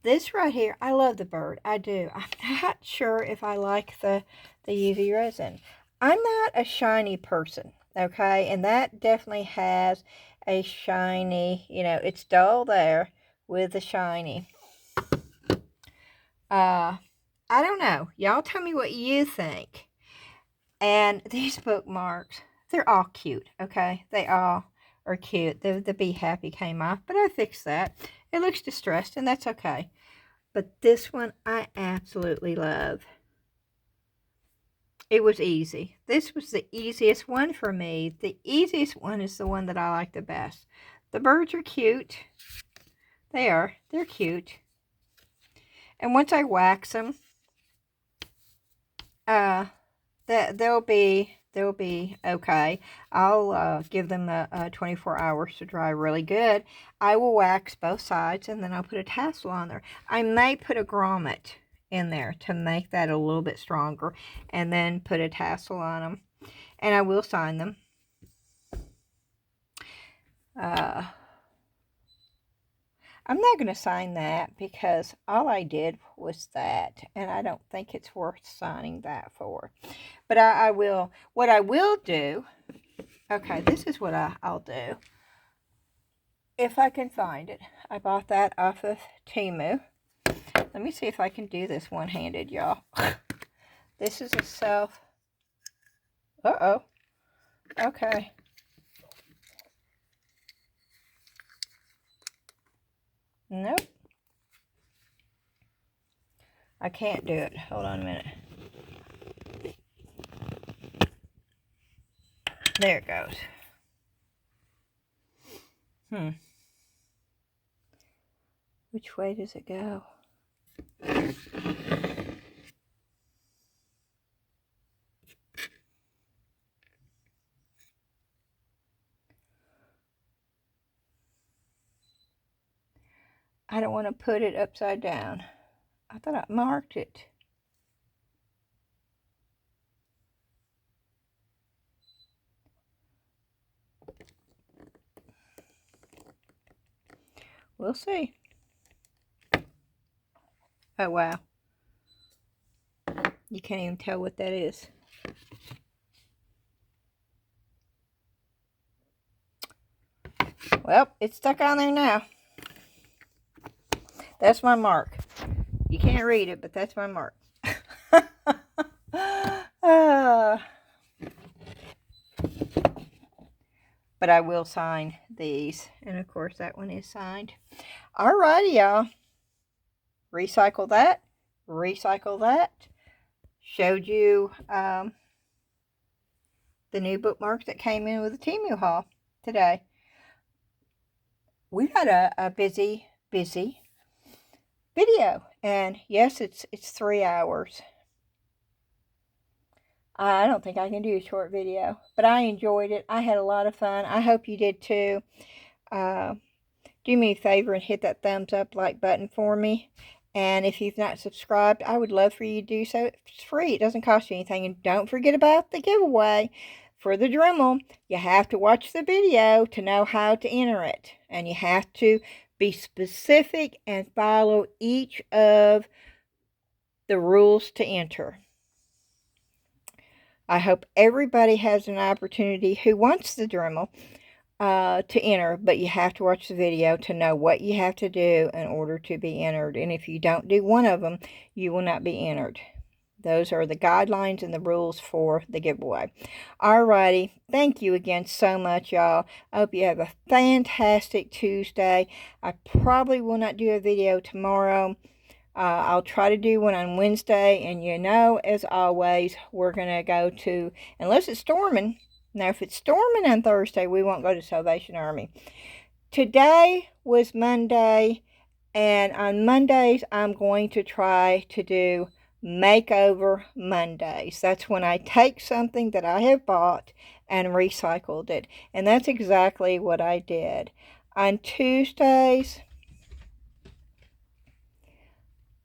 This right here, I love the bird. I do. I'm not sure if I like the UV resin. I'm not a shiny person, okay? And that definitely has a shiny, you know, it's dull there with the shiny. I don't know. Y'all tell me what you think. And these bookmarks, they're all cute, okay? They all are cute. The Be Happy came off, but I fixed that. It looks distressed, and that's okay. But this one, I absolutely love. It was easy. This was the easiest one for me. The easiest one is the one that I like the best. The birds are cute. They are. They're cute. And once I wax them, they'll be okay. I'll give them a 24 hours to dry really good. I will wax both sides, and then I'll put a tassel on there. I may put a grommet in there to make that a little bit stronger, and then put a tassel on them. And I will sign them. I'm not going to sign that because all I did was that, and I don't think it's worth signing that for. But I will, what I will do, okay, this is what I'll do. If I can find it. I bought that off of Teimu. Let me see if I can do this one-handed, y'all. This is a self, uh-oh, okay. Nope. I can't do it. Hold on a minute. There it goes. Which way does it go? I don't want to put it upside down. I thought I marked it. We'll see. Oh, wow. You can't even tell what that is. Well, it's stuck on there now. That's my mark. You can't read it, but that's my mark. But I will sign these. And of course, that one is signed. Alrighty, y'all. Recycle that. Recycle that. Showed you the new bookmarks that came in with the Teimu haul today. We've had a busy video. And yes, it's 3 hours. I don't think I can do a short video, but I enjoyed it. I had a lot of fun. I hope you did too. Do me a favor and hit that thumbs up like button for me. And if you've not subscribed, I would love for you to do so. It's free. It doesn't cost you anything. And don't forget about the giveaway for the Dremel. You have to watch the video to know how to enter it. And you have to be specific and follow each of the rules to enter. I hope everybody has an opportunity who wants the Dremel to enter, but you have to watch the video to know what you have to do in order to be entered. And if you don't do one of them, you will not be entered. Those are the guidelines and the rules for the giveaway. Alrighty, thank you again so much, y'all. I hope you have a fantastic Tuesday. I probably will not do a video tomorrow. I'll try to do one on Wednesday, and you know, as always, we're going to go to, unless it's storming. Now, if it's storming on Thursday, we won't go to Salvation Army. Today was Monday, and on Mondays, I'm going to try to do Makeover Mondays. That's when I take something that I have bought and recycled it, and that's exactly what I did. On Tuesdays,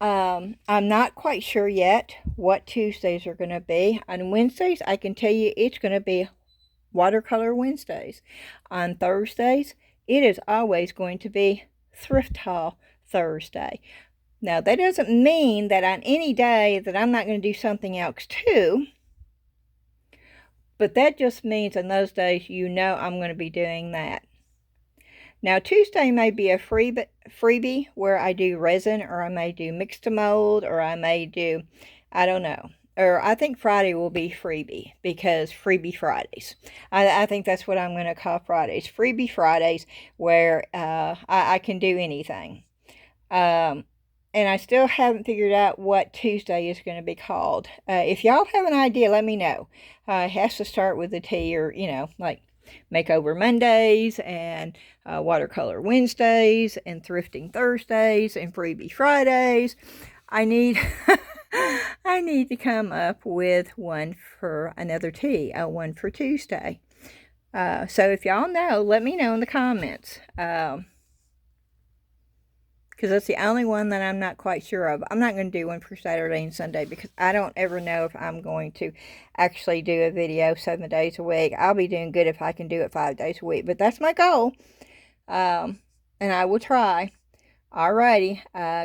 I'm not quite sure yet what Tuesdays are going to be. On Wednesdays, I can tell you it's going to be Watercolor Wednesdays. On Thursdays, it is always going to be Thrift Haul Thursday. Now, that doesn't mean that on any day that I'm not going to do something else too. But that just means on those days, you know I'm going to be doing that. Now, Tuesday may be a freebie where I do resin, or I may do mix to mold, or I may do, I don't know. Or I think Friday will be freebie, because freebie Fridays. I think that's what I'm going to call Fridays. Freebie Fridays, where I can do anything. And I still haven't figured out what Tuesday is going to be called. If y'all have an idea, let me know. It has to start with a T, or, you know, like Makeover Mondays, and Watercolor Wednesdays, and Thrifting Thursdays, and Freebie Fridays. I need I need to come up with one for another T, one for Tuesday. So if y'all know, let me know in the comments. Because because that's the only one that I'm not quite sure of. I'm not going to do one for Saturday and Sunday because I don't ever know if I'm going to actually do a video 7 days a week. I'll be doing good if I can do it 5 days a week, but that's my goal. And I will try. Alrighty,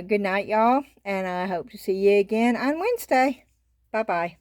good night, y'all, and I hope to see you again on Wednesday. Bye-bye.